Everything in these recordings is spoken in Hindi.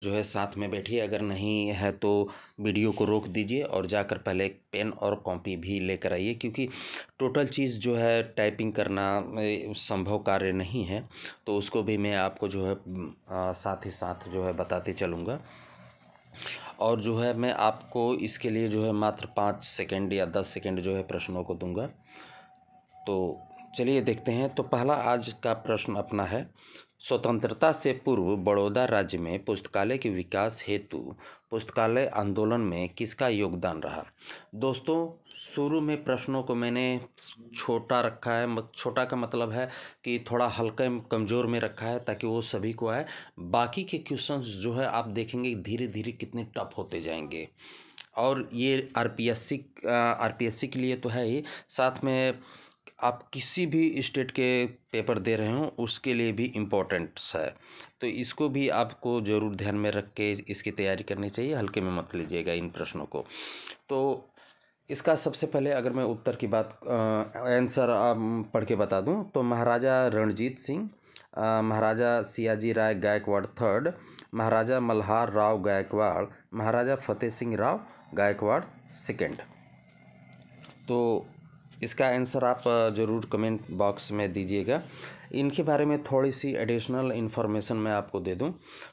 जो है साथ में बैठिए, अगर नहीं है तो वीडियो को रोक दीजिए और जाकर पहले एक पेन और कॉपी भी लेकर आइए, क्योंकि टोटल चीज़ जो है टाइपिंग करना संभव कार्य नहीं है। तो उसको भी मैं आपको जो है साथ ही साथ जो है बताते चलूँगा। और जो है मैं आपको इसके लिए जो है मात्र 5 सेकंड या 10 सेकंड जो है प्रश्नों को दूंगा। तो चलिए देखते हैं। तो पहला आज का प्रश्न अपना है, स्वतंत्रता से पूर्व बड़ौदा राज्य में पुस्तकालय के विकास हेतु पुस्तकालय आंदोलन में किसका योगदान रहा। दोस्तों, शुरू में प्रश्नों को मैंने छोटा रखा है, छोटा का मतलब है कि थोड़ा हल्का कमज़ोर में रखा है ताकि वो सभी को आए। बाकी के क्वेश्चंस जो है आप देखेंगे धीरे धीरे कितने टफ होते जाएंगे, और ये आरपीएससी के लिए तो है ही, साथ में आप किसी भी स्टेट के पेपर दे रहे हो उसके लिए भी इम्पोर्टेंट्स है। तो इसको भी आपको ज़रूर ध्यान में रख के इसकी तैयारी करनी चाहिए, हल्के में मत लीजिएगा इन प्रश्नों को। तो इसका सबसे पहले अगर मैं उत्तर की बात आंसर पढ़ के बता दूं तो महाराजा रणजीत सिंह, महाराजा सियाजी राय गायकवाड़ थर्ड, महाराजा मल्हार राव गायकवाड़, महाराजा फतेह सिंह राव गायकवाड़ सेकंड। तो इसका आंसर आप ज़रूर कमेंट बॉक्स में दीजिएगा। इनके बारे में थोड़ी सी एडिशनल इन्फॉर्मेशन मैं आपको दे दूं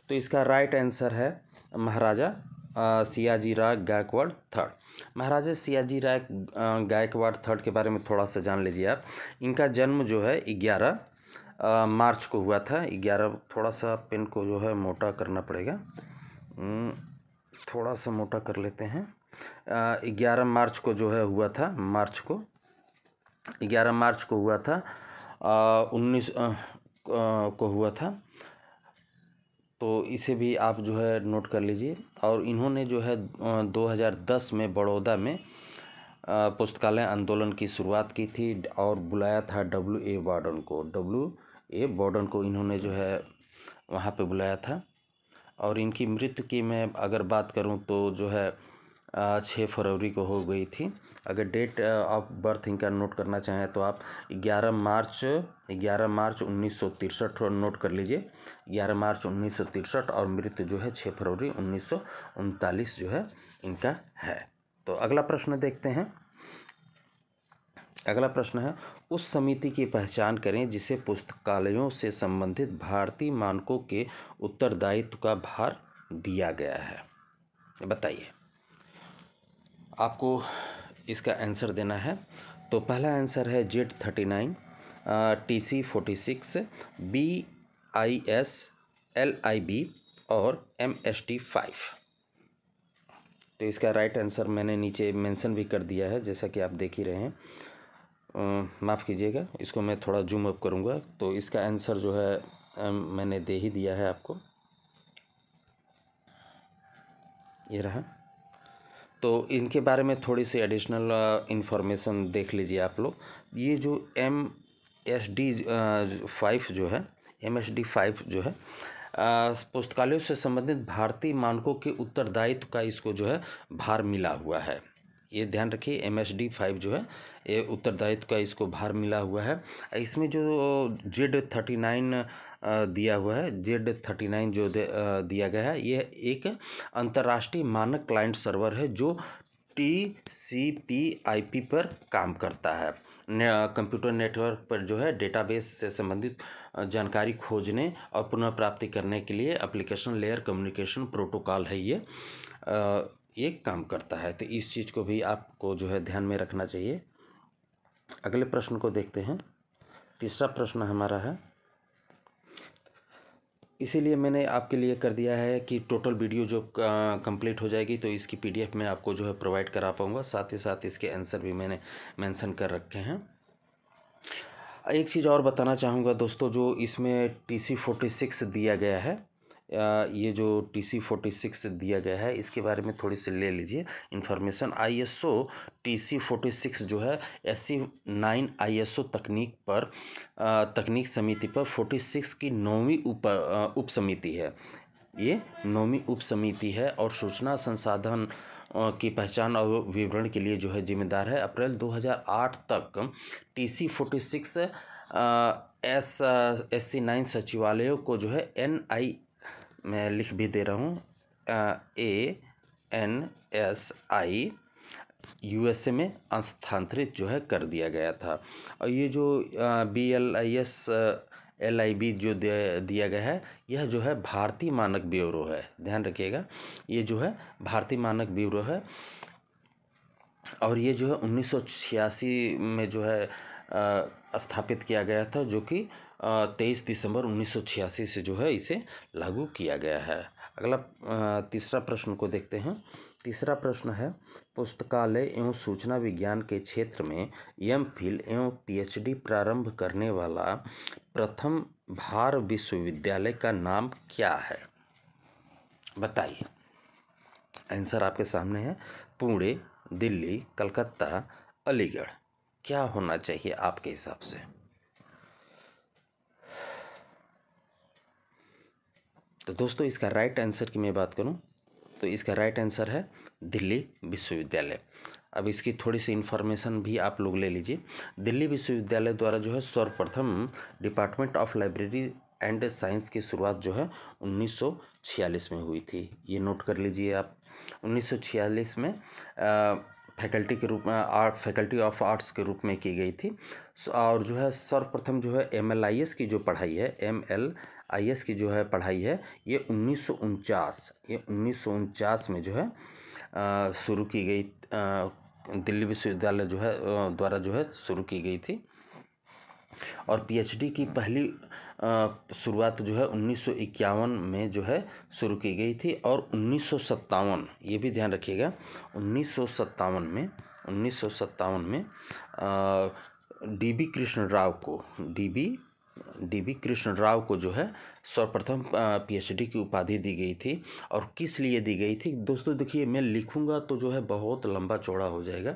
तो इसका राइट आंसर है महाराजा सियाजी राय गायकवाड़ थर्ड। महाराजा सियाजी राय गायकवाड़ थर्ड के बारे में थोड़ा सा जान लीजिए आप। इनका जन्म जो है 11 मार्च को हुआ था। 11, थोड़ा सा पेन को जो है मोटा करना पड़ेगा, थोड़ा सा मोटा कर लेते हैं। 11 मार्च को जो है हुआ था, 11 मार्च को हुआ था, 19 को हुआ था। तो इसे भी आप जो है नोट कर लीजिए। और इन्होंने जो है 2010 में बड़ौदा में पुस्तकालय आंदोलन की शुरुआत की थी और बुलाया था W.A. बॉर्डन को इन्होंने जो है वहाँ पे बुलाया था। और इनकी मृत्यु की मैं अगर बात करूँ तो जो है 6 फरवरी को हो गई थी। अगर डेट ऑफ बर्थ इनका नोट करना चाहें तो आप 11 मार्च 1963 नोट कर लीजिए। 11 मार्च 1963 और मृत्यु जो है 6 फरवरी 1939 जो है इनका है। तो अगला प्रश्न देखते हैं। अगला प्रश्न है, उस समिति की पहचान करें जिसे पुस्तकालयों से संबंधित भारतीय मानकों के उत्तरदायित्व का भार दिया गया है। बताइए, आपको इसका आंसर देना है। तो पहला आंसर है Z39, TC46, BIS, LIB और MST5। तो इसका राइट आंसर मैंने नीचे मेंशन भी कर दिया है, जैसा कि आप देख ही रहे हैं। माफ़ कीजिएगा, इसको मैं थोड़ा जूम अप करूँगा। तो इसका आंसर जो है मैंने दे ही दिया है आपको, ये रहा। तो इनके बारे में थोड़ी सी एडिशनल इन्फॉर्मेशन देख लीजिए आप लोग। ये जो MSD5 जो है पुस्तकालयों से संबंधित भारतीय मानकों के उत्तरदायित्व का इसको जो है भार मिला हुआ है। ये ध्यान रखिए, MSD5 जो है ये उत्तरदायित्व का इसको भार मिला हुआ है। इसमें जो Z39 दिया हुआ है, Z39 जो दिया गया है, ये एक अंतर्राष्ट्रीय मानक क्लाइंट सर्वर है जो TCP/IP पर काम करता है। कंप्यूटर नेटवर्क पर जो है डेटाबेस से संबंधित जानकारी खोजने और पुनः प्राप्ति करने के लिए एप्लीकेशन लेयर कम्युनिकेशन प्रोटोकॉल है, ये काम करता है। तो इस चीज़ को भी आपको जो है ध्यान में रखना चाहिए। अगले प्रश्न को देखते हैं। तीसरा प्रश्न हमारा है, इसीलिए मैंने आपके लिए कर दिया है कि टोटल वीडियो जो कंप्लीट हो जाएगी तो इसकी PDF में आपको जो है प्रोवाइड करा पाऊँगा। साथ ही साथ इसके आंसर भी मैंने मेंशन कर रखे हैं। एक चीज़ और बताना चाहूँगा दोस्तों, जो इसमें TC46 दिया गया है, ये जो TC46 दिया गया है इसके बारे में थोड़ी सी ले लीजिए इन्फॉर्मेशन। ISO TC46 जो है SC9 ISO तकनीक समिति पर 46 की 9वीं उप समिति है। ये 9वीं उप समिति है और सूचना संसाधन की पहचान और विवरण के लिए जो है जिम्मेदार है। अप्रैल 2008 तक TC46 SC9 सचिवालयों को जो है मैं लिख भी दे रहा हूँ, ANSI USA में स्थानांतरित जो है कर दिया गया था। और ये जो BLIS LIB जो दिया गया है, यह जो है भारतीय मानक ब्यूरो है, ध्यान रखिएगा, ये जो है भारतीय मानक ब्यूरो है। और ये जो है 1986 में जो है स्थापित किया गया था, जो कि 23 दिसंबर 1986 से जो है इसे लागू किया गया है। अगला तीसरा प्रश्न को देखते हैं। तीसरा प्रश्न है, पुस्तकालय एवं सूचना विज्ञान के क्षेत्र में MPhil एवं PhD प्रारंभ करने वाला प्रथम भारत विश्वविद्यालय का नाम क्या है? बताइए। आंसर आपके सामने है, पुणे, दिल्ली, कलकत्ता, अलीगढ़। क्या होना चाहिए आपके हिसाब से? तो दोस्तों, इसका राइट आंसर की मैं बात करूं तो इसका राइट आंसर है दिल्ली विश्वविद्यालय। अब इसकी थोड़ी सी इन्फॉर्मेशन भी आप लोग ले लीजिए। दिल्ली विश्वविद्यालय द्वारा जो है सर्वप्रथम department of library and science की शुरुआत जो है 1946 में हुई थी। ये नोट कर लीजिए आप। 1946 में फैकल्टी के रूप में फैकल्टी ऑफ आर्ट्स के रूप में की गई थी। और जो है सर्वप्रथम जो है MLIS की जो पढ़ाई है, MLIS की जो है पढ़ाई है, ये 1949 में जो है शुरू की गई, दिल्ली विश्वविद्यालय जो है द्वारा जो है शुरू की गई थी। और PhD की पहली शुरुआत जो है 1951 में जो है शुरू की गई थी। और 1957, ये भी ध्यान रखिएगा, 1957 में DB कृष्ण राव को जो है सर्वप्रथम PhD की उपाधि दी गई थी। और किस लिए दी गई थी दोस्तों? देखिए, मैं लिखूंगा तो जो है बहुत लंबा चौड़ा हो जाएगा,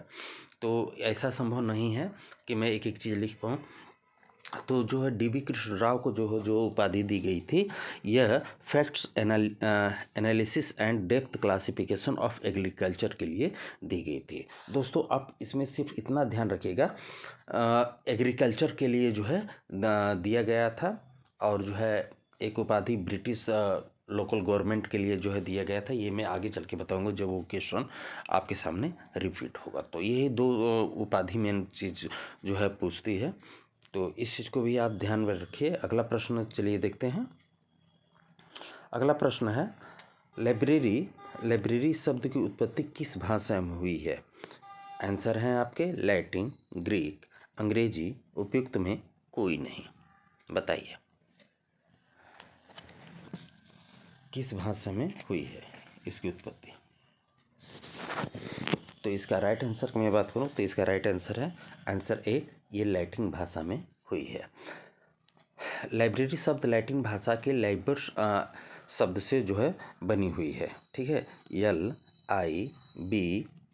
तो ऐसा संभव नहीं है कि मैं एक एक चीज़ लिख पाऊँ। तो जो है DB कृष्ण राव को जो उपाधि दी गई थी, यह facts analysis and depth classification of agriculture के लिए दी गई थी। दोस्तों, आप इसमें सिर्फ इतना ध्यान रखिएगा, एग्रीकल्चर के लिए जो है दिया गया था। और जो है एक उपाधि ब्रिटिश लोकल गवर्नमेंट के लिए जो है दिया गया था। ये मैं आगे चल के बताऊंगा जब वो क्वेश्चन आपके सामने रिपीट होगा। तो यही दो उपाधि मेन चीज़ जो है पूछती है, तो इस चीज़ को भी आप ध्यान में रखिए। अगला प्रश्न चलिए देखते हैं। अगला प्रश्न है, लाइब्रेरी शब्द की उत्पत्ति किस भाषा में हुई है? आंसर हैं आपके लैटिन, ग्रीक, अंग्रेजी, उपयुक्त में कोई नहीं। बताइए किस भाषा में हुई है इसकी उत्पत्ति? तो इसका राइट आंसर की मैं बात करूं तो इसका राइट आंसर है आंसर ए, ये लैटिन भाषा में हुई है। लाइब्रेरी शब्द लैटिन भाषा के लाइबर शब्द से जो है बनी हुई है, ठीक है।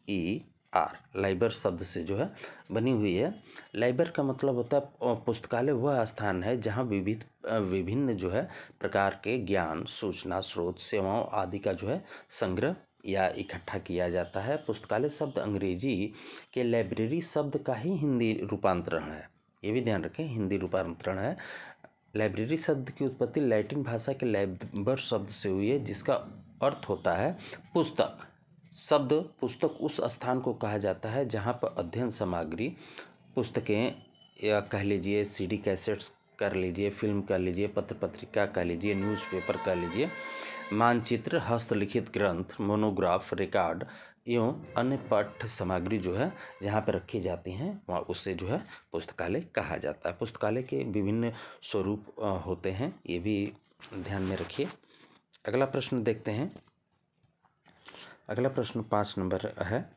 LIBER, लाइबर शब्द से जो है बनी हुई है। लाइबर का मतलब होता है पुस्तकालय वह स्थान है जहाँ विभिन्न जो है प्रकार के ज्ञान, सूचना, स्रोत, सेवाओं आदि का जो है संग्रह या इकट्ठा किया जाता है। पुस्तकालय शब्द अंग्रेजी के लाइब्रेरी शब्द का ही हिंदी रूपांतरण है, ये भी ध्यान रखें, हिंदी रूपांतरण है। लाइब्रेरी शब्द की उत्पत्ति लैटिन भाषा के लाइबर शब्द से हुई है, जिसका अर्थ होता है पुस्तक। शब्द पुस्तक उस स्थान को कहा जाता है जहाँ पर अध्ययन सामग्री, पुस्तकें या कह लीजिए CD कैसेट्स कर लीजिए, फिल्म कर लीजिए, पत्र पत्रिका कह लीजिए, न्यूज़पेपर कह लीजिए, मानचित्र, हस्तलिखित ग्रंथ, मोनोग्राफ, रिकॉर्ड एवं अन्य पाठ्य सामग्री जो है जहाँ पर रखी जाती हैं वहाँ उससे जो है पुस्तकालय कहा जाता है। पुस्तकालय के विभिन्न स्वरूप होते हैं, ये भी ध्यान में रखिए। अगला प्रश्न देखते हैं। अगला प्रश्न 5 नंबर है,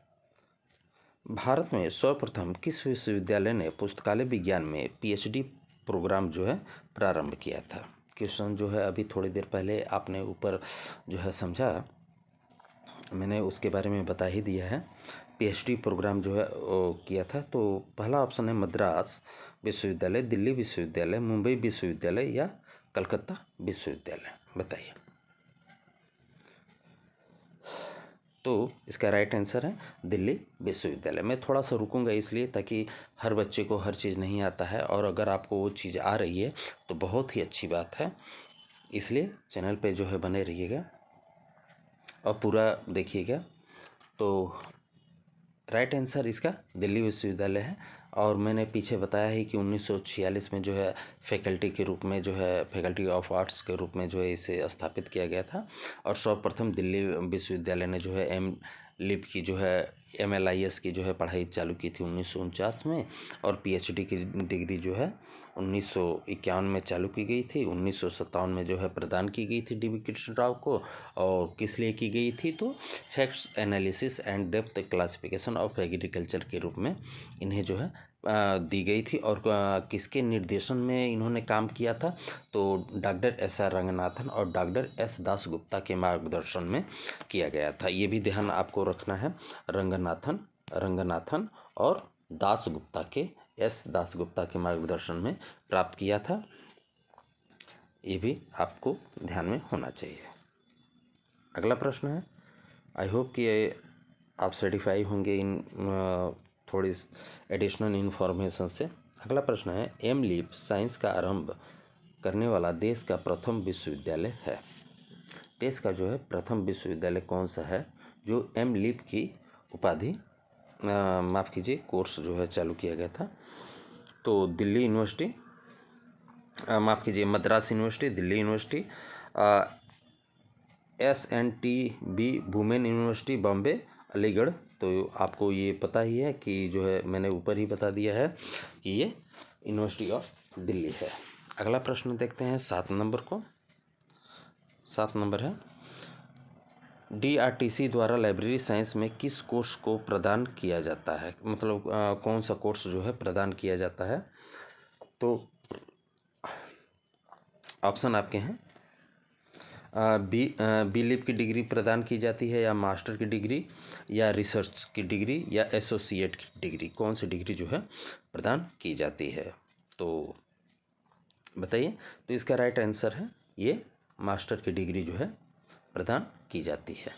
भारत में सर्वप्रथम किस विश्वविद्यालय ने पुस्तकालय विज्ञान में PhD प्रोग्राम जो है प्रारंभ किया था? क्वेश्चन जो है अभी थोड़ी देर पहले आपने ऊपर जो है समझा, मैंने उसके बारे में बता ही दिया है। PhD प्रोग्राम जो है वो किया था। तो पहला ऑप्शन है मद्रास विश्वविद्यालय, दिल्ली विश्वविद्यालय, मुंबई विश्वविद्यालय या कलकत्ता विश्वविद्यालय। बताइए। तो इसका राइट आंसर है दिल्ली विश्वविद्यालय। मैं थोड़ा सा रुकूंगा इसलिए ताकि हर बच्चे को हर चीज़ नहीं आता है, और अगर आपको वो चीज़ आ रही है तो बहुत ही अच्छी बात है। इसलिए चैनल पे जो है बने रहिएगा और पूरा देखिएगा। तो राइट आंसर इसका दिल्ली विश्वविद्यालय है। और मैंने पीछे बताया है कि 1946 में जो है फैकल्टी के रूप में जो है फैकल्टी ऑफ आर्ट्स के रूप में जो है इसे स्थापित किया गया था। और सर्वप्रथम दिल्ली विश्वविद्यालय ने जो है लिप की जो है MLIS की जो है पढ़ाई चालू की थी 1949 में। और PhD की डिग्री जो है 1951 में चालू की गई थी। 1957 में जो है प्रदान की गई थी DB कृष्णराव को। और किस लिए की गई थी, तो facts analysis and depth classification of agriculture के रूप में इन्हें जो है दी गई थी। और किसके निर्देशन में इन्होंने काम किया था, तो डॉक्टर SR रंगनाथन और डॉक्टर S दासगुप्ता के मार्गदर्शन में किया गया था। ये भी ध्यान आपको रखना है, रंगनाथन और दासगुप्ता के S दासगुप्ता के मार्गदर्शन में प्राप्त किया था। ये भी आपको ध्यान में होना चाहिए। अगला प्रश्न है, आई होप कि आप सेटिस्फाई होंगे इन थोड़ी एडिशनल इन्फॉर्मेशन से। अगला प्रश्न है, MLIP साइंस का आरंभ करने वाला देश का प्रथम विश्वविद्यालय है। देश का जो है प्रथम विश्वविद्यालय कौन सा है जो MLIP की उपाधि माफ़ कीजिए कोर्स जो है चालू किया गया था? तो दिल्ली यूनिवर्सिटी, माफ़ कीजिए Madras university, Delhi university, SNTB women university Bombay, Aligarh. तो आपको ये पता ही है कि जो है मैंने ऊपर ही बता दिया है कि ये यूनिवर्सिटी ऑफ दिल्ली है। अगला प्रश्न देखते हैं 7 नंबर को। 7 नंबर है, DRTC द्वारा लाइब्रेरी साइंस में किस कोर्स को प्रदान किया जाता है, मतलब कौन सा कोर्स जो है प्रदान किया जाता है? तो ऑप्शन आपके हैं, BLIP की डिग्री प्रदान की जाती है, या मास्टर की डिग्री, या रिसर्च की डिग्री, या एसोसिएट की डिग्री। कौन सी डिग्री जो है प्रदान की जाती है, तो बताइए। तो इसका राइट आंसर है ये मास्टर की डिग्री जो है प्रदान की जाती है,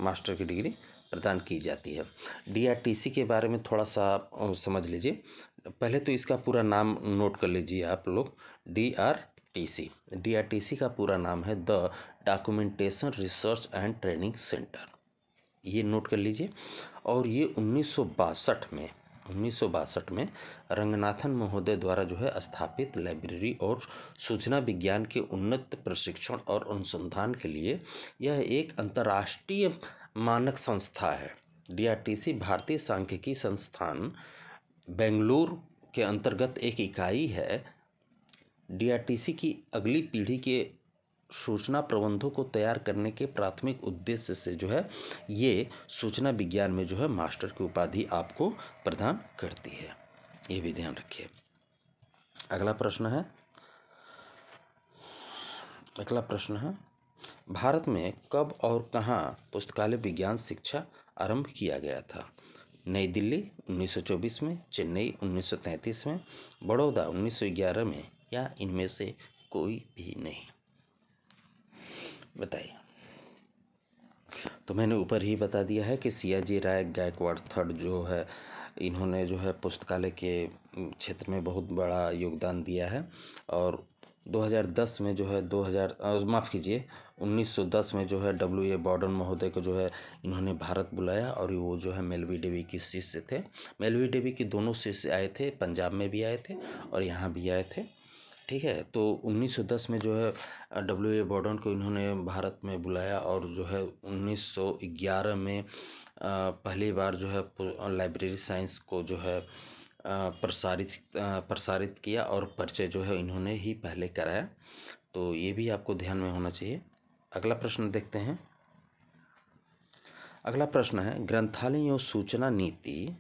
मास्टर की डिग्री प्रदान की जाती है। DRTC के बारे में थोड़ा सा समझ लीजिए। पहले तो इसका पूरा नाम नोट कर लीजिए आप लोग। DRTC का पूरा नाम है the documentation research and training centre, ये नोट कर लीजिए। और ये 1962 में रंगनाथन महोदय द्वारा जो है स्थापित लाइब्रेरी और सूचना विज्ञान के उन्नत प्रशिक्षण और अनुसंधान के लिए यह एक अंतर्राष्ट्रीय मानक संस्था है। DRTC भारतीय सांख्यिकी संस्थान बेंगलुरु के अंतर्गत एक इकाई है। DRTC की अगली पीढ़ी के सूचना प्रबंधों को तैयार करने के प्राथमिक उद्देश्य से जो है ये सूचना विज्ञान में जो है मास्टर की उपाधि आपको प्रदान करती है, ये भी ध्यान रखिए। अगला प्रश्न है, भारत में कब और कहाँ पुस्तकालय विज्ञान शिक्षा आरंभ किया गया था? नई दिल्ली 1924 में, चेन्नई 1933 में, बड़ौदा 1911 में, या इनमें से कोई भी नहीं? बताइए। तो मैंने ऊपर ही बता दिया है कि सियाजी राय गायकवाड़ थर्ड जो है इन्होंने जो है पुस्तकालय के क्षेत्र में बहुत बड़ा योगदान दिया है। और 2010 में जो है 1910 में जो है W.A. बॉर्डन महोदय को जो है इन्होंने भारत बुलाया, और वो जो है मेलवी डेवी के शिष्य थे। मेलवी डेवी के दोनों शिष्य आए थे, पंजाब में भी आए थे और यहाँ भी आए थे, ठीक है। तो 1910 में जो है W.A. बॉर्डन को इन्होंने भारत में बुलाया, और जो है 1911 में पहली बार जो है लाइब्रेरी साइंस को जो है प्रसारित किया, और परिचय जो है इन्होंने ही पहले कराया। तो ये भी आपको ध्यान में होना चाहिए। अगला प्रश्न देखते हैं। अगला प्रश्न है, ग्रंथालय एवं सूचना नीति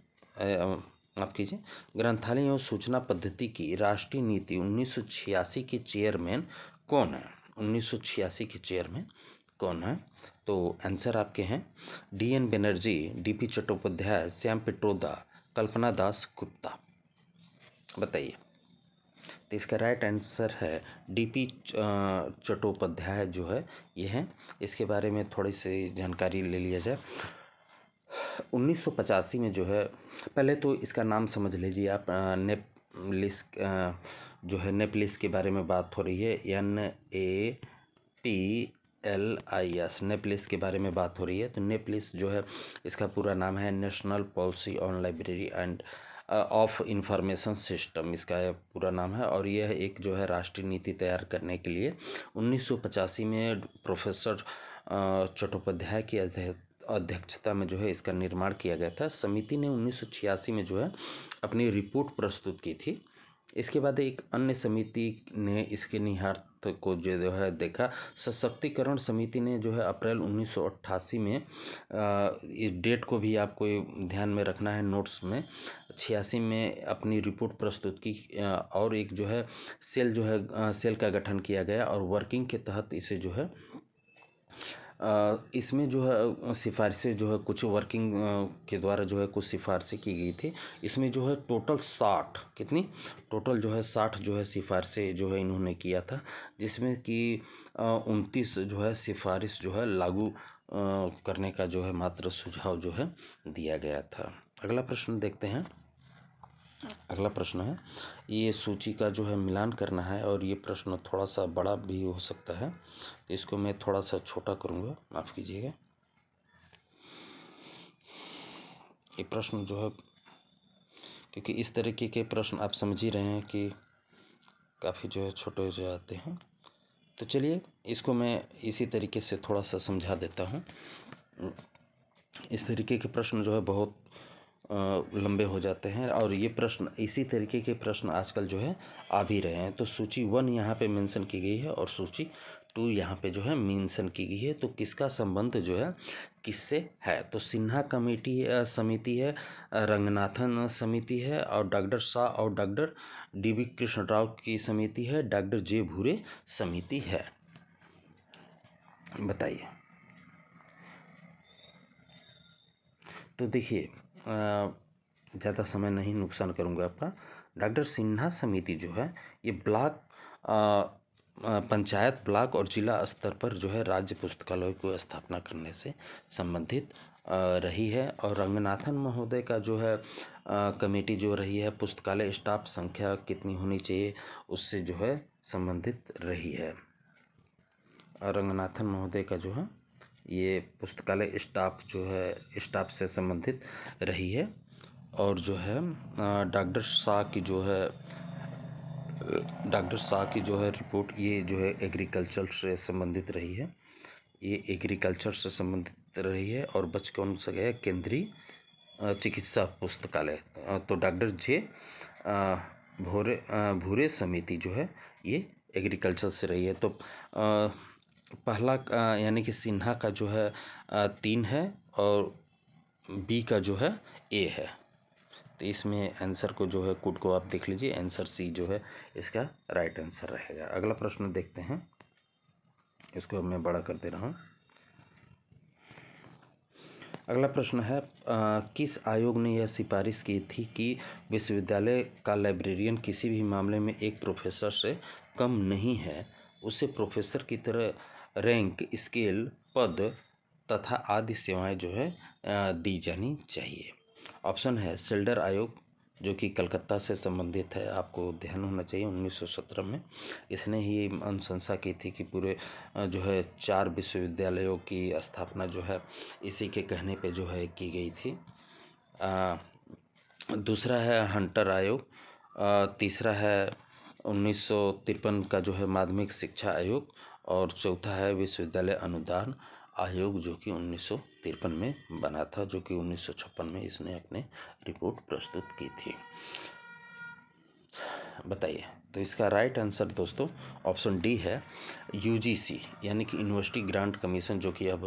माफ कीजिए ग्रंथालय एवं सूचना पद्धति की राष्ट्रीय नीति 1986 के चेयरमैन कौन है? 1986 के चेयरमैन कौन है? तो आंसर आपके हैं DN बनर्जी, DP चट्टोपाध्याय, श्याम पित्रोदा, कल्पना दास गुप्ता। बताइए। तो इसका राइट आंसर है DP चट्टोपाध्याय जो है ये है। इसके बारे में थोड़ी सी जानकारी ले लिया जाए। 1985 में जो है, पहले तो इसका नाम समझ लीजिए आप, जो है नेपलिस के बारे में बात हो रही है, NAPLIS, नेपलिस के बारे में बात हो रही है। तो नेपलिस जो है इसका पूरा नाम है national policy on library end of information system, इसका पूरा नाम है। और यह एक जो है राष्ट्रीय नीति तैयार करने के लिए 1985 में प्रोफेसर चट्टोपाध्याय की अध्यक्षता में जो है इसका निर्माण किया गया था। समिति ने 1986 में जो है अपनी रिपोर्ट प्रस्तुत की थी। इसके बाद एक अन्य समिति ने इसके निहितार्थ को जो है देखा। सशक्तिकरण समिति ने जो है अप्रैल 1988 में इस डेट को भी आपको ध्यान में रखना है नोट्स में, 86 में अपनी रिपोर्ट प्रस्तुत की और एक जो है सेल का गठन किया गया और वर्किंग के तहत इसे जो है इसमें जो है सिफारिशें जो है कुछ वर्किंग के द्वारा जो है कुछ सिफारिशें की गई थी। इसमें जो है टोटल 60 जो है 60 जो है सिफारिशें जो है इन्होंने किया था, जिसमें कि 29 जो है सिफारिश जो है लागू करने का जो है मात्र सुझाव जो है दिया गया था। अगला प्रश्न देखते हैं। अगला प्रश्न है, ये सूची का जो है मिलान करना है और ये प्रश्न थोड़ा सा बड़ा भी हो सकता है, तो इसको मैं थोड़ा सा छोटा करूँगा, माफ़ कीजिएगा। ये प्रश्न जो है, क्योंकि इस तरीके के प्रश्न आप समझ ही रहे हैं कि काफ़ी जो है छोटे हो जाते हैं, तो चलिए इसको मैं इसी तरीके से थोड़ा सा समझा देता हूँ। इस तरीके के प्रश्न जो है बहुत लंबे हो जाते हैं और ये प्रश्न इसी तरीके के प्रश्न आजकल जो है आ भी रहे हैं। तो सूची 1 यहाँ पे मेंशन की गई है और सूची 2 यहाँ पे जो है मेंशन की गई है। तो किसका संबंध जो है किससे है? तो सिन्हा समिति है, रंगनाथन समिति है और डॉक्टर शाह और डॉक्टर DV कृष्ण राव की समिति है, डॉक्टर J भूरे समिति है। बताइए। तो देखिए ज़्यादा समय नहीं नुकसान करूँगा आपका। डॉक्टर सिन्हा समिति जो है ये ब्लॉक पंचायत, ब्लॉक और जिला स्तर पर जो है राज्य पुस्तकालय को स्थापना करने से संबंधित रही है। और रंगनाथन महोदय का जो है कमेटी जो रही है पुस्तकालय स्टाफ संख्या कितनी होनी चाहिए उससे जो है संबंधित रही है। रंगनाथन महोदय का जो है ये पुस्तकालय स्टाफ जो है स्टाफ से संबंधित रही है। और जो है डॉक्टर शाह की जो है रिपोर्ट ये जो है एग्रीकल्चर से संबंधित रही है, ये एग्रीकल्चर से संबंधित रही है। और बच कौन सा गया? केंद्रीय चिकित्सा पुस्तकालय। तो डॉक्टर J भूरे समिति जो है ये एग्रीकल्चर से रही है। तो पहला यानी कि सिन्हा का जो है 3 है और B का जो है A है। तो इसमें आंसर को जो है कोड को आप देख लीजिए, आंसर C जो है इसका राइट आंसर रहेगा। अगला प्रश्न देखते हैं, इसको मैं बड़ा कर दे रहा हूँ। अगला प्रश्न है किस आयोग ने यह सिफारिश की थी कि विश्वविद्यालय का लाइब्रेरियन किसी भी मामले में एक प्रोफेसर से कम नहीं है, उसे प्रोफेसर की तरह रैंक, स्केल, पद तथा आदि सेवाएं जो है दी जानी चाहिए। ऑप्शन है शेल्डर आयोग जो कि कलकत्ता से संबंधित है, आपको ध्यान होना चाहिए 1917 में इसने ही अनुशंसा की थी कि पूरे जो है 4 विश्वविद्यालयों की स्थापना जो है इसी के कहने पे जो है की गई थी। दूसरा है हंटर आयोग, तीसरा है 1953 का जो है माध्यमिक शिक्षा आयोग और चौथा है विश्वविद्यालय अनुदान आयोग जो कि 1953 में बना था, जो कि 1956 में इसने अपने रिपोर्ट प्रस्तुत की थी। बताइए। तो इसका राइट आंसर दोस्तों ऑप्शन डी है, UGC यानी कि यूनिवर्सिटी ग्रांट कमीशन, जो कि अब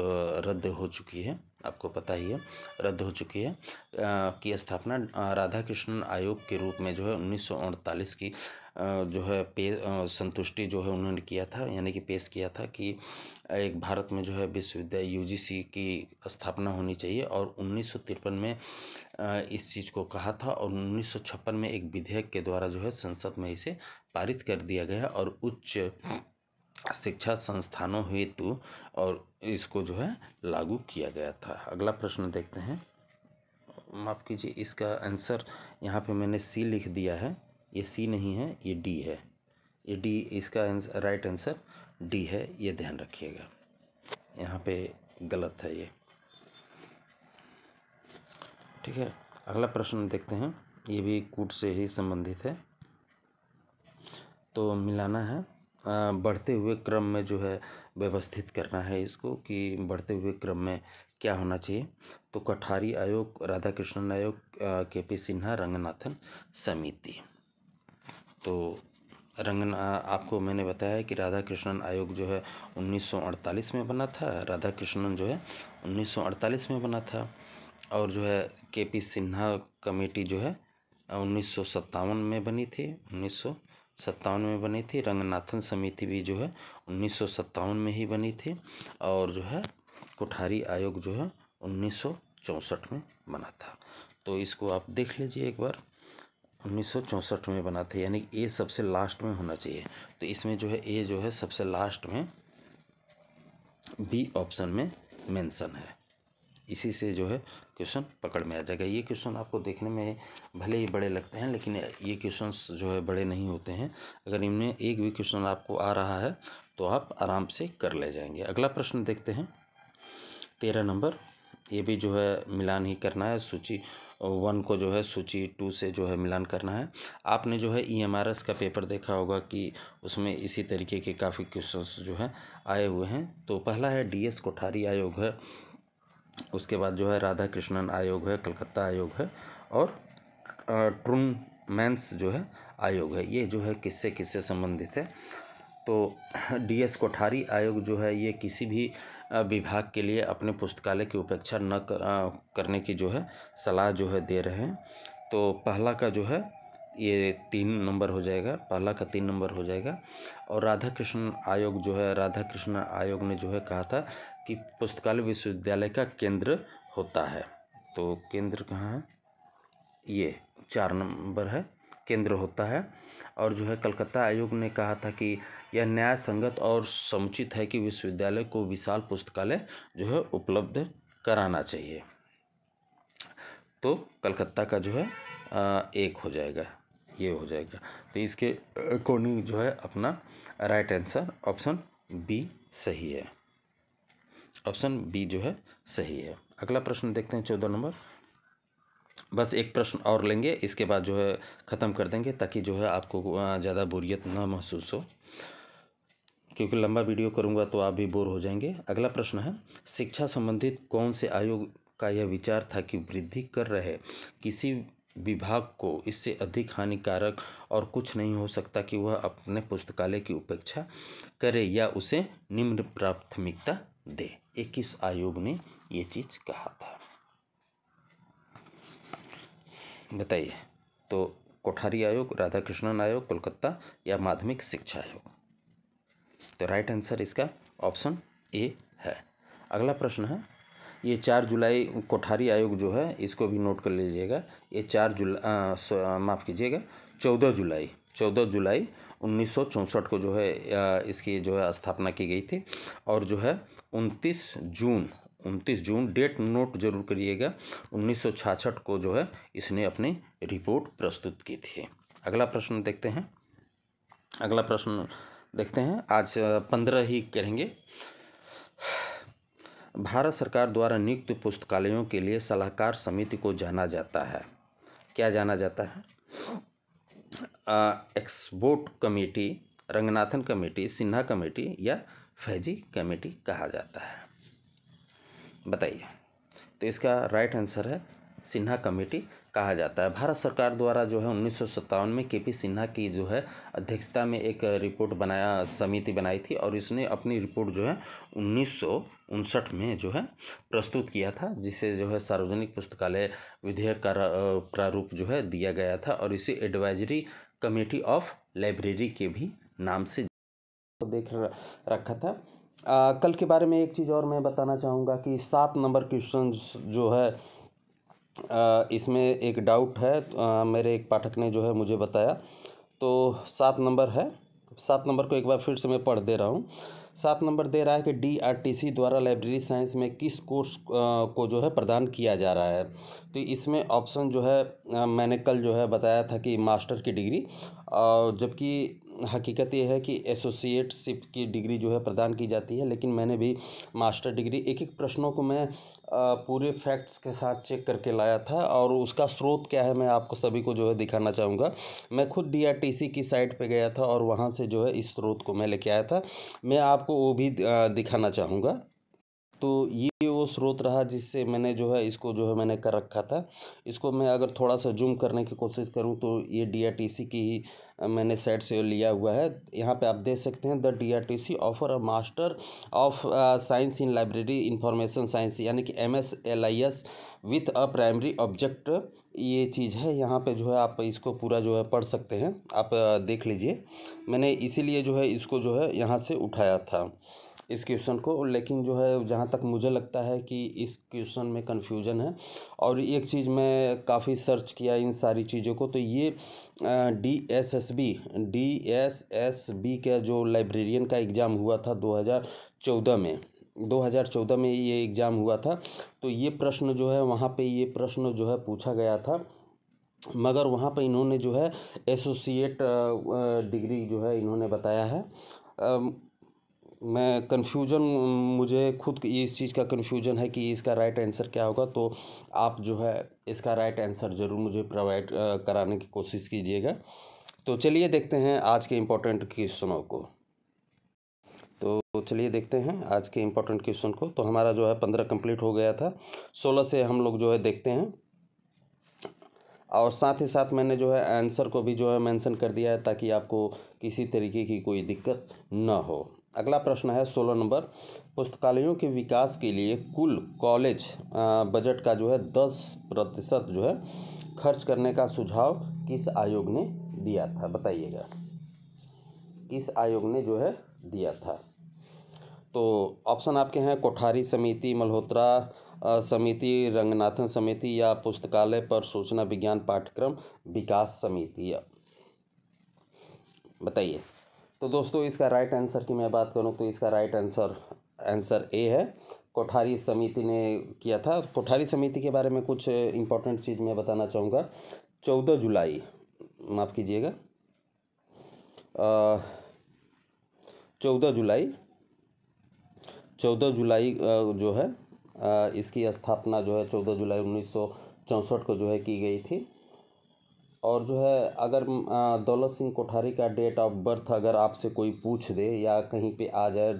रद्द हो चुकी है, आपको पता ही है रद्द हो चुकी है, की स्थापना राधाकृष्णन आयोग के रूप में जो है 1948 की जो है संतुष्टि जो है उन्होंने किया था, यानी कि पेश किया था कि एक भारत में जो है विश्वविद्यालय UGC की स्थापना होनी चाहिए। और 1953 में इस चीज़ को कहा था और 1956 में एक विधेयक के द्वारा जो है संसद में इसे पारित कर दिया गया और उच्च शिक्षा संस्थानों हेतु और इसको जो है लागू किया गया था। अगला प्रश्न देखते हैं। माफ़ कीजिए, इसका आंसर यहाँ पे मैंने C लिख दिया है, ये C नहीं है, ये D है। ये डी, इसका राइट आंसर डी है, ये ध्यान रखिएगा, यहाँ पे गलत है ये। ठीक है, अगला प्रश्न देखते हैं, ये भी कूट से ही संबंधित है। तो मिलाना है, बढ़ते हुए क्रम में जो है व्यवस्थित करना है इसको, कि बढ़ते हुए क्रम में क्या होना चाहिए। तो कोठारी आयोग, राधा कृष्णन आयोग, केपी सिन्हा, रंगनाथन समिति। तो आपको मैंने बताया कि राधा कृष्णन आयोग जो है 1948 में बना था, राधा कृष्णन जो है 1948 में बना था, और जो है केपी सिन्हा कमेटी जो है 1957 में बनी थी, 1957 में बनी थी। रंगनाथन समिति भी जो है 1957 में ही बनी थी, और जो है कोठारी आयोग जो है 1964 में बना था। तो इसको आप देख लीजिए एक बार, 1964 में बना था, यानी ए सबसे लास्ट में होना चाहिए। तो इसमें जो है ए जो है सबसे लास्ट में बी ऑप्शन में मेंशन है, इसी से जो है क्वेश्चन पकड़ में आ जाएगा। ये क्वेश्चन आपको देखने में भले ही बड़े लगते हैं, लेकिन ये क्वेश्चंस जो है बड़े नहीं होते हैं। अगर इनमें एक भी क्वेश्चन आपको आ रहा है तो आप आराम से कर ले जाएंगे। अगला प्रश्न देखते हैं, 13 नंबर। ये भी जो है मिलान ही करना है, सूची 1 को जो है सूची 2 से जो है मिलान करना है। आपने जो है EMRS का पेपर देखा होगा कि उसमें इसी तरीके के काफ़ी क्वेश्चंस जो हैं आए हुए हैं। तो पहला है DS कोठारी आयोग है, उसके बाद जो है राधा कृष्णन आयोग है, कलकत्ता आयोग है, और ट्रूमैन्स जो है आयोग है। ये जो है किससे किससे संबंधित है। तो DS कोठारी आयोग जो है ये किसी भी विभाग के लिए अपने पुस्तकालय की उपेक्षा न करने की जो है सलाह जो है दे रहे हैं। तो पहला का जो है ये 3 नंबर हो जाएगा, पहला का 3 नंबर हो जाएगा। और राधा कृष्ण आयोग जो है, राधा कृष्ण आयोग ने जो है कहा था कि पुस्तकालय विश्वविद्यालय का केंद्र होता है। तो केंद्र कहाँ है, ये 4 नंबर है, केंद्र होता है। और जो है कलकत्ता आयोग ने कहा था कि यह न्याय संगत और समुचित है कि विश्वविद्यालय को विशाल पुस्तकालय जो है उपलब्ध कराना चाहिए। तो कलकत्ता का जो है 1 हो जाएगा, ये हो जाएगा। तो इसके अकॉर्डिंग जो है अपना राइट आंसर ऑप्शन बी सही है, ऑप्शन बी जो है सही है। अगला प्रश्न देखते हैं 14 नंबर। बस एक प्रश्न और लेंगे, इसके बाद जो है ख़त्म कर देंगे, ताकि जो है आपको ज़्यादा बोरियत ना महसूस हो, क्योंकि लंबा वीडियो करूंगा तो आप भी बोर हो जाएंगे। अगला प्रश्न है, शिक्षा संबंधित कौन से आयोग का यह विचार था कि वृद्धि कर रहे किसी विभाग को इससे अधिक हानिकारक और कुछ नहीं हो सकता कि वह अपने पुस्तकालय की उपेक्षा करे या उसे निम्न प्राथमिकता दे। ये किस आयोग ने ये चीज़ कहा था, बताइए। तो कोठारी आयोग, राधा कृष्णन आयोग, कोलकाता या माध्यमिक शिक्षा आयोग। तो राइट आंसर इसका ऑप्शन ए है। अगला प्रश्न है, ये 4 जुलाई कोठारी आयोग जो है इसको भी नोट कर लीजिएगा। ये 14 जुलाई 1964 को जो है इसकी जो है स्थापना की गई थी। और जो है 29 जून डेट नोट जरूर करिएगा, 1966 को जो है इसने अपनी रिपोर्ट प्रस्तुत की थी। अगला प्रश्न देखते हैं, आज 15 ही करेंगे। भारत सरकार द्वारा नियुक्त पुस्तकालयों के लिए सलाहकार समिति को जाना जाता है, क्या जाना जाता है? एक्सबोर्ड committee, Ranganathan committee, Sinha committee या फैजी कमेटी कहा जाता है, बताइए। तो इसका राइट आंसर है सिन्हा कमेटी कहा जाता है। भारत सरकार द्वारा जो है 1957 में केपी सिन्हा की जो है अध्यक्षता में एक समिति बनाई थी, और इसने अपनी रिपोर्ट जो है 1959 में जो है प्रस्तुत किया था, जिसे जो है सार्वजनिक पुस्तकालय विधेयक का प्रारूप जो है दिया गया था, और इसे एडवाइजरी कमेटी ऑफ लाइब्रेरी के भी नाम से देख रखा था। कल के बारे में एक चीज़ और मैं बताना चाहूँगा कि 7 नंबर क्वेश्चन जो है इसमें एक डाउट है, मेरे एक पाठक ने जो है मुझे बताया। तो 7 नंबर है, 7 नंबर को एक बार फिर से मैं पढ़ दे रहा हूँ। 7 नंबर दे रहा है कि DRTC द्वारा लाइब्रेरी साइंस में किस कोर्स को जो है प्रदान किया जा रहा है। तो इसमें ऑप्शन जो है मैंने कल जो है बताया था कि मास्टर की डिग्री, जबकि हकीकत ये है कि एसोसिएटशिप की डिग्री जो है प्रदान की जाती है, लेकिन मैंने भी मास्टर डिग्री एक एक प्रश्नों को मैं पूरे फैक्ट्स के साथ चेक करके लाया था, और उसका स्रोत क्या है मैं आपको सभी को जो है दिखाना चाहूँगा। मैं खुद डीआरटीसी की साइट पे गया था और वहाँ से जो है इस स्रोत को मैं लेके आया था, मैं आपको वो भी दिखाना चाहूँगा। तो ये वो स्रोत रहा जिससे मैंने जो है इसको जो है मैंने कर रखा था। इसको मैं अगर थोड़ा सा जूम करने की कोशिश करूँ तो ये डीआरटीसी की ही मैंने साइट से लिया हुआ है। यहाँ पे आप देख सकते हैं, the DRTC offer a master of science in library information science, यानी कि MSLIS with a primary object, ये चीज़ है। यहाँ पे जो है आप इसको पूरा जो है पढ़ सकते हैं, आप देख लीजिए। मैंने इसीलिए जो है इसको जो है यहाँ से उठाया था इस क्वेश्चन को। लेकिन जो है जहाँ तक मुझे लगता है कि इस क्वेश्चन में कन्फ्यूजन है, और एक चीज़ मैं काफ़ी सर्च किया इन सारी चीज़ों को, तो ये DSSB का जो लाइब्रेरियन का एग्ज़ाम हुआ था 2014 में, 2014 में ये एग्ज़ाम हुआ था। तो ये प्रश्न जो है वहाँ पे ये प्रश्न जो है पूछा गया था, मगर वहाँ पे इन्होंने जो है एसोसिएट डिग्री जो है इन्होंने बताया है। मैं कन्फ्यूजन, मुझे खुद इस चीज़ का कन्फ्यूजन है कि इसका राइट आंसर क्या होगा, तो आप जो है इसका राइट आंसर ज़रूर मुझे प्रोवाइड कराने की कोशिश कीजिएगा। तो चलिए देखते हैं आज के इम्पोर्टेंट क्वेश्चनों को। तो चलिए देखते हैं आज के इम्पोर्टेंट क्वेश्चन को। तो हमारा जो है 15 कंप्लीट हो गया था, 16 से हम लोग जो है देखते हैं, और साथ ही साथ मैंने जो है आंसर को भी जो है मेंशन कर दिया है ताकि आपको किसी तरीके की कोई दिक्कत न हो। अगला प्रश्न है 16 नंबर, पुस्तकालयों के विकास के लिए कुल कॉलेज बजट का जो है 10% जो है खर्च करने का सुझाव किस आयोग ने दिया था, बताइएगा किस आयोग ने जो है दिया था। तो ऑप्शन आपके हैं कोठारी समिति, मल्होत्रा समिति, रंगनाथन समिति, या पुस्तकालय पर सूचना विज्ञान पाठ्यक्रम विकास समिति, बताइए। तो दोस्तों इसका राइट आंसर की मैं बात करूं तो इसका राइट आंसर ए है, कोठारी समिति ने किया था। कोठारी समिति के बारे में कुछ इम्पोर्टेंट चीज़ मैं बताना चाहूँगा। 14 जुलाई, माफ़ कीजिएगा, 14 जुलाई जो है इसकी स्थापना जो है 14 जुलाई 1964 को जो है की गई थी। और जो है अगर दौलत सिंह कोठारी का डेट ऑफ बर्थ अगर आपसे कोई पूछ दे या कहीं पे आ जाए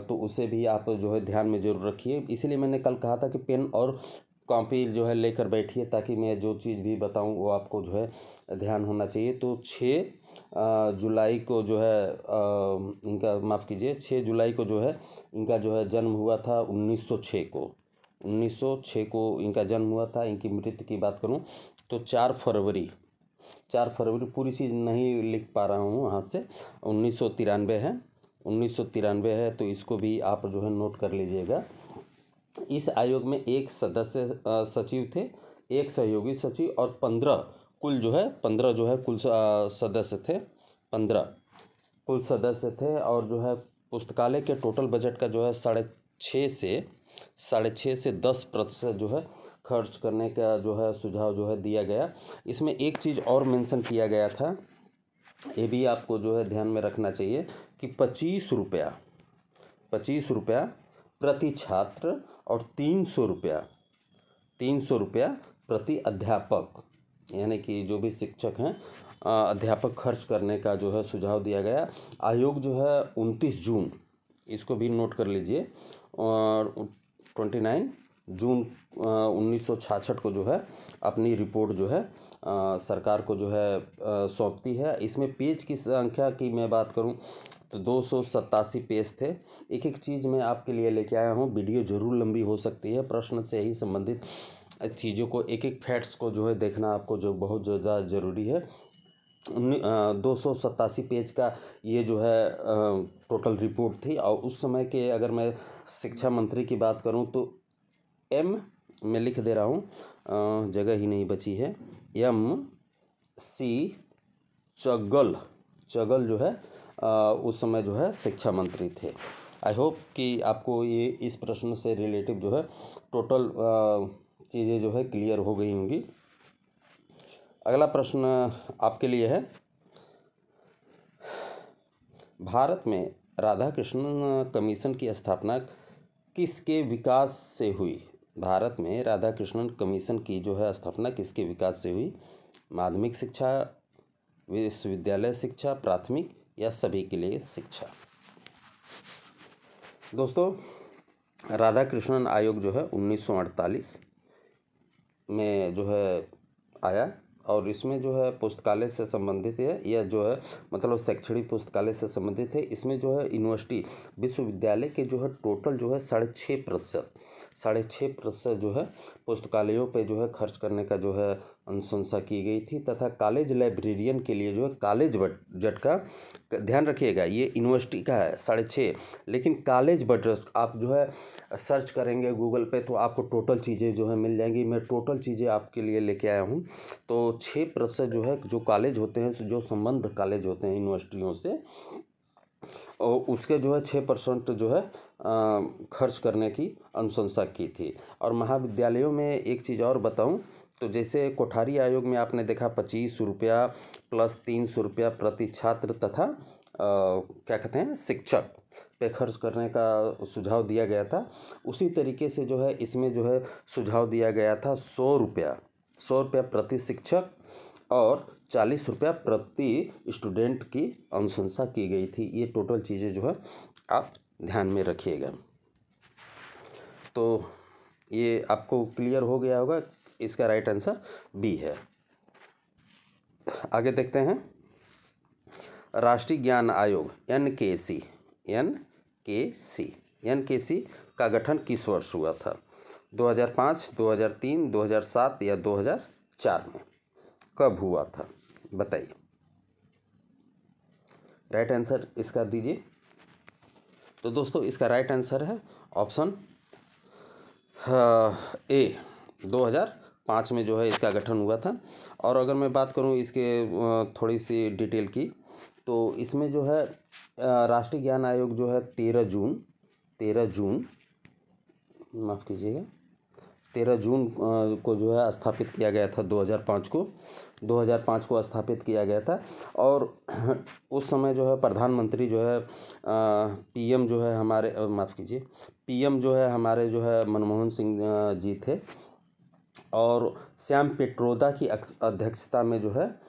तो उसे भी आप जो है ध्यान में ज़रूर रखिए। इसीलिए मैंने कल कहा था कि पेन और कॉपी जो है लेकर बैठिए, ताकि मैं जो चीज़ भी बताऊं वो आपको जो है ध्यान होना चाहिए। तो 6 जुलाई को जो है इनका, माफ़ कीजिए, 6 जुलाई को जो है इनका जो है जन्म हुआ था 1906 को। 1906 को इनका जन्म हुआ था। इनकी मृत्यु की बात करूं तो 4 फरवरी, पूरी चीज़ नहीं लिख पा रहा हूँ हाथ से, 1993 है, 1993 है। तो इसको भी आप जो है नोट कर लीजिएगा। इस आयोग में एक सदस्य सचिव थे, एक सहयोगी सचिव, और 15 कुल जो है 15 जो है कुल सदस्य थे, 15 कुल सदस्य थे। और जो है पुस्तकालय के टोटल बजट का जो है 6.5 से 10% जो है खर्च करने का जो है सुझाव जो है दिया गया। इसमें एक चीज़ और मेंशन किया गया था, ये भी आपको जो है ध्यान में रखना चाहिए कि 25 रुपया प्रति छात्र और 300 रुपया प्रति अध्यापक, यानी कि जो भी शिक्षक हैं अध्यापक खर्च करने का जो है सुझाव दिया गया। आयोग जो है 29 जून, इसको भी नोट कर लीजिए, और 29 जून 1966 को जो है अपनी रिपोर्ट जो है सरकार को जो है सौंपती है। इसमें पेज की संख्या की मैं बात करूं तो 287 पेज थे। एक एक चीज़ मैं आपके लिए लेके आया हूं, वीडियो ज़रूर लंबी हो सकती है, प्रश्न से ही संबंधित चीज़ों को, एक एक फैक्ट्स को जो है देखना आपको जो बहुत ज़्यादा ज़रूरी है। 287 पेज का ये जो है टोटल रिपोर्ट थी। और उस समय के अगर मैं शिक्षा मंत्री की बात करूं तो मैं लिख दे रहा हूं, जगह ही नहीं बची है, MC चगल जो है उस समय जो है शिक्षा मंत्री थे। आई होप कि आपको ये इस प्रश्न से रिलेटिव जो है टोटल चीज़ें जो है क्लियर हो गई होंगी। अगला प्रश्न आपके लिए है भारत में राधाकृष्णन कमीशन की स्थापना किसके विकास से हुई? भारत में राधाकृष्णन कमीशन की जो है स्थापना किसके विकास से हुई? माध्यमिक शिक्षा, विश्वविद्यालय शिक्षा, प्राथमिक या सभी के लिए शिक्षा? दोस्तों, राधाकृष्णन आयोग जो है 1948 में जो है आया और इसमें जो है पुस्तकालय से संबंधित है, यह जो है मतलब शैक्षणिक पुस्तकालय से संबंधित है। इसमें जो है यूनिवर्सिटी विश्वविद्यालय के जो है टोटल जो है 6.5% जो है पुस्तकालयों पे जो है खर्च करने का जो है अनुशंसा की गई थी तथा कॉलेज लाइब्रेरियन के लिए जो है कॉलेज बजट का ध्यान रखिएगा, ये यूनिवर्सिटी का है 6.5, लेकिन कॉलेज बजट आप जो है सर्च करेंगे गूगल पे तो आपको टोटल चीज़ें जो है मिल जाएंगी। मैं टोटल चीज़ें आपके लिए लेके आया हूँ। तो 6% जो है जो कॉलेज होते हैं, जो संबद्ध कॉलेज होते हैं यूनिवर्सिटियों से, और उसके जो है 6% जो है खर्च करने की अनुशंसा की थी। और महाविद्यालयों में एक चीज़ और बताऊं तो जैसे कोठारी आयोग में आपने देखा 25 रुपया प्लस 300 रुपया प्रति छात्र तथा क्या कहते हैं शिक्षक पे खर्च करने का सुझाव दिया गया था। उसी तरीके से जो है इसमें जो है सुझाव दिया गया था 100 रुपया प्रति शिक्षक और 40 रुपया प्रति स्टूडेंट की अनुशंसा की गई थी। ये टोटल चीज़ें जो है आप ध्यान में रखिएगा। तो ये आपको क्लियर हो गया होगा, इसका राइट आंसर बी है। आगे देखते हैं, राष्ट्रीय ज्ञान आयोग एनकेसी का गठन किस वर्ष हुआ था? 2005, 2003, 2007 या 2004 में? कब हुआ था बताइए। राइट आंसर इसका दीजिए। तो दोस्तों इसका राइट आंसर है ऑप्शन ए, 2005 में जो है इसका गठन हुआ था। और अगर मैं बात करूं इसके थोड़ी सी डिटेल की, तो इसमें जो है राष्ट्रीय ज्ञान आयोग जो है 13 जून माफ़ कीजिएगा 13 जून को जो है स्थापित किया गया था। 2005 को स्थापित किया गया था। और उस समय जो है प्रधानमंत्री जो है पीएम जो है हमारे पीएम जो है हमारे जो है मनमोहन सिंह जी थे। और श्याम पेट्रोदा की अध्यक्षता में जो है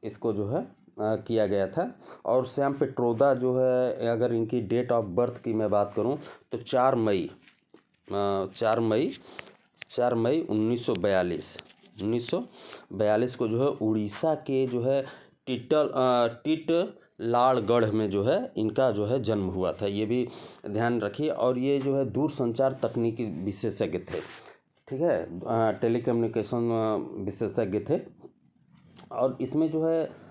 इसको जो है किया गया था। और श्याम पेट्रोदा जो है, अगर इनकी डेट ऑफ बर्थ की मैं बात करूं तो 4 मई 1942 को जो है उड़ीसा के जो है टिटलागढ़ में जो है इनका जो है जन्म हुआ था। ये भी ध्यान रखिए। और ये जो है दूरसंचार तकनीकी विशेषज्ञ थे, ठीक है, टेलीकम्युनिकेशन विशेषज्ञ थे। और इसमें जो है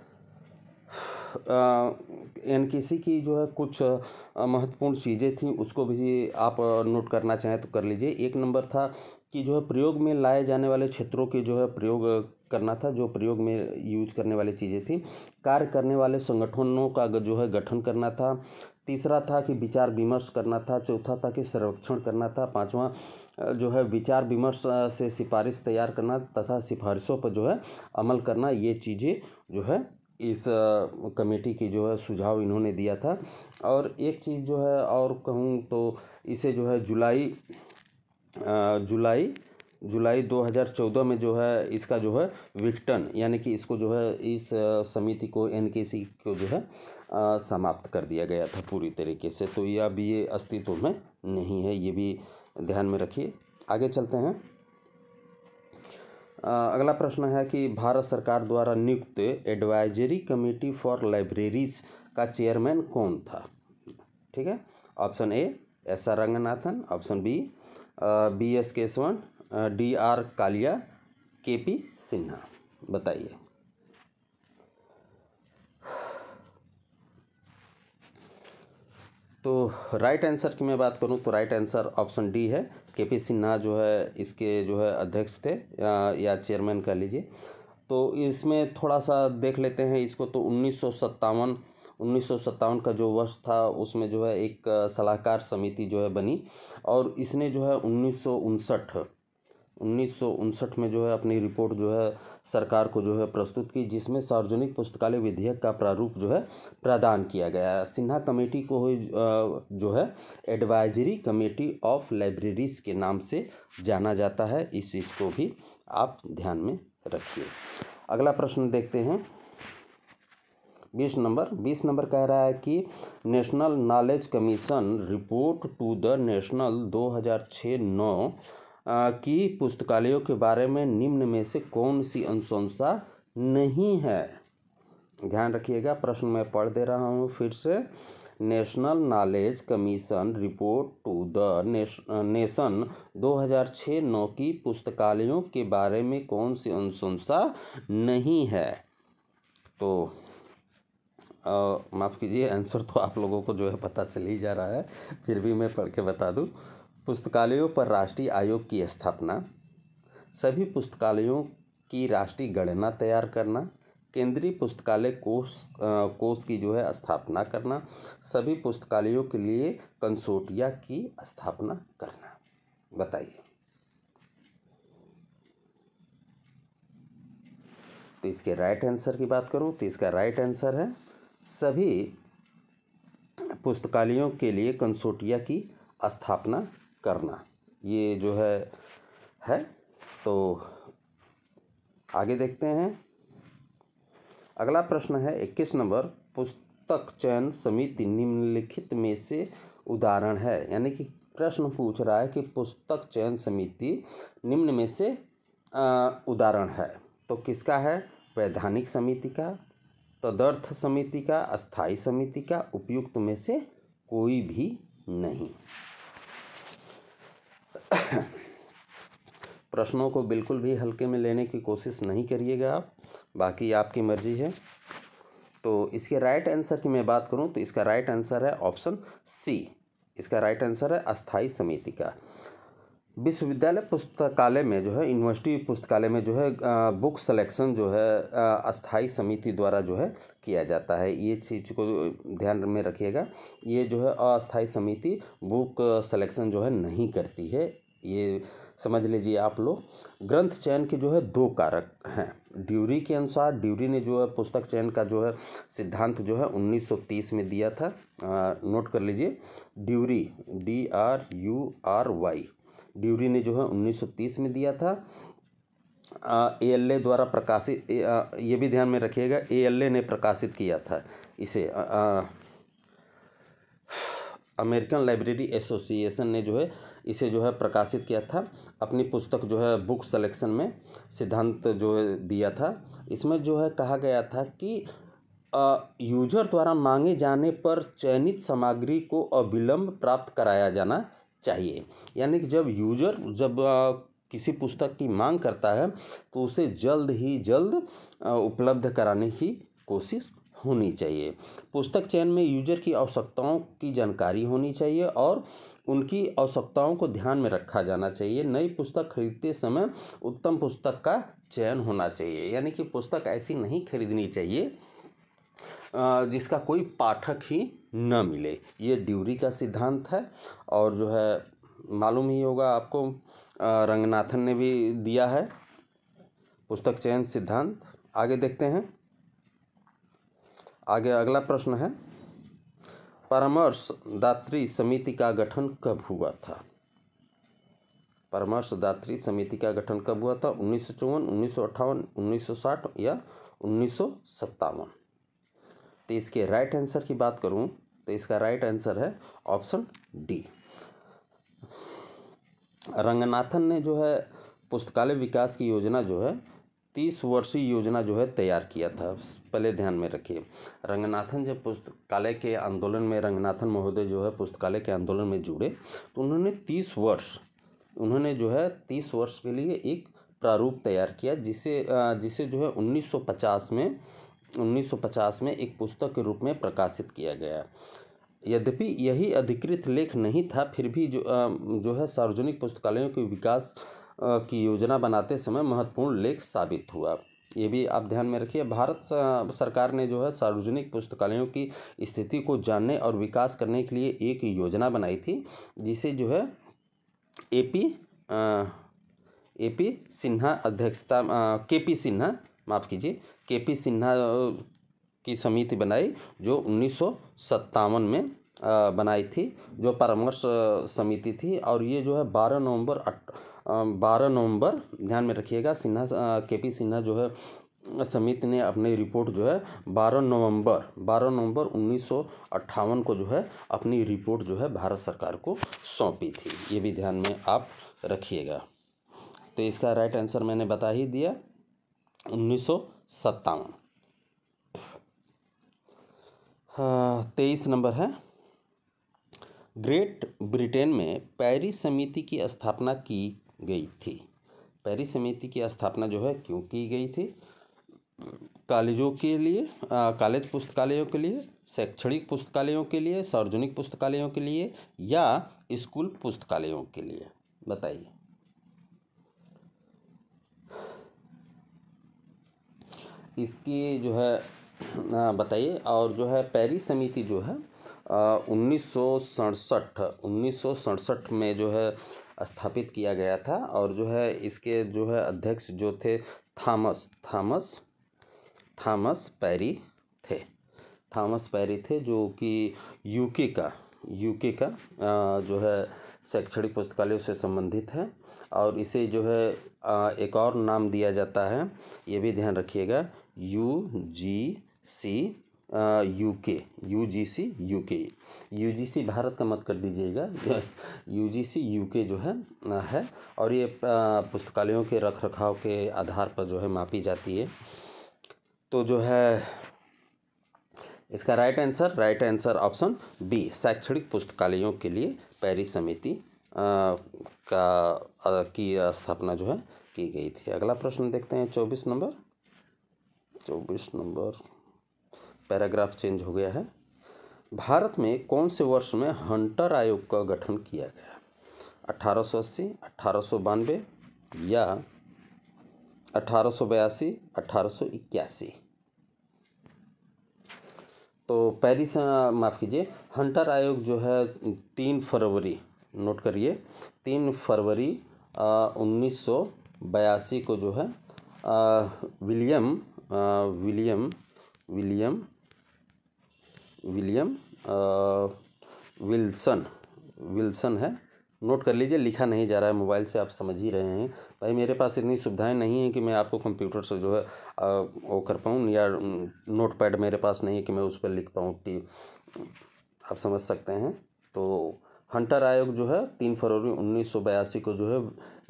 एनकेसी की जो है कुछ महत्वपूर्ण चीज़ें थी, उसको भी आप नोट करना चाहें तो कर लीजिए। एक नंबर था कि जो है प्रयोग में लाए जाने वाले क्षेत्रों के जो है प्रयोग करना था, जो प्रयोग में यूज करने वाली चीज़ें थी। कार्य करने वाले संगठनों का जो है गठन करना था। तीसरा था कि विचार विमर्श करना था। चौथा था कि सर्वेक्षण करना था। पांचवा जो है विचार विमर्श से सिफारिश तैयार करना तथा सिफारिशों पर जो है अमल करना। ये चीज़ें जो है इस कमेटी की जो है सुझाव इन्होंने दिया था। और एक चीज़ जो है और कहूँ तो इसे जो है जुलाई 2014 में जो है इसका जो है विघटन, यानी कि इसको जो है इस समिति को एनकेसी को जो है समाप्त कर दिया गया था पूरी तरीके से। तो यह भी ये अस्तित्व में नहीं है, ये भी ध्यान में रखिए। आगे चलते हैं। अगला प्रश्न है कि भारत सरकार द्वारा नियुक्त एडवाइजरी कमेटी फॉर लाइब्रेरीज का चेयरमैन कौन था? ठीक है, option A S R. Ranganathan, option B B S. Keshavan, D R. Kalia, K P. Sinha. बताइए। तो राइट आंसर की मैं बात करूं तो राइट आंसर ऑप्शन डी है। के.पी. सिन्हा जो है इसके जो है अध्यक्ष थे या चेयरमैन कह लीजिए। तो इसमें थोड़ा सा देख लेते हैं इसको। तो 1957 का जो वर्ष था उसमें जो है एक सलाहकार समिति जो है बनी। और इसने जो है 1959 1959 में जो है अपनी रिपोर्ट जो है सरकार को जो है प्रस्तुत की, जिसमें सार्वजनिक पुस्तकालय विधेयक का प्रारूप जो है प्रदान किया गया। सिन्हा कमेटी को जो है एडवाइजरी कमेटी ऑफ लाइब्रेरीज के नाम से जाना जाता है। इस चीज़ को भी आप ध्यान में रखिए। अगला प्रश्न देखते हैं 20 नंबर कह रहा है कि national knowledge commission report to the national 2006-9 की पुस्तकालयों के बारे में निम्न में से कौन सी अनुशंसा नहीं है। ध्यान रखिएगा, प्रश्न मैं पढ़ दे रहा हूँ फिर से। National knowledge commission report to the nation 2006-9 की पुस्तकालयों के बारे में कौन सी अनुशंसा नहीं है। तो माफ़ कीजिए, आंसर तो आप लोगों को जो है पता चल ही जा रहा है, फिर भी मैं पढ़ के बता दूं। पुस्तकालयों पर राष्ट्रीय आयोग की स्थापना, सभी पुस्तकालयों की राष्ट्रीय गणना तैयार करना, केंद्रीय पुस्तकालय कोष की जो है स्थापना करना, सभी पुस्तकालयों के लिए कंसोर्टिया की स्थापना करना। बताइए। तो इसके राइट आंसर की बात करूं तो इसका राइट आंसर है सभी पुस्तकालयों के लिए कंसोर्टिया की स्थापना करना। ये जो है। तो आगे देखते हैं। अगला प्रश्न है 21 नंबर, पुस्तक चयन समिति निम्नलिखित में से उदाहरण है। यानी कि प्रश्न पूछ रहा है कि पुस्तक चयन समिति निम्न में से उदाहरण है। तो किसका है? वैधानिक समिति का, तदर्थ समिति का, अस्थाई समिति का, उपयुक्त में से कोई भी नहीं। प्रश्नों को बिल्कुल भी हल्के में लेने की कोशिश नहीं करिएगा आप, बाकी आपकी मर्जी है। तो इसके राइट आंसर की मैं बात करूं तो इसका राइट आंसर है ऑप्शन सी। इसका राइट आंसर है अस्थाई समिति का। विश्वविद्यालय पुस्तकालय में जो है, यूनिवर्सिटी पुस्तकालय में जो है बुक सिलेक्शन जो है अस्थाई समिति द्वारा जो है किया जाता है। ये चीज़ को ध्यान में रखिएगा। ये जो है अस्थाई समिति बुक सिलेक्शन जो है नहीं करती है, ये समझ लीजिए आप लोग। ग्रंथ चयन के जो है 2 कारक हैं। ड्यूरी के अनुसार, ड्यूरी ने जो है पुस्तक चयन का जो है सिद्धांत जो है 1930 में दिया था। नोट कर लीजिए, ड्यूरी DRURY, ड्यूरी ने जो है 1930 में दिया था। ALA द्वारा प्रकाशित, ये भी ध्यान में रखिएगा, ALA ने प्रकाशित किया था इसे। अमेरिकन लाइब्रेरी एसोसिएशन ने जो है इसे जो है प्रकाशित किया था। अपनी पुस्तक जो है बुक सिलेक्शन में सिद्धांत जो है दिया था। इसमें जो है कहा गया था कि यूजर द्वारा मांगे जाने पर चयनित सामग्री को अविलंब प्राप्त कराया जाना चाहिए। यानी कि जब यूजर किसी पुस्तक की मांग करता है तो उसे जल्द ही जल्द उपलब्ध कराने की कोशिश होनी चाहिए। पुस्तक चयन में यूजर की आवश्यकताओं की जानकारी होनी चाहिए और उनकी आवश्यकताओं को ध्यान में रखा जाना चाहिए। नई पुस्तक खरीदते समय उत्तम पुस्तक का चयन होना चाहिए। यानी कि पुस्तक ऐसी नहीं खरीदनी चाहिए जिसका कोई पाठक ही न मिले। ये ड्यूरी का सिद्धांत है और जो है मालूम ही होगा आपको, रंगनाथन ने भी दिया है पुस्तक चयन सिद्धांत। आगे देखते हैं। आगे अगला प्रश्न है, परामर्शदात्री समिति का गठन कब हुआ था? परामर्शदात्री समिति का गठन कब हुआ था? 1954, 1958, 1960 या 1957? तो इसके राइट आंसर की बात करूं तो इसका राइट आंसर है ऑप्शन डी। रंगनाथन ने जो है पुस्तकालय विकास की योजना जो है 30 वर्षीय योजना जो है तैयार किया था। पहले ध्यान में रखिए, रंगनाथन जब पुस्तकालय के आंदोलन में, रंगनाथन महोदय जो है पुस्तकालय के आंदोलन में जुड़े तो उन्होंने 30 वर्ष के लिए एक प्रारूप तैयार किया, जिसे जो है 1950 में एक पुस्तक के रूप में प्रकाशित किया गया। यद्यपि यही अधिकृत लेख नहीं था, फिर भी जो है सार्वजनिक पुस्तकालयों के विकास की योजना बनाते समय महत्वपूर्ण लेख साबित हुआ। ये भी आप ध्यान में रखिए। भारत सरकार ने जो है सार्वजनिक पुस्तकालयों की स्थिति को जानने और विकास करने के लिए एक योजना बनाई थी, जिसे जो है एपी सिन्हा अध्यक्षता केपी सिन्हा, माफ़ कीजिए, केपी सिन्हा की समिति बनाई जो 1957 में बनाई थी, जो परामर्श समिति थी। और ये जो है 12 नवंबर ध्यान में रखिएगा, केपी सिन्हा जो है समिति ने अपनी रिपोर्ट जो है 12 नवंबर 1958 को जो है अपनी रिपोर्ट जो है भारत सरकार को सौंपी थी। ये भी ध्यान में आप रखिएगा। तो इसका राइट आंसर मैंने बता ही दिया, 1957। 23 नंबर है, ग्रेट ब्रिटेन में पेरिस समिति की स्थापना की गई थी। पेरिस समिति की स्थापना जो है क्यों की गई थी? कॉलेजों के लिए, कॉलेज पुस्तकालयों के लिए, शैक्षणिक पुस्तकालयों के लिए, सार्वजनिक पुस्तकालयों के लिए, या स्कूल पुस्तकालयों के लिए? बताइए। इसकी जो है बताइए। और जो है पेरिस समिति जो है 1967 में जो है स्थापित किया गया था। और जो है इसके जो है अध्यक्ष जो थे थॉमस पेरी थे, जो कि यूके का जो है शैक्षणिक पुस्तकालयों से संबंधित है। और इसे जो है एक और नाम दिया जाता है, ये भी ध्यान रखिएगा, यूजीसी भारत का मत कर दीजिएगा, यूजीसी यूके जो है और ये पुस्तकालयों के रखरखाव के आधार पर जो है मापी जाती है। तो जो है इसका राइट आंसर ऑप्शन बी, शैक्षणिक पुस्तकालयों के लिए पेरिस समिति की स्थापना जो है की गई थी। अगला प्रश्न देखते हैं, 24 नंबर पैराग्राफ चेंज हो गया है। भारत में कौन से वर्ष में हंटर आयोग का गठन किया गया? 1880, 1892 या 1882, 1881? तो पेरिस माफ़ कीजिए, हंटर आयोग जो है 3 फरवरी, नोट करिए, 3 फरवरी 1982 को जो है विलियम विल्सन है, नोट कर लीजिए, लिखा नहीं जा रहा है, मोबाइल से आप समझ ही रहे हैं। भाई मेरे पास इतनी सुविधाएं नहीं है कि मैं आपको कंप्यूटर से जो है वो कर पाऊँ, या नोटपैड मेरे पास नहीं है कि मैं उस पर लिख पाऊँ, आप समझ सकते हैं। तो हंटर आयोग जो है 3 फरवरी 1982 को जो है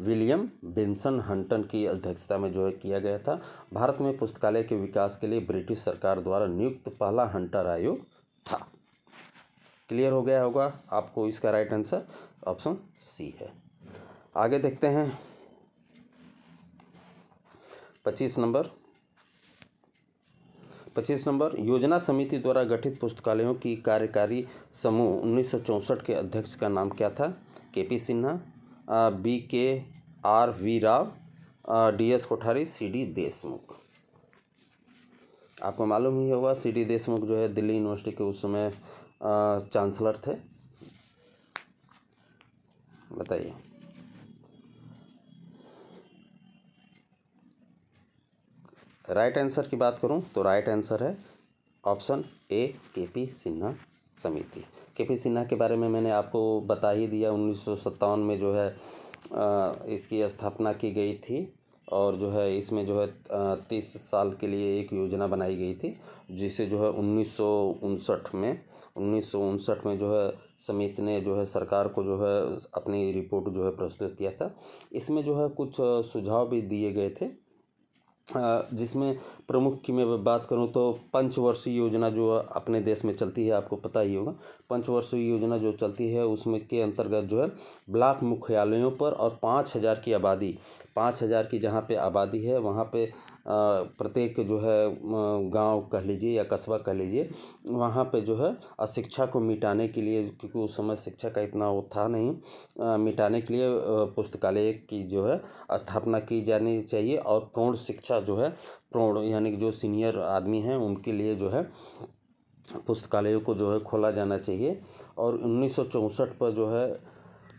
विलियम बेंसन हंटन की अध्यक्षता में जो है किया गया था। भारत में पुस्तकालय के विकास के लिए ब्रिटिश सरकार द्वारा नियुक्त पहला हंटर आयोग था। क्लियर हो गया होगा आपको? इसका राइट आंसर ऑप्शन सी है। आगे देखते हैं, 25 नंबर, योजना समिति द्वारा गठित पुस्तकालयों की कार्यकारी समूह 1964 के अध्यक्ष का नाम क्या था? KP Sinha, BKRV Rao, DS Kothari, CD Deshmukh. आपको मालूम ही होगा CD देशमुख जो है दिल्ली यूनिवर्सिटी के उस समय चांसलर थे। बताइए। राइट आंसर की बात करूं तो राइट आंसर है ऑप्शन ए, केपी सिन्हा समिति। केपी सिन्हा के बारे में मैंने आपको बता ही दिया, 1957 में जो है इसकी स्थापना की गई थी। और जो है इसमें जो है 30 साल के लिए एक योजना बनाई गई थी, जिसे जो है 1959 में जो है समिति ने जो है सरकार को जो है अपनी रिपोर्ट जो है प्रस्तुत किया था। इसमें जो है कुछ सुझाव भी दिए गए थे, जिसमें प्रमुख की मैं बात करूं तो पंचवर्षीय योजना जो अपने देश में चलती है, आपको पता ही होगा, पंचवर्षीय योजना जो चलती है उसमें के अंतर्गत जो है ब्लॉक मुख्यालयों पर और 5000 की आबादी, 5000 की जहां पे आबादी है वहां पे प्रत्येक जो है गांव कह लीजिए या कस्बा कह लीजिए, वहां पे जो है अशिक्षा को मिटाने के लिए, क्योंकि उस समय शिक्षा का इतना वो था नहीं, मिटाने के लिए पुस्तकालय की जो है स्थापना की जानी चाहिए। और प्रौढ़ शिक्षा जो है, प्रौढ़ यानी कि जो सीनियर आदमी हैं उनके लिए जो है पुस्तकालयों को जो है खोला जाना चाहिए। और 1964 पर जो है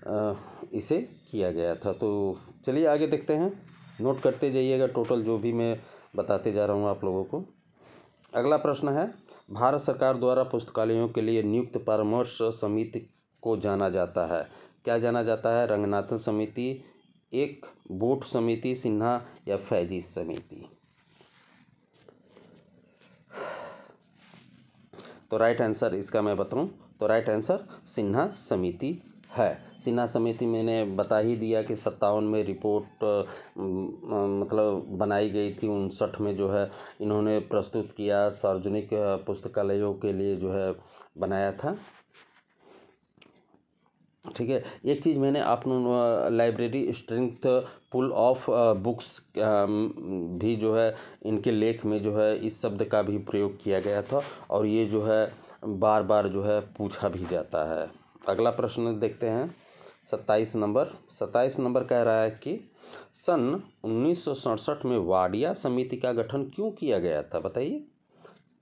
इसे किया गया था। तो चलिए आगे देखते हैं, नोट करते जाइएगा टोटल जो भी मैं बताते जा रहा हूँ आप लोगों को। अगला प्रश्न है, भारत सरकार द्वारा पुस्तकालयों के लिए नियुक्त परामर्श समिति को जाना जाता है, क्या जाना जाता है? रंगनाथन समिति, एक बूट समिति, सिन्हा या फैजी समिति? तो राइट आंसर इसका मैं बताऊं तो राइट आंसर सिन्हा समिति है। सिन्हा समिति मैंने बता ही दिया कि 57 में रिपोर्ट मतलब बनाई गई थी, 59 में जो है इन्होंने प्रस्तुत किया, सार्वजनिक पुस्तकालयों के लिए जो है बनाया था। ठीक है, एक चीज़ मैंने आप library strength pool of books भी जो है इनके लेख में जो है इस शब्द का भी प्रयोग किया गया था, और ये जो है बार बार जो है पूछा भी जाता है। अगला प्रश्न देखते हैं, 27 नंबर कह रहा है कि सन 1967 में वाडिया समिति का गठन क्यों किया गया था? बताइए,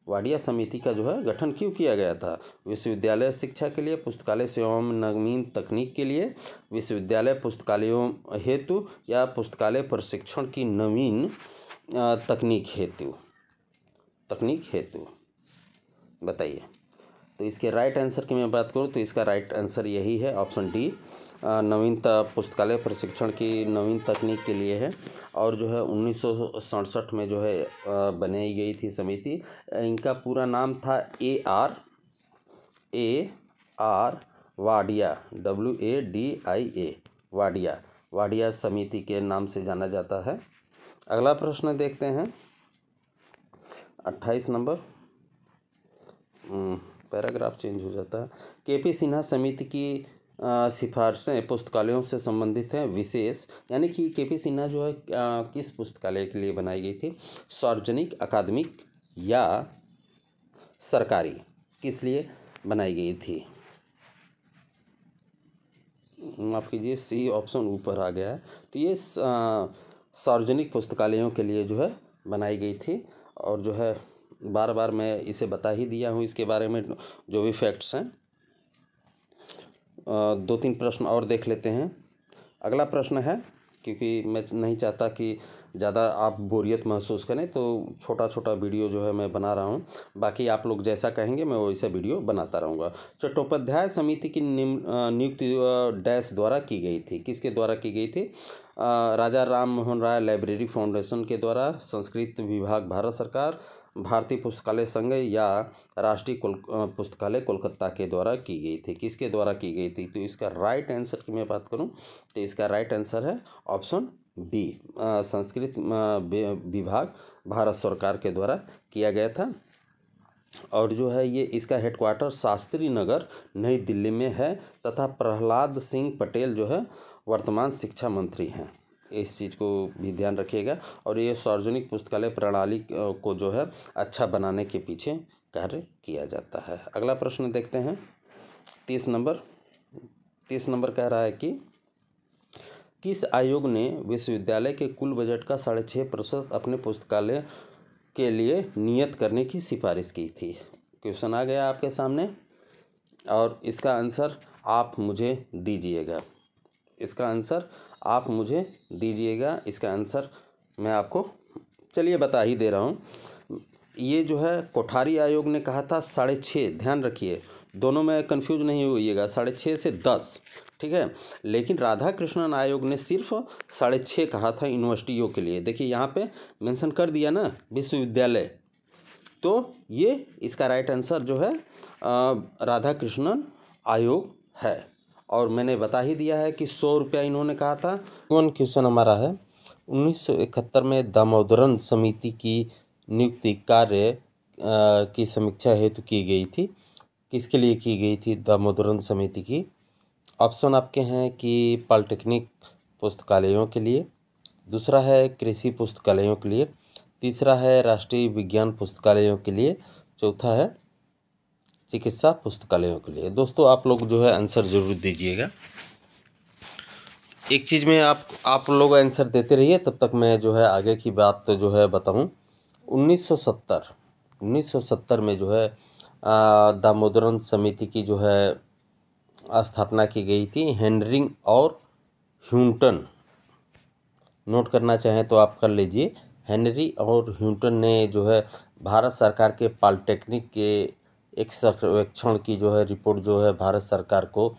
वाडिया समिति का जो है गठन क्यों किया गया था? विश्वविद्यालय शिक्षा के लिए, पुस्तकालय सेवाओं में नवीन तकनीक के लिए, विश्वविद्यालय पुस्तकालयों हेतु, या पुस्तकालय प्रशिक्षण की नवीन तकनीक हेतु? बताइए। तो इसके राइट आंसर की मैं बात करूँ तो इसका राइट आंसर यही है, ऑप्शन डी, नवीन पुस्तकालय प्रशिक्षण की नवीन तकनीक के लिए है। और जो है 1967 में जो है बनाई गई थी समिति। इनका पूरा नाम था AR वाडिया, WADIA, वाडिया समिति के नाम से जाना जाता है। अगला प्रश्न देखते हैं, 28 नंबर, पैराग्राफ चेंज हो जाता है। KP सिन्हा समिति की सिफारिशें पुस्तकालयों से संबंधित हैं विशेष, यानी कि KP सिन्हा जो है किस पुस्तकालय के लिए बनाई गई थी? सार्वजनिक, अकादमिक या सरकारी, किस लिए बनाई गई थी? माफ़ कीजिए, सी ऑप्शन ऊपर आ गया है। तो ये सार्वजनिक पुस्तकालयों के लिए जो है बनाई गई थी, और जो है बार बार मैं इसे बता ही दिया हूँ इसके बारे में जो भी फैक्ट्स हैं। 2-3 प्रश्न और देख लेते हैं। अगला प्रश्न है, क्योंकि मैं नहीं चाहता कि ज़्यादा आप बोरियत महसूस करें, तो छोटा छोटा वीडियो जो है मैं बना रहा हूँ। बाकी आप लोग जैसा कहेंगे मैं वैसा वीडियो बनाता रहूँगा। चट्टोपाध्याय समिति की नियुक्ति डैश द्वारा की गई थी? किसके द्वारा की गई थी? राजा राम मोहन राय लाइब्रेरी फाउंडेशन के द्वारा, संस्कृत विभाग भारत सरकार, भारतीय पुस्तकालय संघ, या राष्ट्रीय पुस्तकालय कोलकाता के द्वारा की गई थी? किसके द्वारा की गई थी? तो इसका राइट आंसर की मैं बात करूं तो इसका राइट आंसर है ऑप्शन बी, संस्कृत विभाग भारत सरकार के द्वारा किया गया था। और जो है ये इसका हेडक्वार्टर शास्त्री नगर नई दिल्ली में है, तथा प्रहलाद सिंह पटेल जो है वर्तमान शिक्षा मंत्री हैं। इस चीज़ को भी ध्यान रखिएगा। और ये सार्वजनिक पुस्तकालय प्रणाली को जो है अच्छा बनाने के पीछे कार्य किया जाता है। अगला प्रश्न देखते हैं, 30 नंबर कह रहा है कि किस आयोग ने विश्वविद्यालय के कुल बजट का 6.5% अपने पुस्तकालय के लिए नियत करने की सिफारिश की थी? क्वेश्चन आ गया आपके सामने, और इसका आंसर आप मुझे दीजिएगा। इसका आंसर मैं आपको चलिए बता ही दे रहा हूँ। ये जो है कोठारी आयोग ने कहा था 6.5, ध्यान रखिए, दोनों में कंफ्यूज नहीं होइएगा, 6.5 से 10, ठीक है। लेकिन राधा कृष्णन आयोग ने सिर्फ 6.5 कहा था यूनिवर्सिटियों के लिए। देखिए यहाँ पे मेंशन कर दिया ना विश्वविद्यालय, तो ये इसका राइट आंसर जो है राधा कृष्णन आयोग है। और मैंने बता ही दिया है कि 100 रुपया इन्होंने कहा था। क्वेश्चन हमारा है, 1971 में दामोदरन समिति की नियुक्ति कार्य की समीक्षा हेतु की गई थी? किसके लिए की गई थी दामोदरन समिति की? ऑप्शन आपके हैं कि पॉलिटेक्निक पुस्तकालयों के लिए, दूसरा है कृषि पुस्तकालयों के लिए, तीसरा है राष्ट्रीय विज्ञान पुस्तकालयों के लिए, चौथा है चिकित्सा पुस्तकालयों के लिए। दोस्तों आप लोग जो है आंसर जरूर दीजिएगा। एक चीज़ में आप लोग आंसर देते रहिए, तब तक मैं जो है आगे की बात जो है बताऊं। 1970 में जो है दामोदरन समिति की जो है स्थापना की गई थी। हेनरी और ह्यूटन, नोट करना चाहें तो आप कर लीजिए। हेनरी और ह्यूटन ने जो है भारत सरकार के पॉलिटेक्निक के एक सर्वेक्षण की जो है रिपोर्ट जो है भारत सरकार को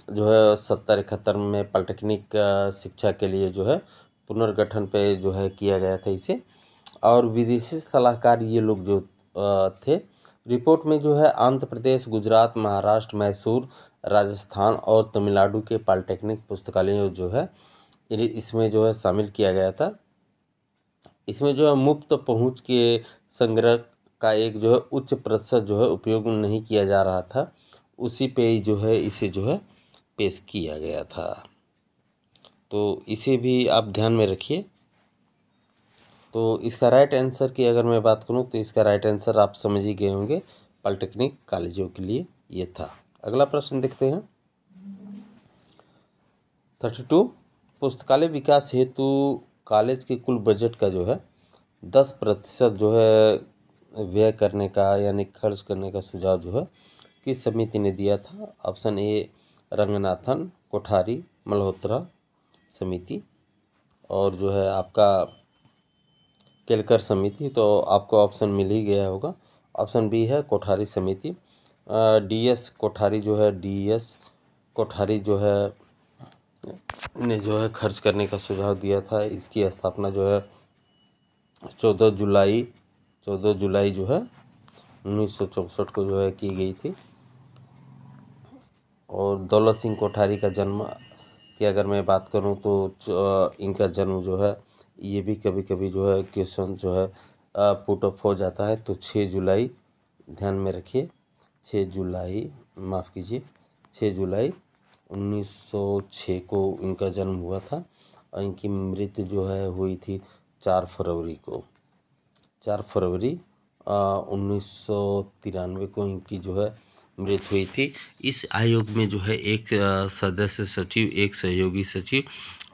जो है 70-71 में पॉलिटेक्निक शिक्षा के लिए जो है पुनर्गठन पे जो है किया गया था इसे। और विदेशी सलाहकार ये लोग जो थे। रिपोर्ट में जो है आंध्र प्रदेश, गुजरात, महाराष्ट्र, मैसूर, राजस्थान और तमिलनाडु के पॉलिटेक्निक पुस्तकालयों जो है इसमें जो है शामिल किया गया था। इसमें जो है मुफ्त पहुंच के संग्रह का एक जो है उच्च प्रतिशत जो है उपयोग नहीं किया जा रहा था, उसी पे ही जो है इसे जो है पेश किया गया था। तो इसे भी आप ध्यान में रखिए। तो इसका राइट आंसर की अगर मैं बात करूं तो इसका राइट आंसर आप समझ ही गए होंगे, पॉलिटेक्निक कॉलेजों के लिए ये था। अगला प्रश्न देखते हैं 32। पुस्तकालय विकास हेतु कॉलेज के कुल बजट का जो है 10% जो है व्यय करने का यानी खर्च करने का सुझाव जो है किस समिति ने दिया था? ऑप्शन ए रंगनाथन कोठारी मल्होत्रा समिति, और जो है आपका केलकर समिति, तो आपको ऑप्शन मिल ही गया होगा। ऑप्शन बी है कोठारी समिति। डीएस कोठारी जो है डीएस कोठारी जो है ने जो है खर्च करने का सुझाव दिया था। इसकी स्थापना जो है 14 जुलाई जो है 1964 को जो है की गई थी। और दौलत सिंह कोठारी का जन्म की अगर मैं बात करूं तो इनका जन्म जो है ये भी कभी कभी जो है क्वेश्चन जो है पुट अप हो जाता है। तो 6 जुलाई ध्यान में रखिए, 6 जुलाई 1906 को इनका जन्म हुआ था और इनकी मृत्यु जो है हुई थी 4 फरवरी को। 4 फरवरी 1993 को इनकी जो है मृत्यु हुई थी। इस आयोग में जो है एक सदस्य सचिव, एक सहयोगी सचिव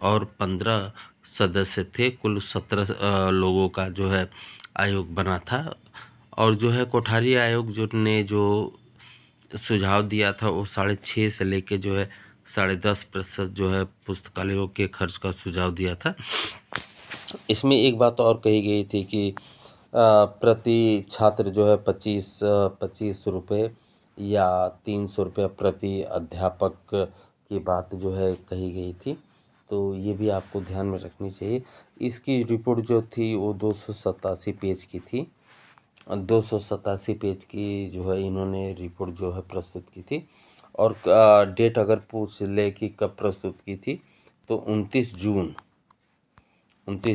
और 15 सदस्य थे। कुल 17 लोगों का जो है आयोग बना था। और जो है कोठारी आयोग जो ने जो सुझाव दिया था वो 6.5 से लेके जो है 10.5% जो है पुस्तकालयों के खर्च का सुझाव दिया था। इसमें एक बात और कही गई थी कि प्रति छात्र जो है 25 रुपये या 300 रुपये प्रति अध्यापक की बात जो है कही गई थी। तो ये भी आपको ध्यान में रखनी चाहिए। इसकी रिपोर्ट जो थी वो 287 पेज की थी। 287 पेज की जो है इन्होंने रिपोर्ट जो है प्रस्तुत की थी। और डेट अगर पूछ ले कि कब प्रस्तुत की थी तो 29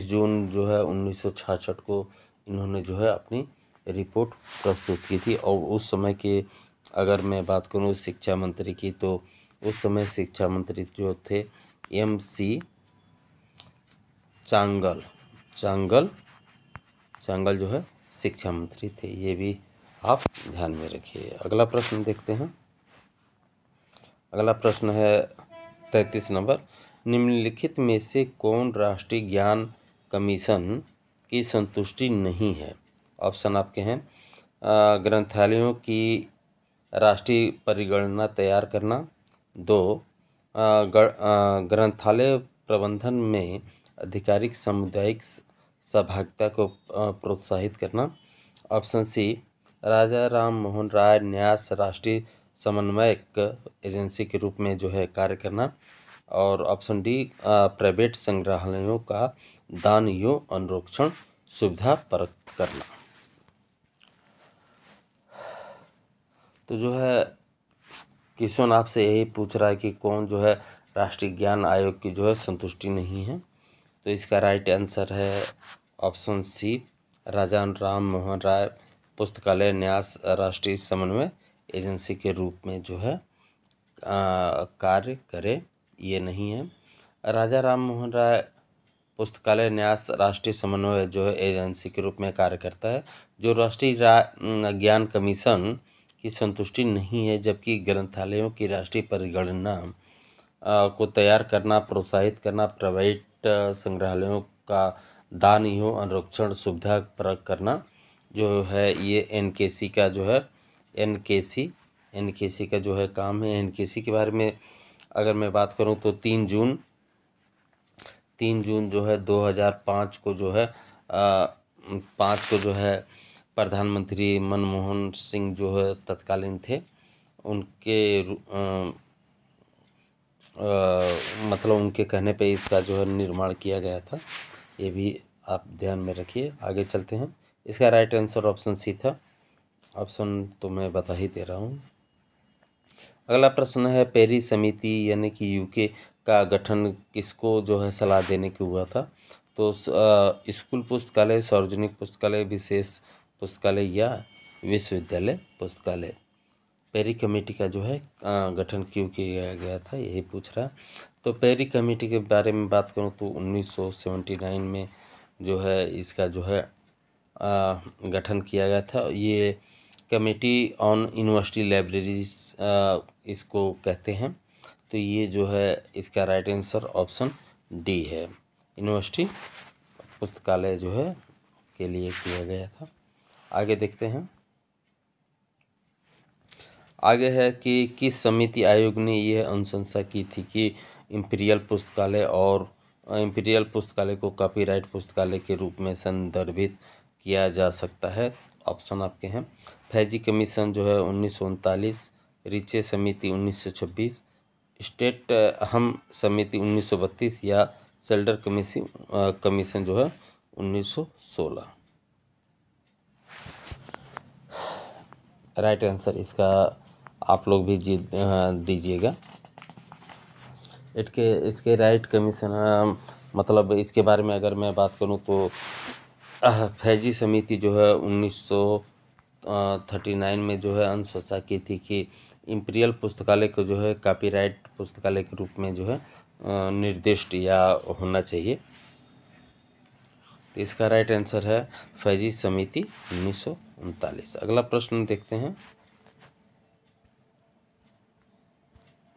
जून जो है 1966 को इन्होंने जो है अपनी रिपोर्ट प्रस्तुत की थी। और उस समय के अगर मैं बात करूं शिक्षा मंत्री की तो उस समय शिक्षा मंत्री जो थे MC चांगल जो है शिक्षा मंत्री थे। ये भी आप ध्यान में रखिए। अगला प्रश्न देखते हैं। अगला प्रश्न है 33 नंबर। निम्नलिखित में से कौन राष्ट्रीय ज्ञान कमीशन की संतुष्टि नहीं है? ऑप्शन आपके हैं ग्रंथालयों की राष्ट्रीय परिगणना तैयार करना, 2 ग्रंथालय प्रबंधन में आधिकारिक सामुदायिक सहभागिता को प्रोत्साहित करना, ऑप्शन सी राजा राम मोहन राय न्यास राष्ट्रीय समन्वयक एजेंसी के रूप में जो है कार्य करना, और ऑप्शन डी प्राइवेट संग्रहालयों का दान एवं अनुरक्षण सुविधा परक करना। तो जो है क्वेश्चन आपसे यही पूछ रहा है कि कौन जो है राष्ट्रीय ज्ञान आयोग की जो है संतुष्टि नहीं है। तो इसका राइट आंसर है ऑप्शन सी राजा राम मोहन राय पुस्तकालय न्यास राष्ट्रीय समन्वय एजेंसी के रूप में जो है कार्य करे, ये नहीं है। राजा राम मोहन राय पुस्तकालय न्यास राष्ट्रीय समन्वय जो है एजेंसी के रूप में कार्य करता है। जो राष्ट्रीय ज्ञान कमीशन की संतुष्टि नहीं है, जबकि ग्रंथालयों की राष्ट्रीय परिगणना को तैयार करना, प्रोत्साहित करना, प्राइवेट संग्रहालयों का दान एवं अनुरक्षण सुविधा प्रदान करना जो है ये NKC का जो है NKC एनकेसी का जो है काम है। एनकेसी के बारे में अगर मैं बात करूं तो 3 जून जो है 2005 को जो है 5 को जो है प्रधानमंत्री मनमोहन सिंह जो है तत्कालीन थे, उनके मतलब उनके कहने पे इसका जो है निर्माण किया गया था। ये भी आप ध्यान में रखिए। आगे चलते हैं। इसका राइट आंसर ऑप्शन सी था। ऑप्शन तो मैं बता ही दे रहा हूँ। अगला प्रश्न है, पेरिस समिति यानी कि यूके का गठन किसको जो है सलाह देने के हुआ था? तो स्कूल पुस्तकालय, सार्वजनिक पुस्तकालय, विशेष पुस्तकालय या विश्वविद्यालय पुस्तकालय। पेरी कमेटी का जो है गठन क्यों किया गया था, यही पूछ रहा। तो पेरी कमेटी के बारे में बात करूं तो 1979 में जो है इसका जो है गठन किया गया था। ये कमेटी ऑन यूनिवर्सिटी लाइब्रेरीज इसको कहते हैं। तो ये जो है इसका राइट आंसर ऑप्शन डी है, यूनिवर्सिटी पुस्तकालय जो है के लिए किया गया था। आगे देखते हैं। आगे है कि किस समिति आयोग ने यह अनुशंसा की थी कि इंपीरियल पुस्तकालय को कॉपीराइट पुस्तकालय के रूप में संदर्भित किया जा सकता है। ऑप्शन आपके हैं, फैजी कमीशन जो है 1939, रिचे समिति 1926, स्टेट हम समिति 1932 या सेल्डर कमीशन जो है 1916। राइट आंसर इसका आप लोग भी दीजिएगा। इसके राइट कमीशन मतलब इसके बारे में अगर मैं बात करूं तो फैजी समिति जो है 1939 में जो है अनुशंसा की थी कि इंपीरियल पुस्तकालय को जो है कॉपीराइट पुस्तकालय के रूप में जो है निर्दिष्ट या होना चाहिए। तो इसका राइट आंसर है फैजी समिति 1939। अगला प्रश्न देखते हैं।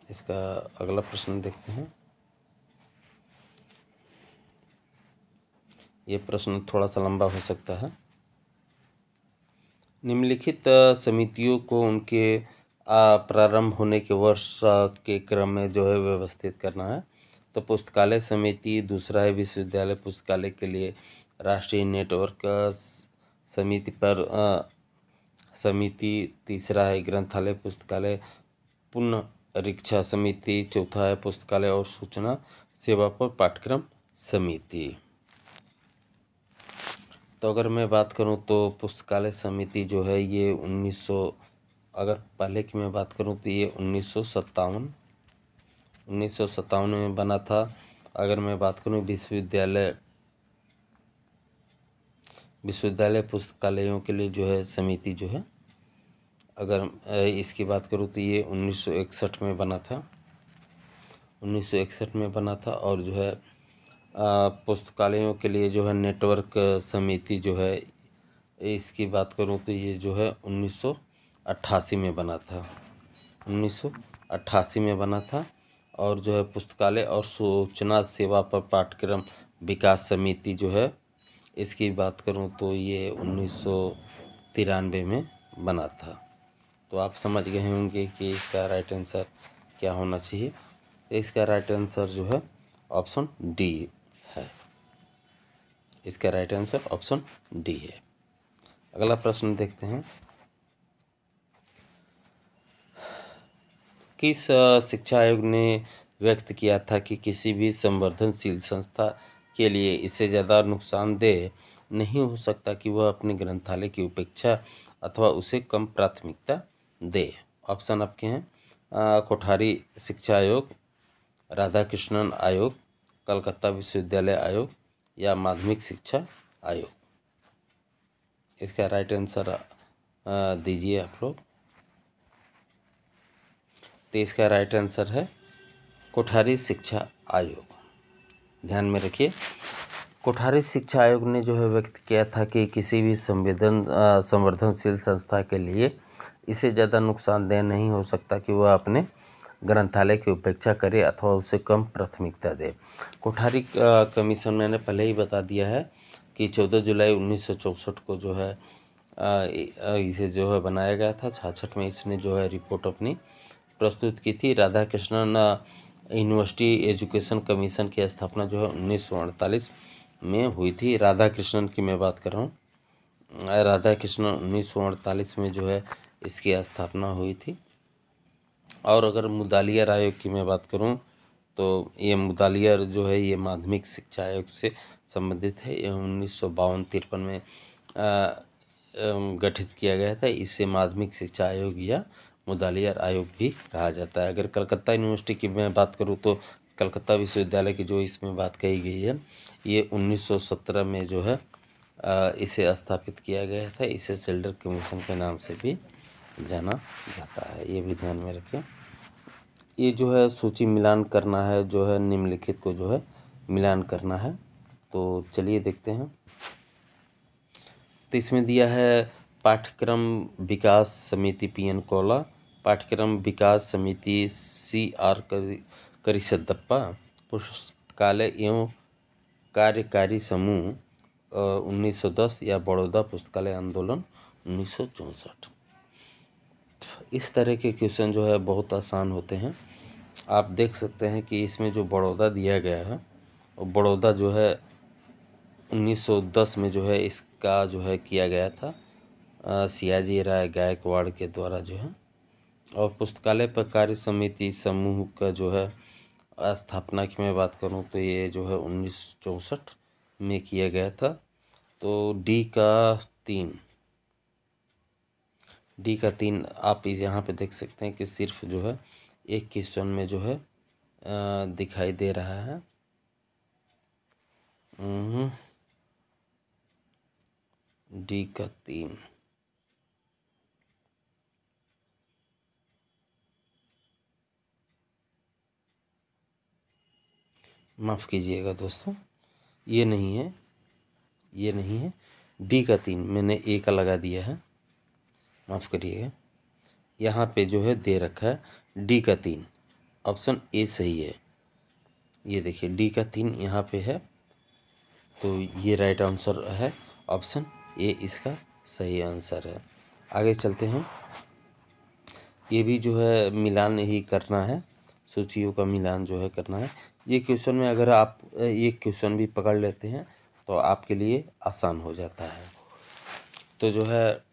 इसका अगला प्रश्न देखते हैं। ये प्रश्न थोड़ा सा लंबा हो सकता है। निम्नलिखित समितियों को उनके प्रारंभ होने के वर्ष के क्रम में जो है व्यवस्थित करना है। तो पुस्तकालय समिति, दूसरा है विश्वविद्यालय पुस्तकालय के लिए राष्ट्रीय नेटवर्क समिति, तीसरा है ग्रंथालय पुस्तकालय पुनरीक्षा समिति, चौथा है पुस्तकालय और सूचना सेवा पर पाठ्यक्रम समिति। तो अगर मैं बात करूं तो पुस्तकालय समिति जो है ये 1900, अगर पहले की मैं बात करूं तो ये 1957 में बना था। अगर मैं बात करूं विश्वविद्यालय पुस्तकालयों के लिए जो है समिति जो है, अगर इसकी बात करूं तो ये 1961 में बना था। 1961 में बना था। और जो है पुस्तकालयों के लिए जो है नेटवर्क समिति जो है, इसकी बात करूं तो ये जो है 1988 में बना था। 1988 में बना था। और जो है पुस्तकालय और सूचना सेवा पर पाठ्यक्रम विकास समिति जो है, इसकी बात करूं तो ये 1993 में बना था। तो आप समझ गए होंगे कि इसका राइट आंसर क्या होना चाहिए। तो इसका राइट आंसर जो है ऑप्शन डी है। इसका राइट आंसर ऑप्शन डी है। अगला प्रश्न देखते हैं। किस शिक्षा आयोग ने व्यक्त किया था कि किसी भी संवर्धनशील संस्था के लिए इससे ज़्यादा नुकसानदेह नहीं हो सकता कि वह अपने ग्रंथालय की उपेक्षा अथवा उसे कम प्राथमिकता दे? ऑप्शन आपके हैं, कोठारी शिक्षा आयोग, राधाकृष्णन आयोग, कलकत्ता विश्वविद्यालय आयोग या माध्यमिक शिक्षा आयोग। इसका राइट आंसर दीजिए आप लोग। तो इसका राइट आंसर है कोठारी शिक्षा आयोग। ध्यान में रखिए, कोठारी शिक्षा आयोग ने जो है व्यक्त किया था कि किसी भी संवर्धनशील संस्था के लिए इससे ज़्यादा नुकसानदेह नहीं हो सकता कि वह अपने ग्रंथालय की उपेक्षा करे अथवा उसे कम प्राथमिकता दे। कोठारी कमीशन मैंने पहले ही बता दिया है कि 14 जुलाई 1964 को जो है इसे जो है बनाया गया था। 66 में इसने जो है रिपोर्ट अपनी प्रस्तुत की थी। राधाकृष्णन यूनिवर्सिटी एजुकेशन कमीशन की स्थापना जो है 1948 में हुई थी। राधाकृष्णन की मैं बात कर रहा हूँ। राधाकृष्णन 1948 में जो है इसकी स्थापना हुई थी। और अगर मुदालियर आयोग की मैं बात करूं तो ये मुदालियर जो है ये माध्यमिक शिक्षा आयोग से संबंधित है। ये 1952-53 में गठित किया गया था। इसे माध्यमिक शिक्षा आयोग या मुदालियर आयोग भी कहा जाता है। अगर कलकत्ता यूनिवर्सिटी की मैं बात करूं तो कलकत्ता विश्वविद्यालय की जो इसमें बात कही गई है ये 1917 में जो है इसे स्थापित किया गया था। इसे सेल्डर कमीशन के नाम से भी जाना जाता है, ये भी ध्यान में रखें। ये जो है सूची मिलान करना है, जो है निम्नलिखित को जो है मिलान करना है। तो चलिए देखते हैं। तो इसमें दिया है पाठ्यक्रम विकास समिति PN कोला, पाठ्यक्रम विकास समिति CR करिसदप्पा, पुस्तकालय एवं कार्यकारी समूह 1910 या बड़ौदा पुस्तकालय आंदोलन 1964। इस तरह के क्वेश्चन जो है बहुत आसान होते हैं। आप देख सकते हैं कि इसमें जो बड़ौदा दिया गया है और बड़ौदा जो है 1910 में जो है इसका जो है किया गया था सियाजी राय गायकवाड़ के द्वारा जो है। और पुस्तकालय पर कार्य समिति समूह का जो है स्थापना की मैं बात करूं तो ये जो है 1964 में किया गया था। तो डी का 3 आप इस यहाँ पे देख सकते हैं कि सिर्फ जो है एक क्वेश्चन में जो है दिखाई दे रहा है। डी का 3 माफ़ कीजिएगा दोस्तों, ये नहीं है, ये नहीं है। डी का 3 मैंने ए का लगा दिया है, माफ़ करिएगा। यहाँ पे जो है दे रखा है डी का 3, ऑप्शन ए सही है। ये देखिए डी का 3 यहाँ पे है, तो ये राइट आंसर है, ऑप्शन ए इसका सही आंसर है। आगे चलते हैं। ये भी जो है मिलान ही करना है, सूचियों का मिलान जो है करना है। ये क्वेश्चन में अगर आप ये क्वेश्चन भी पकड़ लेते हैं तो आपके लिए आसान हो जाता है। तो जो है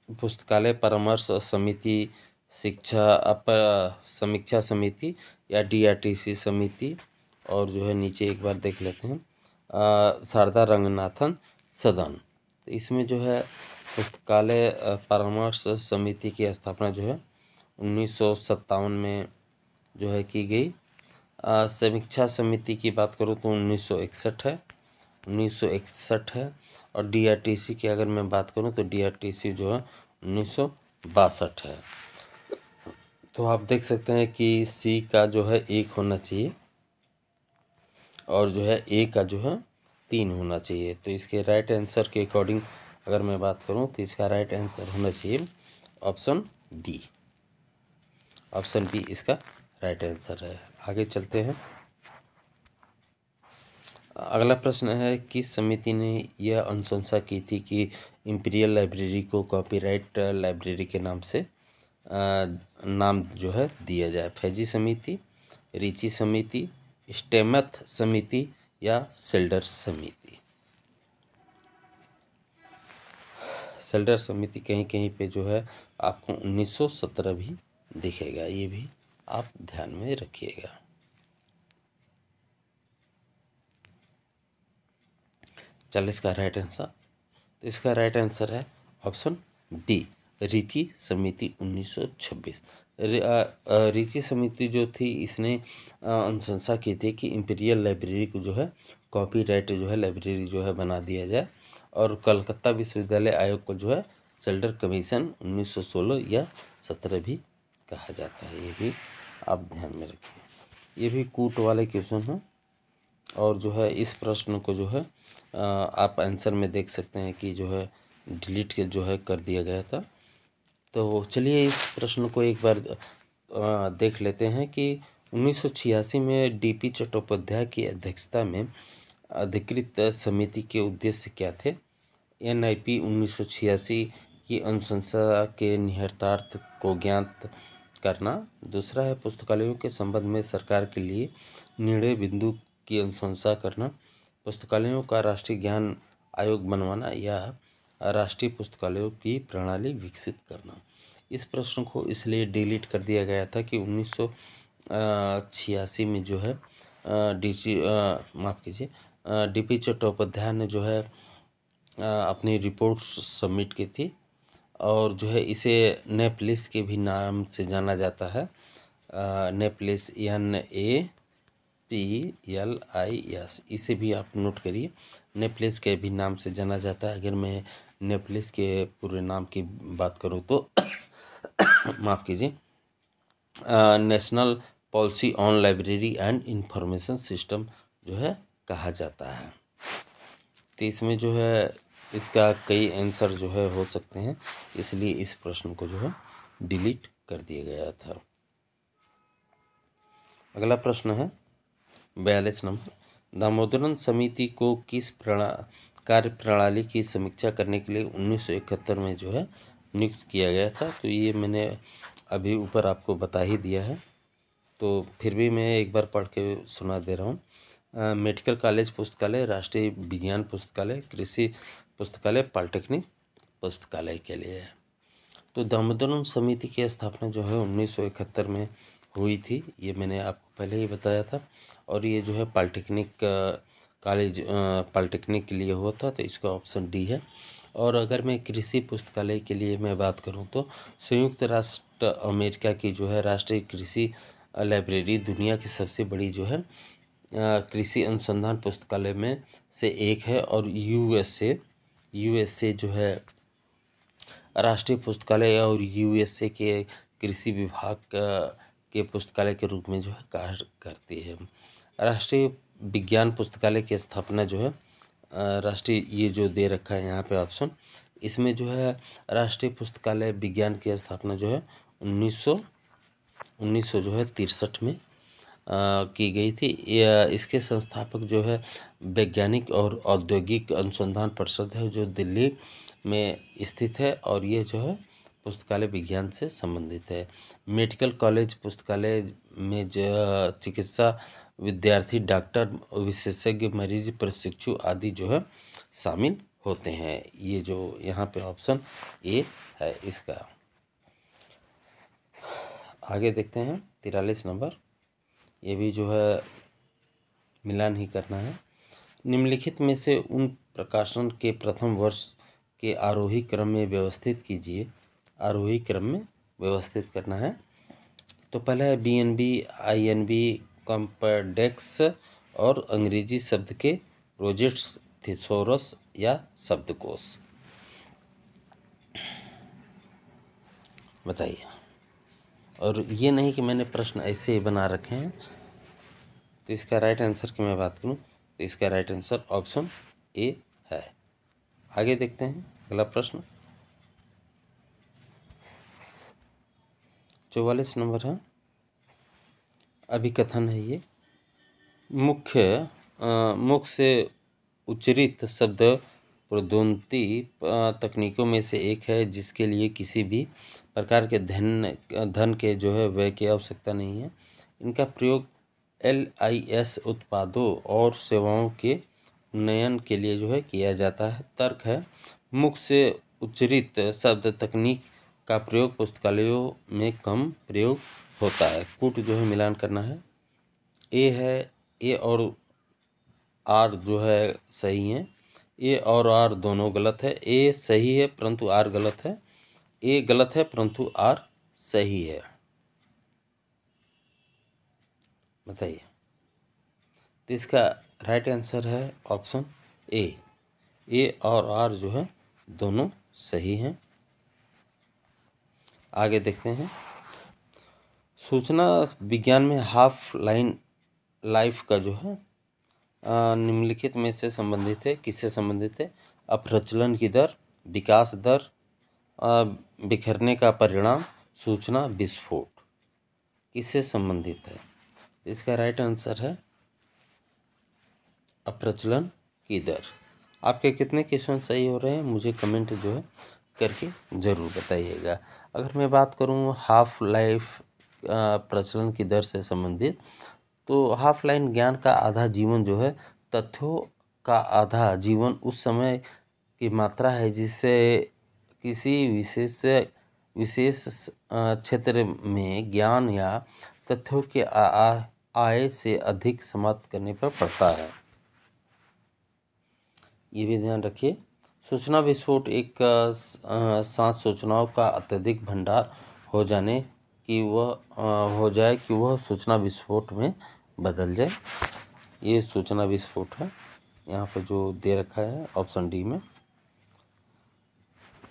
पुस्तकालय परामर्श समिति, समीक्षा समिति या DRTC समिति, और जो है नीचे एक बार देख लेते हैं शारदा रंगनाथन सदन। तो इसमें जो है पुस्तकालय परामर्श समिति की स्थापना जो है 1957 में जो है की गई। समीक्षा समिति की बात करूँ तो 1961 है। और DRTC की अगर मैं बात करूँ तो DRTC जो है 1962 है। तो आप देख सकते हैं कि C का जो है 1 होना चाहिए और जो है A का जो है 3 होना चाहिए। तो इसके राइट आंसर के अकॉर्डिंग अगर मैं बात करूं तो इसका राइट आंसर होना चाहिए ऑप्शन बी। ऑप्शन बी इसका राइट आंसर है। आगे चलते हैं। अगला प्रश्न है, किस समिति ने यह अनुशंसा की थी कि इंपीरियल लाइब्रेरी को कॉपीराइट लाइब्रेरी के नाम से नाम जो है दिया जाए? फैजी समिति, रिची समिति, स्टेमथ समिति या सेल्डर समिति? सेल्डर समिति कहीं कहीं पे जो है आपको 1917 भी दिखेगा, ये भी आप ध्यान में रखिएगा। चल इसका राइट आंसर, तो इसका राइट आंसर है ऑप्शन डी, रिची समिति 1926। रिची समिति जो थी इसने अनुशंसा की थी कि इंपीरियल लाइब्रेरी को जो है कॉपीराइट जो है लाइब्रेरी जो है बना दिया जाए। और कलकत्ता विश्वविद्यालय आयोग को जो है सेल्डर कमीशन 1916 या 17 भी कहा जाता है, ये भी आप ध्यान में रखिए। ये भी कूट वाले क्वेश्चन हैं और जो है इस प्रश्न को जो है आप आंसर में देख सकते हैं कि जो है डिलीट के जो है कर दिया गया था। तो चलिए इस प्रश्न को एक बार देख लेते हैं कि 1986 में DP चट्टोपाध्याय की अध्यक्षता में अधिकृत समिति के उद्देश्य क्या थे? NIP 1986 ये अनुशंसा के निहितार्थ को ज्ञात करना। दूसरा है पुस्तकालयों के संबंध में सरकार के लिए निर्णय बिंदु की अनुशंसा करना। पुस्तकालयों का राष्ट्रीय ज्ञान आयोग बनवाना या राष्ट्रीय पुस्तकालयों की प्रणाली विकसित करना। इस प्रश्न को इसलिए डिलीट कर दिया गया था कि 1986 में जो है डीपी चट्टोपाध्याय ने जो है अपनी रिपोर्ट सबमिट की थी और जो है इसे नेपलिस के भी नाम से जाना जाता है। नेपलिस NAPLIS, इसे भी आप नोट करिए। नेपलिस के भी नाम से जाना जाता है। अगर मैं नेपलिस के पूरे नाम की बात करूँ तो माफ़ कीजिए, national policy on library and information system जो है कहा जाता है। तो इसमें जो है इसका कई आंसर जो है हो सकते हैं, इसलिए इस प्रश्न को जो है डिलीट कर दिया गया था। अगला प्रश्न है 42 नंबर। दामोदरन समिति को किस कार्य प्रणाली की समीक्षा करने के लिए 1971 में जो है नियुक्त किया गया था? तो ये मैंने अभी ऊपर आपको बता ही दिया है, तो फिर भी मैं एक बार पढ़ के सुना दे रहा हूँ। मेडिकल कॉलेज पुस्तकालय, राष्ट्रीय विज्ञान पुस्तकालय, कृषि पुस्तकालय, पॉलिटेक्निक पुस्तकालय के लिए है। तो दामोदरन समिति की स्थापना जो है 1971 में हुई थी, ये मैंने आपको पहले ही बताया था। और ये जो है पॉलिटेक्निक कॉलेज पॉलिटेक्निक के लिए हुआ था, तो इसका ऑप्शन डी है। और अगर मैं कृषि पुस्तकालय के लिए मैं बात करूं तो संयुक्त राष्ट्र अमेरिका की जो है राष्ट्रीय कृषि लाइब्रेरी दुनिया की सबसे बड़ी जो है कृषि अनुसंधान पुस्तकालय में से एक है। और यूएसए जो है राष्ट्रीय पुस्तकालय और यूएसए के कृषि विभाग के पुस्तकालय के रूप में जो है कार्य करती है। राष्ट्रीय विज्ञान पुस्तकालय की स्थापना जो है राष्ट्रीय, ये जो दे रखा है यहाँ पे ऑप्शन, इसमें जो है राष्ट्रीय पुस्तकालय विज्ञान की स्थापना जो है 1963 जो है 63 में की गई थी। इसके संस्थापक जो है वैज्ञानिक और औद्योगिक अनुसंधान परिषद है जो दिल्ली में स्थित है और ये जो है पुस्तकालय विज्ञान से संबंधित है। मेडिकल कॉलेज पुस्तकालय में जो चिकित्सा विद्यार्थी, डॉक्टर, विशेषज्ञ, मरीज, प्रशिक्षु आदि जो है शामिल होते हैं। ये जो यहाँ पे ऑप्शन ए है इसका। आगे देखते हैं 43 नंबर। ये भी जो है मिलान ही करना है। निम्नलिखित में से उन प्रकाशन के प्रथम वर्ष के आरोही क्रम में व्यवस्थित कीजिए। आरोही क्रम में व्यवस्थित करना है। तो पहला है BNB, INB, कॉम्पडेक्स और अंग्रेजी शब्द के प्रोजेक्ट्स, थिसोरस या शब्दकोश। बताइए। और ये नहीं कि मैंने प्रश्न ऐसे ही बना रखे हैं। तो इसका राइट आंसर की मैं बात करूं तो इसका राइट आंसर ऑप्शन ए है। आगे देखते हैं अगला प्रश्न 44 नंबर है। अभिकथन है ये। मुख से उच्चरित शब्द प्रोद्योन्ति तकनीकों में से एक है जिसके लिए किसी भी प्रकार के धन के जो है व्यय की आवश्यकता नहीं है। इनका प्रयोग LIS उत्पादों और सेवाओं के उन्नयन के लिए जो है किया जाता है। तर्क है मुख से उच्चरित शब्द तकनीक का प्रयोग पुस्तकालयों में कम प्रयोग होता है। कूट जो है मिलान करना है। ए है, ए और आर जो है सही है। ए और आर दोनों गलत है। ए सही है परंतु आर गलत है। ए गलत है परंतु आर सही है। बताइए। तो इसका राइट आंसर है ऑप्शन ए। ए और आर जो है दोनों सही हैं। आगे देखते हैं। सूचना विज्ञान में हाफ लाइफ का जो है निम्नलिखित में से संबंधित है। किससे संबंधित है? अपप्रचलन की दर, विकास दर, बिखरने का परिणाम, सूचना विस्फोट। किससे संबंधित है? इसका राइट आंसर है अप्रचलन की दर। आपके कितने क्वेश्चन सही हो रहे हैं मुझे कमेंट जो है करके ज़रूर बताइएगा। अगर मैं बात करूं हाफ लाइफ प्रचलन की दर से संबंधित, तो हाफ लाइन ज्ञान का आधा जीवन जो है, तथ्यों का आधा जीवन उस समय की मात्रा है जिससे किसी विशेष क्षेत्र में ज्ञान या तथ्यों के आय से अधिक समाप्त करने पर पड़ता है। ये भी ध्यान रखिए। सूचना विस्फोट एक साथ सूचनाओं का अत्यधिक भंडार हो जाए कि वह सूचना विस्फोट में बदल जाए। ये सूचना विस्फोट है, यहाँ पर जो दे रखा है ऑप्शन डी में।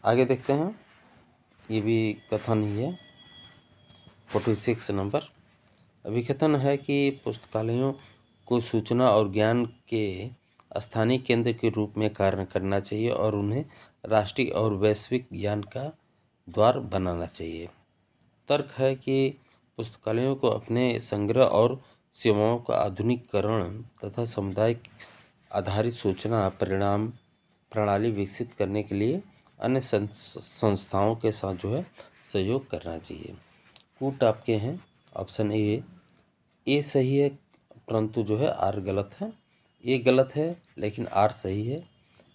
आगे देखते हैं, ये भी कथन ही है 46 नंबर। अभिकथन है कि पुस्तकालयों को सूचना और ज्ञान के स्थानीय केंद्र के रूप में कार्य करना चाहिए और उन्हें राष्ट्रीय और वैश्विक ज्ञान का द्वार बनाना चाहिए। तर्क है कि पुस्तकालयों को अपने संग्रह और सेवाओं का आधुनिकीकरण तथा सामुदायिक आधारित सूचना परिणाम प्रणाली विकसित करने के लिए अन्य संस्थाओं के साथ जो है सहयोग करना चाहिए। कूट आपके हैं ऑप्शन ए सही है, परंतु जो है आर गलत है। ए गलत है लेकिन आर सही है।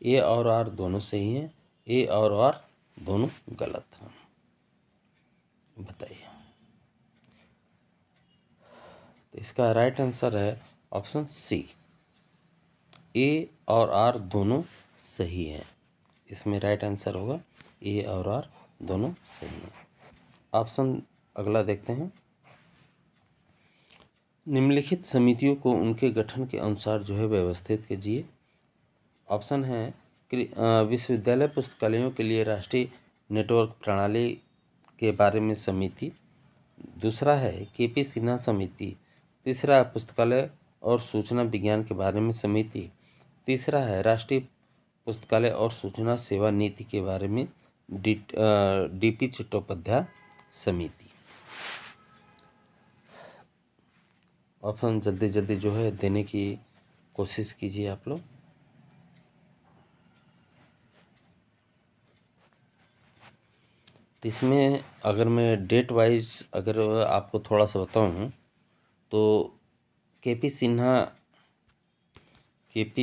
ए और आर दोनों सही हैं, ए और आर दोनों गलत हैं। बताइए। तो इसका राइट आंसर है ऑप्शन सी, ए और आर दोनों सही हैं। इसमें राइट आंसर होगा ए और आर दोनों सही हैं। ऑप्शन अगला देखते हैं। निम्नलिखित समितियों को उनके गठन के अनुसार जो है व्यवस्थित कीजिए। ऑप्शन है विश्वविद्यालय पुस्तकालयों के लिए राष्ट्रीय नेटवर्क प्रणाली के बारे में समिति। दूसरा है केपी सिन्हा समिति। तीसरा पुस्तकालय और सूचना विज्ञान के बारे में समिति। तीसरा है राष्ट्रीय पुस्तकालय और सूचना सेवा नीति के बारे में डीपी चट्टोपाध्याय समिति। ऑप्शन जल्दी जल्दी जो है देने की कोशिश कीजिए आप लोग। तो इसमें अगर मैं डेट वाइज अगर आपको थोड़ा सा बताऊं तो केपी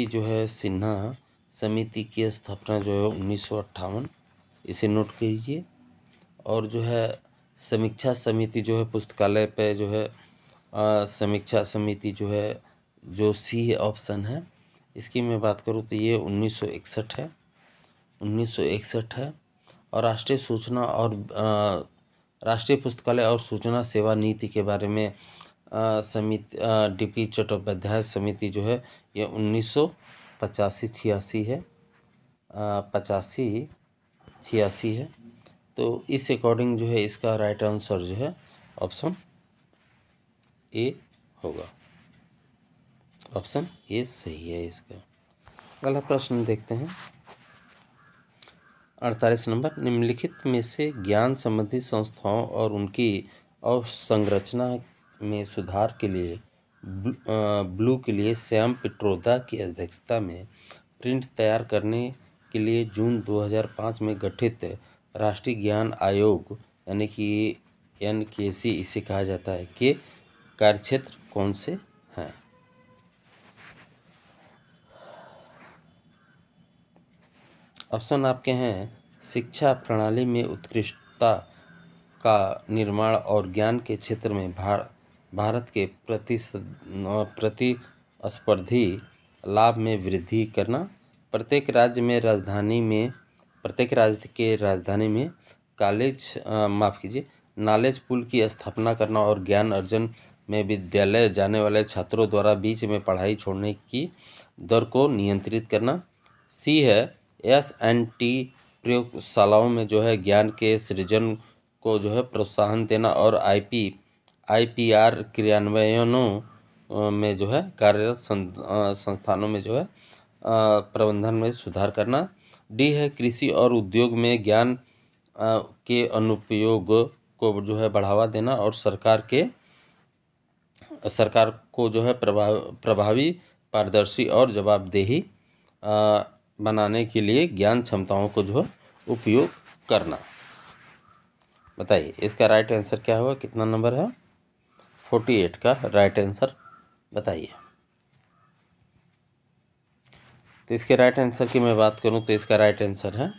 जो है सिन्हा समिति की स्थापना जो है 1958, इसे नोट कीजिए। और जो है समीक्षा समिति जो है पुस्तकालय पे जो है समीक्षा समिति जो है जो सी ऑप्शन है, इसकी मैं बात करूँ तो ये 1961 है, 1961 है। और राष्ट्रीय सूचना और राष्ट्रीय पुस्तकालय और सूचना सेवा नीति के बारे में समिति डीपी चट्टोपाध्याय समिति जो है ये 1985-86 है, 85-86 है। तो इस अकॉर्डिंग जो है इसका राइट आंसर जो है ऑप्शन ए होगा। ऑप्शन ए सही है इसका। अगला प्रश्न देखते हैं 48 नंबर। निम्नलिखित में से ज्ञान संबंधी संस्थाओं और उनकी अवसंरचना में सुधार के लिए ब्लू के लिए श्याम पित्रोदा की अध्यक्षता में प्रिंट तैयार करने के लिए जून 2005 में गठित राष्ट्रीय ज्ञान आयोग यानी कि NKC इसे कहा जाता है के कार्यक्षेत्र कौन से हैं? ऑप्शन आपके हैं शिक्षा प्रणाली में उत्कृष्टता का निर्माण और ज्ञान के क्षेत्र में भारत के प्रतिस्पर्धी लाभ में वृद्धि करना, प्रत्येक राज्य के राजधानी में नॉलेज पूल की स्थापना करना और ज्ञान अर्जन में विद्यालय जाने वाले छात्रों द्वारा बीच में पढ़ाई छोड़ने की दर को नियंत्रित करना। सी है S&T प्रयोगशालाओं में जो है ज्ञान के सृजन को जो है प्रोत्साहन देना और IPR क्रियान्वयनों में जो है कार्यरत संस्थानों में जो है प्रबंधन में सुधार करना। डी है कृषि और उद्योग में ज्ञान के अनुप्रयोग को जो है बढ़ावा देना और सरकार को जो है प्रभावी, पारदर्शी और जवाबदेही बनाने के लिए ज्ञान क्षमताओं को जो है उपयोग करना। बताइए इसका राइट आंसर क्या होगा, कितना नंबर है? 48 का राइट आंसर बताइए। तो इसके राइट आंसर की मैं बात करूं तो इसका राइट आंसर है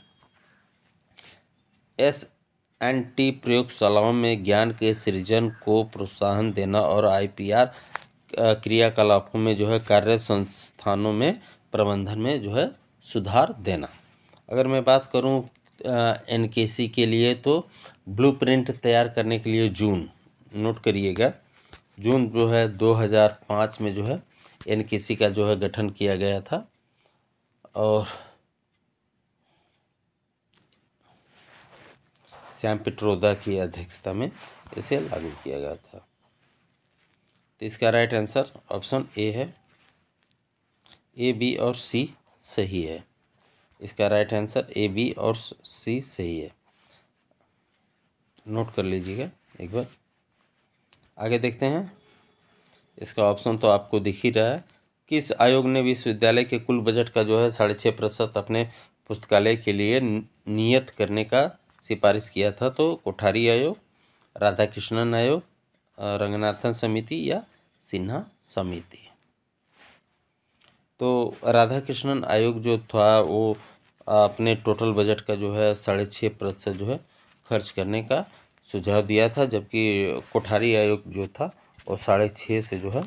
S&T प्रयोगशालाओं में ज्ञान के सृजन को प्रोत्साहन देना और IPR क्रियाकलापों में जो है कार्य संस्थानों में प्रबंधन में जो है सुधार देना। अगर मैं बात करूं NKC के लिए तो ब्लूप्रिंट तैयार करने के लिए जून, नोट करिएगा, जून जो है 2005 में जो है NKC का जो है गठन किया गया था और श्याम पित्रोदा की अध्यक्षता में इसे लागू किया गया था। तो इसका राइट आंसर ऑप्शन ए है। A, B और C सही है। इसका राइट आंसर A, B और C सही है, नोट कर लीजिएगा एक बार। आगे देखते हैं। इसका ऑप्शन तो आपको दिख ही रहा है। किस आयोग ने विश्वविद्यालय के कुल बजट का जो है 6.5% अपने पुस्तकालय के लिए नियत करने का सिफारिश किया था? तो कोठारी आयोग, राधाकृष्णन आयोग, रंगनाथन समिति या सिन्हा समिति। तो राधाकृष्णन आयोग जो था वो अपने टोटल बजट का जो है 6.5% जो है खर्च करने का सुझाव दिया था, जबकि कोठारी आयोग जो था वो 6.5 से जो है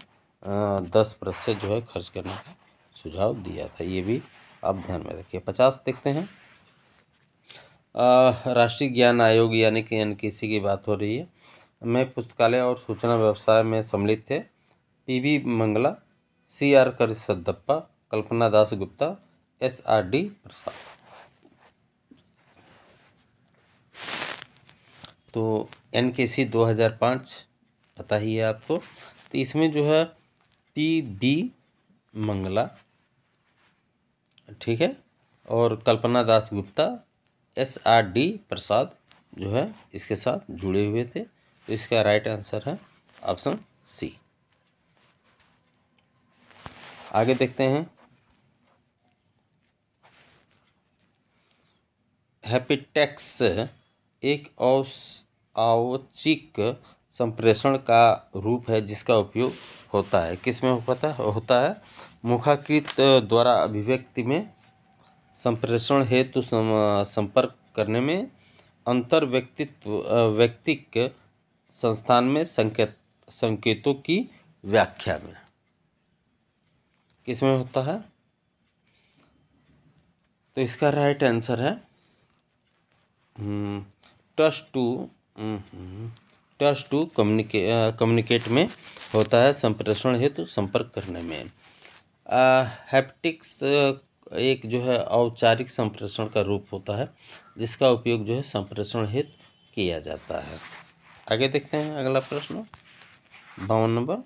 10% जो है खर्च करने का सुझाव दिया था। ये भी आप ध्यान में रखिए। 50 देखते हैं। राष्ट्रीय ज्ञान आयोग यानी कि NKC की बात हो रही है। मैं पुस्तकालय और सूचना व्यवसाय में सम्मिलित थे। PV मंगला, CR करिसद्दप्पा, कल्पना दास गुप्ता, SRD प्रसाद। तो NKC 2005 पता ही है आपको। तो इसमें जो है PB मंगला, ठीक है, और कल्पना दास गुप्ता, SRD प्रसाद जो है इसके साथ जुड़े हुए थे। तो इसका राइट आंसर है ऑप्शन C। आगे देखते हैं। हैप्टिक्स एक औचिक संप्रेषण का रूप है जिसका उपयोग होता है, किस में होता है? मुखाकृत द्वारा अभिव्यक्ति में, संप्रेषण हेतु संपर्क करने में, अंतर व्यक्तिक संस्थान में संकेतों की व्याख्या में, किस में होता है? तो इसका राइट आंसर है टच टू कम्युनिकेट में होता है, संप्रेषण हेतु संपर्क करने में। हैप्टिक्स एक जो है औपचारिक संप्रेषण का रूप होता है जिसका उपयोग जो है संप्रेषण हेतु किया जाता है। आगे देखते हैं अगला प्रश्न 52 नंबर।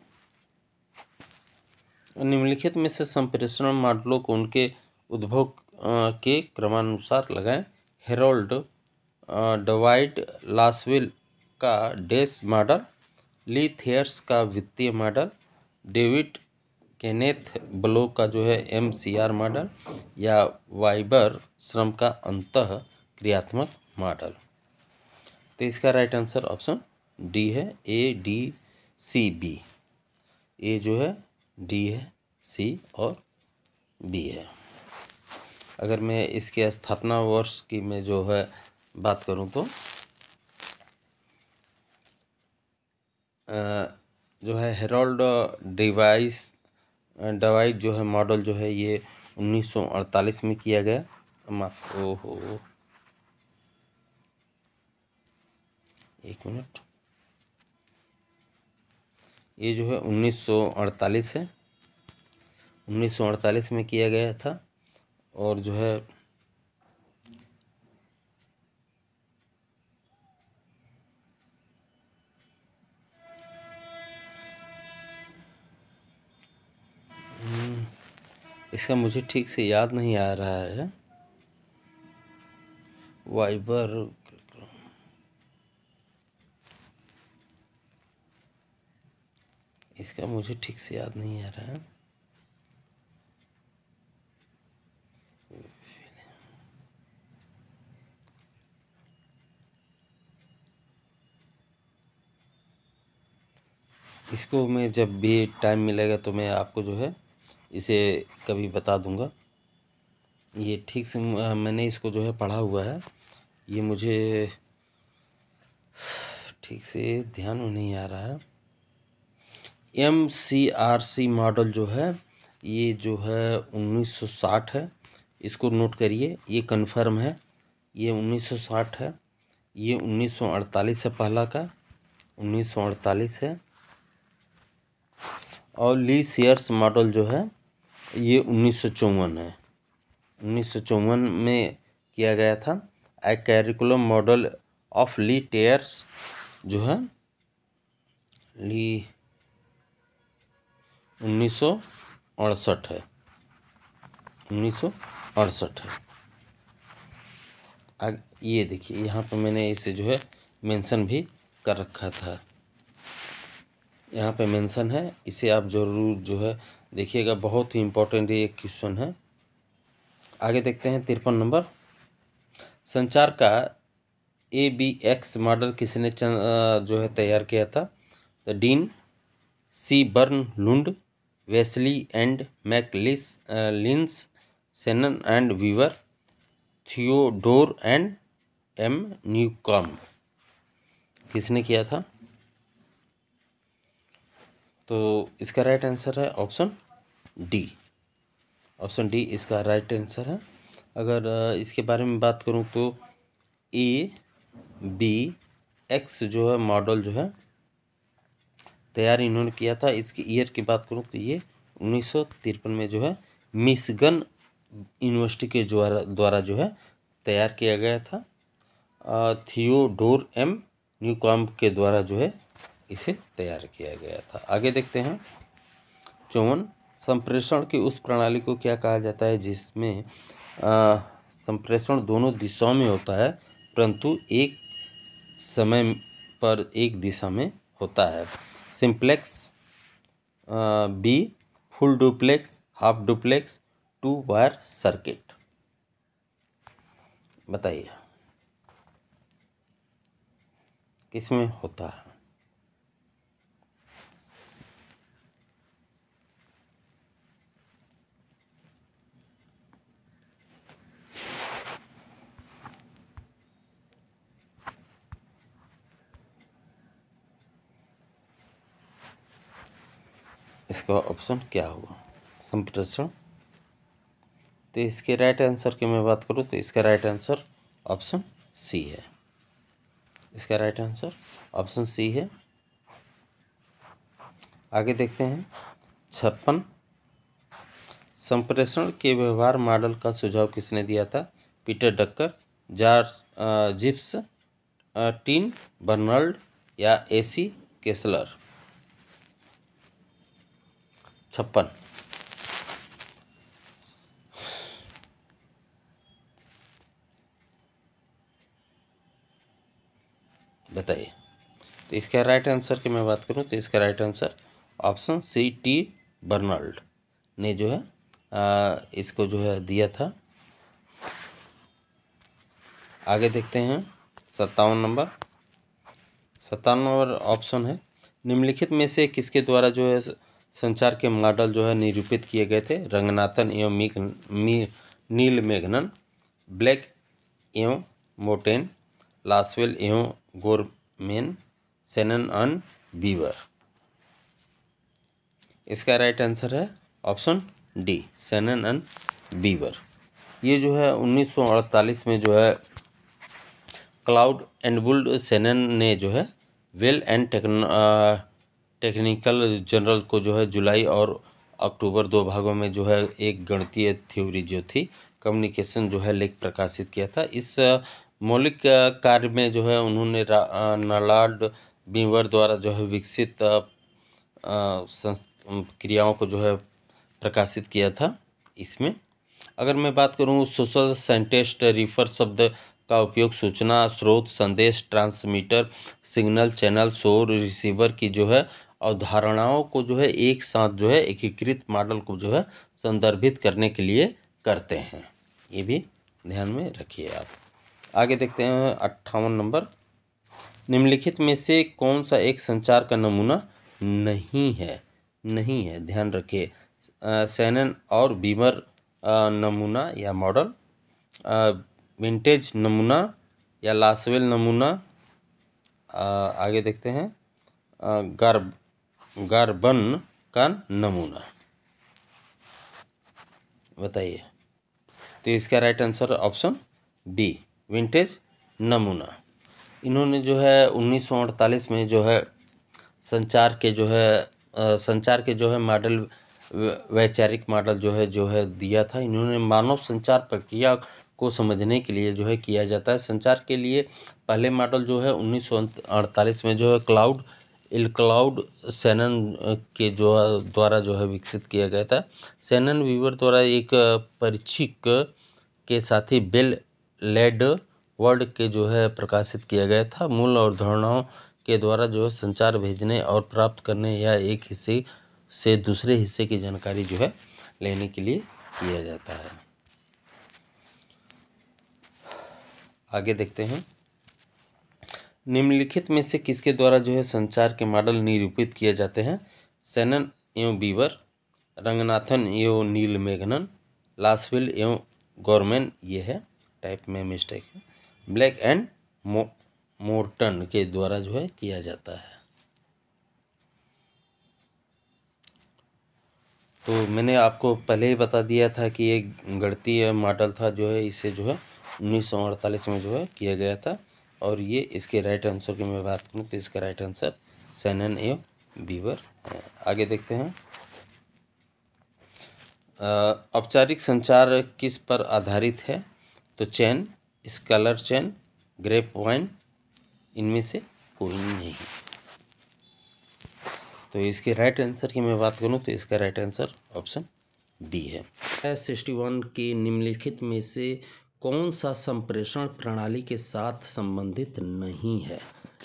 निम्नलिखित में से संप्रेषण मॉडलों को उनके उद्भव के क्रमानुसार लगाएं। हेरोल्ड डवाइट लासवेल का डैश मॉडल, ली थियर्स का वित्तीय मॉडल, डेविड केनेथ ब्लो का जो है MCR मॉडल, या वाइबर श्रम का अंतः क्रियात्मक मॉडल। तो इसका राइट आंसर ऑप्शन डी है, ADCB। ए जो है डी है, C और B है। अगर मैं इसके स्थापना वर्ष की मैं जो है बात करूं तो जो है हेरोल्ड डवाइट जो है मॉडल जो है ये 1948 में किया गया। ओहो एक मिनट, ये जो है 1948 है, 1948 में किया गया था। और जो है इसका मुझे ठीक से याद नहीं आ रहा है। वाइबर इसका मुझे ठीक से याद नहीं आ रहा है। इसको मैं जब भी टाइम मिलेगा तो मैं आपको जो है इसे कभी बता दूंगा। ये ठीक से मैंने इसको जो है पढ़ा हुआ है, ये मुझे ठीक से ध्यान में नहीं आ रहा है। MCRC मॉडल जो है ये जो है 1960 है, इसको नोट करिए, ये कन्फर्म है, ये 1960 है। ये 1948 है, पहला का 1948 है। और ली सीयर्स मॉडल जो है ये 1954 है, 1954 में किया गया था। ए कैरिकुलम मॉडल ऑफ ली टेयर्स जो है ली 1968 है, 1968 है। ये देखिए यहाँ पर मैंने इसे जो है मेंशन भी कर रखा था, यहाँ पे मेंशन है, इसे आप जरूर जो है देखिएगा, बहुत ही इम्पोर्टेंट ये क्वेश्चन है। आगे देखते हैं 53 नंबर। संचार का ABX मॉडल किसने जो है तैयार किया था? The Dean, C Barnlund, Westley and McLeans, Shannon and Weaver, Theodore and M Newcomb. किसने किया था? तो इसका राइट आंसर है ऑप्शन डी, ऑप्शन डी इसका राइट आंसर है। अगर इसके बारे में बात करूं तो ABX जो है मॉडल जो है तैयार इन्होंने किया था। इसकी ईयर की बात करूं तो ये 1953 में जो है मिशिगन यूनिवर्सिटी के द्वारा जो है तैयार किया गया था। थियोडोर M न्यूकॉम्ब के द्वारा जो है इसे तैयार किया गया था। आगे देखते हैं 54। संप्रेषण की उस प्रणाली को क्या कहा जाता है जिसमें संप्रेषण दोनों दिशाओं में होता है परंतु एक समय पर एक दिशा में होता है? Simplex, B full duplex, half duplex, 2 wire circuit. बताइए किसमें होता है? इसका ऑप्शन क्या होगा? संप्रेषण। तो इसके राइट आंसर की मैं बात करूँ तो इसका राइट आंसर ऑप्शन सी है, इसका राइट आंसर ऑप्शन सी है। आगे देखते हैं 56। संप्रेषण के व्यवहार मॉडल का सुझाव किसने दिया था? पीटर डक्कर, जॉर्ज जिब्स, टीन बर्नर्ड या AC केसलर। 56। बताइए। तो इसका राइट आंसर की मैं बात करूं तो इसका right answer option C, T Bernard ने जो है इसको जो है दिया था। आगे देखते हैं 57 नंबर। 57 नंबर ऑप्शन है, निम्नलिखित में से किसके द्वारा जो है संचार के मॉडल जो है निरूपित किए गए थे? रंगनाथन एवं नील मेघनन, ब्लैक एवं मोटेन, लासवेल एवं गोरमेन, सेनन एंड बीवर। इसका राइट आंसर है option D, Sanon and beaver. ये जो है 1948 में जो है क्लाउड एंडबुल्ड सेनन ने जो है वेल एंड टेक्निकल जर्नल को जो है जुलाई और अक्टूबर 2 भागों में जो है एक गणितीय थ्योरी जो थी कम्युनिकेशन जो है लेख प्रकाशित किया था। इस मौलिक कार्य में जो है उन्होंने नॉर्ड बीवर द्वारा जो है विकसित क्रियाओं को जो है प्रकाशित किया था। इसमें अगर मैं बात करूं सोशल साइंटिस्ट रिफर शब्द का उपयोग सूचना स्रोत, संदेश ट्रांसमीटर, सिग्नल चैनल, शोर रिसीवर की जो है अवधारणाओं को जो है एक साथ जो है एकीकृत मॉडल को जो है संदर्भित करने के लिए करते हैं। ये भी ध्यान में रखिए आप। आगे देखते हैं 58 नंबर। निम्नलिखित में से कौन सा एक संचार का नमूना नहीं है, नहीं है, ध्यान रखिए। शैनन और बीवर नमूना या मॉडल, विंटेज नमूना या लासवेल नमूना, आगे देखते हैं गार्बन का नमूना। बताइए। तो इसका right answer option B, vintage नमूना। इन्होंने जो है 1948 में जो है संचार के जो है मॉडल, वैचारिक मॉडल जो है दिया था। इन्होंने मानव संचार प्रक्रिया को समझने के लिए जो है किया जाता है। संचार के लिए पहले मॉडल जो है 1948 में जो है क्लाउड शैनन के द्वारा जो है विकसित किया गया था। शैनन वीवर द्वारा एक परीक्षक के साथ ही बेल लेड वर्ड के जो है प्रकाशित किया गया था। मूल अवधारणाओं के द्वारा जो है संचार भेजने और प्राप्त करने या एक हिस्से से दूसरे हिस्से की जानकारी जो है लेने के लिए किया जाता है। आगे देखते हैं। निम्नलिखित में से किसके द्वारा जो है संचार के मॉडल निरूपित किए जाते हैं? शैनन एवं बीवर, रंगनाथन एवं नीलमेघनन, लासवेल एवं गॉरमैन, ये है टाइप में मिस्टेक है, ब्लैक एंड मोर्टन के द्वारा जो है किया जाता है। तो मैंने आपको पहले ही बता दिया था कि एक गणितीय मॉडल था जो है, इसे जो है 1948 में जो है किया गया था। और ये इसके राइट आंसर की मैं बात करूँ तो इसका राइट आंसर शैनन एवं बीवर है। आगे देखते हैं। औपचारिक संचार किस पर आधारित है? तो chain, scalar chain, grapevine, इनमें से कोई नहीं। तो इसके राइट आंसर की मैं बात करूं तो इसका राइट आंसर ऑप्शन डी है। 61 के निम्नलिखित में से कौन सा संप्रेषण प्रणाली के साथ संबंधित नहीं है?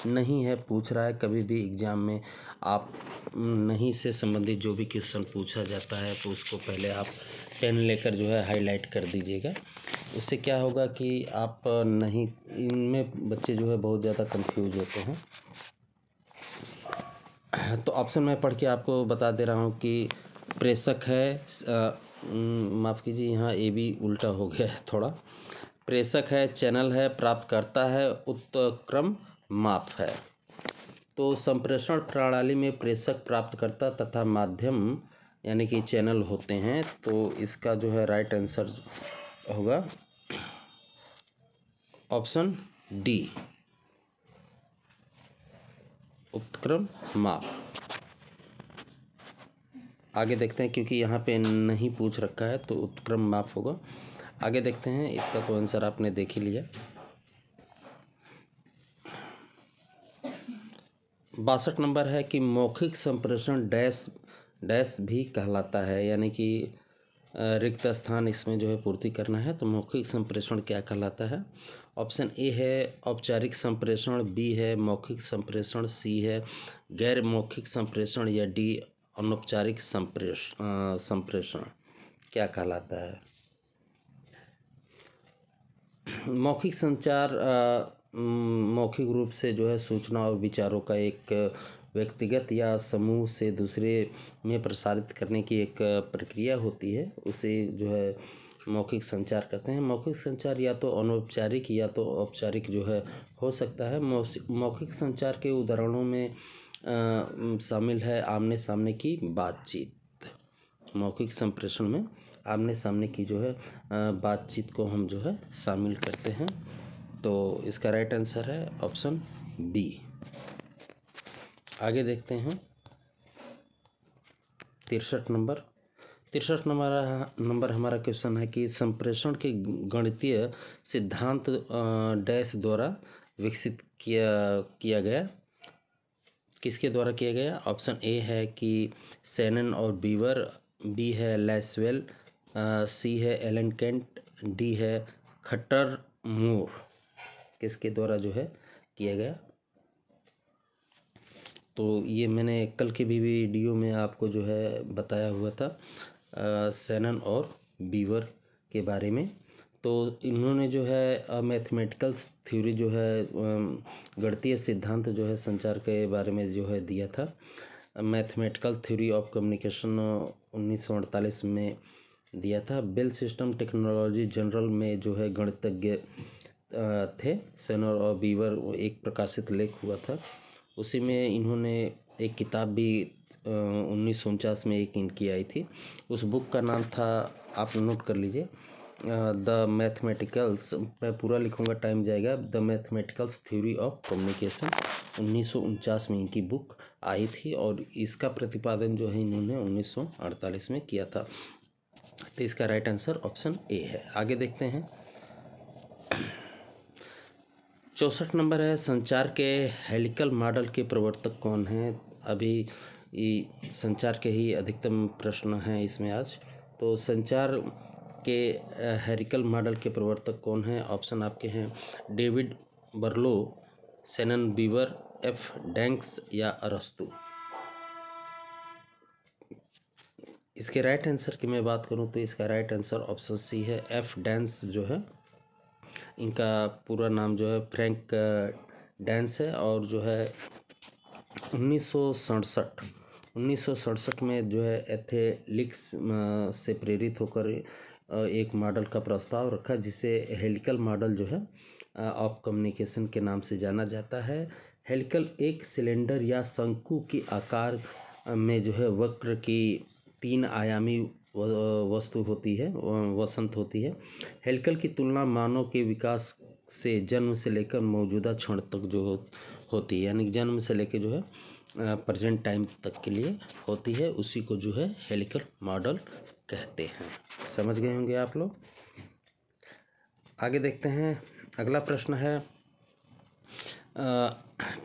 नहीं है पूछ रहा है। कभी भी एग्जाम में आप नहीं से संबंधित जो भी क्वेश्चन पूछा जाता है तो उसको पहले आप पेन लेकर जो है हाईलाइट कर दीजिएगा। उससे क्या होगा कि आप नहीं, इनमें बच्चे जो है बहुत ज़्यादा कंफ्यूज होते हैं। तो ऑप्शन मैं पढ़ के आपको बता दे रहा हूँ कि प्रेषक है, माफ़ कीजिए यहाँ ए बी उल्टा हो गया है थोड़ा। प्रेषक है, चैनल है, प्राप्तकर्ता है, उत्क्रम माप है। तो संप्रेषण प्रणाली में प्रेषक, प्राप्तकर्ता तथा माध्यम यानी कि चैनल होते हैं। तो इसका जो है राइट आंसर होगा ऑप्शन डी, उत्क्रम माप। आगे देखते हैं, क्योंकि यहाँ पे नहीं पूछ रखा है तो उत्क्रम माप होगा। आगे देखते हैं। इसका तो आंसर आपने देख ही लिया। 62 नंबर है कि मौखिक संप्रेषण डैश भी कहलाता है, यानी कि रिक्त स्थान इसमें जो है पूर्ति करना है। तो मौखिक संप्रेषण क्या कहलाता है? ऑप्शन ए है औपचारिक संप्रेषण, बी है मौखिक संप्रेषण, सी है गैर मौखिक संप्रेषण, या डी अनौपचारिक संप्रेषण क्या कहलाता है? मौखिक संचार मौखिक रूप से जो है सूचना और विचारों का एक व्यक्तिगत या समूह से दूसरे में प्रसारित करने की एक प्रक्रिया होती है, उसे जो है मौखिक संचार कहते हैं। मौखिक संचार या तो अनौपचारिक या तो औपचारिक जो है हो सकता है। मौखिक संचार के उदाहरणों में शामिल है आमने सामने की बातचीत। मौखिक संप्रेषण में आमने सामने की जो है बातचीत को हम जो है शामिल करते हैं। तो इसका राइट आंसर है ऑप्शन बी। आगे देखते हैं। 63 नंबर हमारा क्वेश्चन है कि संप्रेषण के गणितीय सिद्धांत डैश द्वारा विकसित किया गया। किसके द्वारा किया गया? ऑप्शन ए है कि शैनन और बीवर, बी है लासवेल, सी है एलन केंट, डी है खट्टर मूर। किसके द्वारा जो है किया गया? तो ये मैंने कल के भी वीडियो में आपको जो है बताया हुआ था शैनन और बीवर के बारे में। तो इन्होंने जो है मैथमेटिकल थ्योरी जो है गणितीय सिद्धांत जो है संचार के बारे में जो है दिया था। मैथमेटिकल थ्योरी ऑफ कम्युनिकेशन 1948 में दिया था। बेल सिस्टम टेक्नोलॉजी जर्नल में जो है गणितज्ञ थे सेनर और बीवर, एक प्रकाशित लेख हुआ था, उसी में इन्होंने एक किताब भी 1949 में एक इनकी आई थी। उस बुक का नाम था, आप नोट कर लीजिए, द मैथमेटिकल्स, मैं पूरा लिखूंगा टाइम जाएगा, the mathematicals theory of communication 1949 में इनकी बुक आई थी और इसका प्रतिपादन जो है इन्होंने 1948 में किया था। तो इसका राइट आंसर ऑप्शन ए है। आगे देखते हैं। 64 नंबर है, संचार के हेलिकल मॉडल के प्रवर्तक कौन हैं। अभी संचार के ही अधिकतम प्रश्न हैं इसमें आज। तो संचार के हेलिकल मॉडल के प्रवर्तक कौन हैं। ऑप्शन आपके हैं David Berlo, Shannon Weaver, F Dance या अरस्तु। इसके राइट आंसर की मैं बात करूं तो इसका राइट आंसर ऑप्शन सी है, एफ डैंस जो है, इनका पूरा नाम जो है फ्रैंक डैंस है और जो है 1967 में जो है एथेलिक्स से प्रेरित होकर एक मॉडल का प्रस्ताव रखा जिसे हेलिकल मॉडल जो है ऑफ कम्युनिकेशन के नाम से जाना जाता है। हेलिकल एक सिलेंडर या शंकु की आकार में जो है वक्र की 3 आयामी वस्तु होती है, वसंत होती है। हेलिकल की तुलना मानव के विकास से जन्म से लेकर मौजूदा क्षण तक जो होती है, यानी जन्म से लेकर जो है प्रेजेंट टाइम तक के लिए होती है, उसी को जो है हेलिकल मॉडल कहते हैं। समझ गए होंगे आप लोग। आगे देखते हैं। अगला प्रश्न है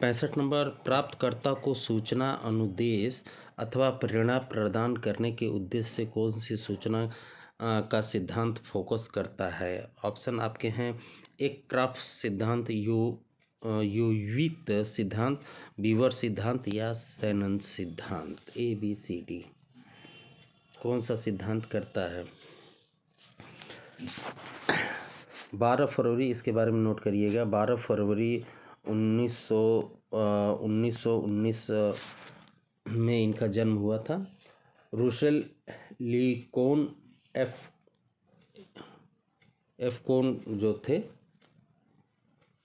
65 नंबर, प्राप्तकर्ता को सूचना, अनुदेश अथवा प्रेरणा प्रदान करने के उद्देश्य से कौन सी सूचना का सिद्धांत फोकस करता है। ऑप्शन आपके हैं एक क्राफ्ट सिद्धांत, यूवित सिद्धांत, बीवर सिद्धांत या शेनन सिद्धांत। ABCD कौन सा सिद्धांत करता है। 12 फरवरी इसके बारे में नोट करिएगा। 12 फरवरी 1919 में इनका जन्म हुआ था। रूसेल लीकोन एफ कोन जो थे,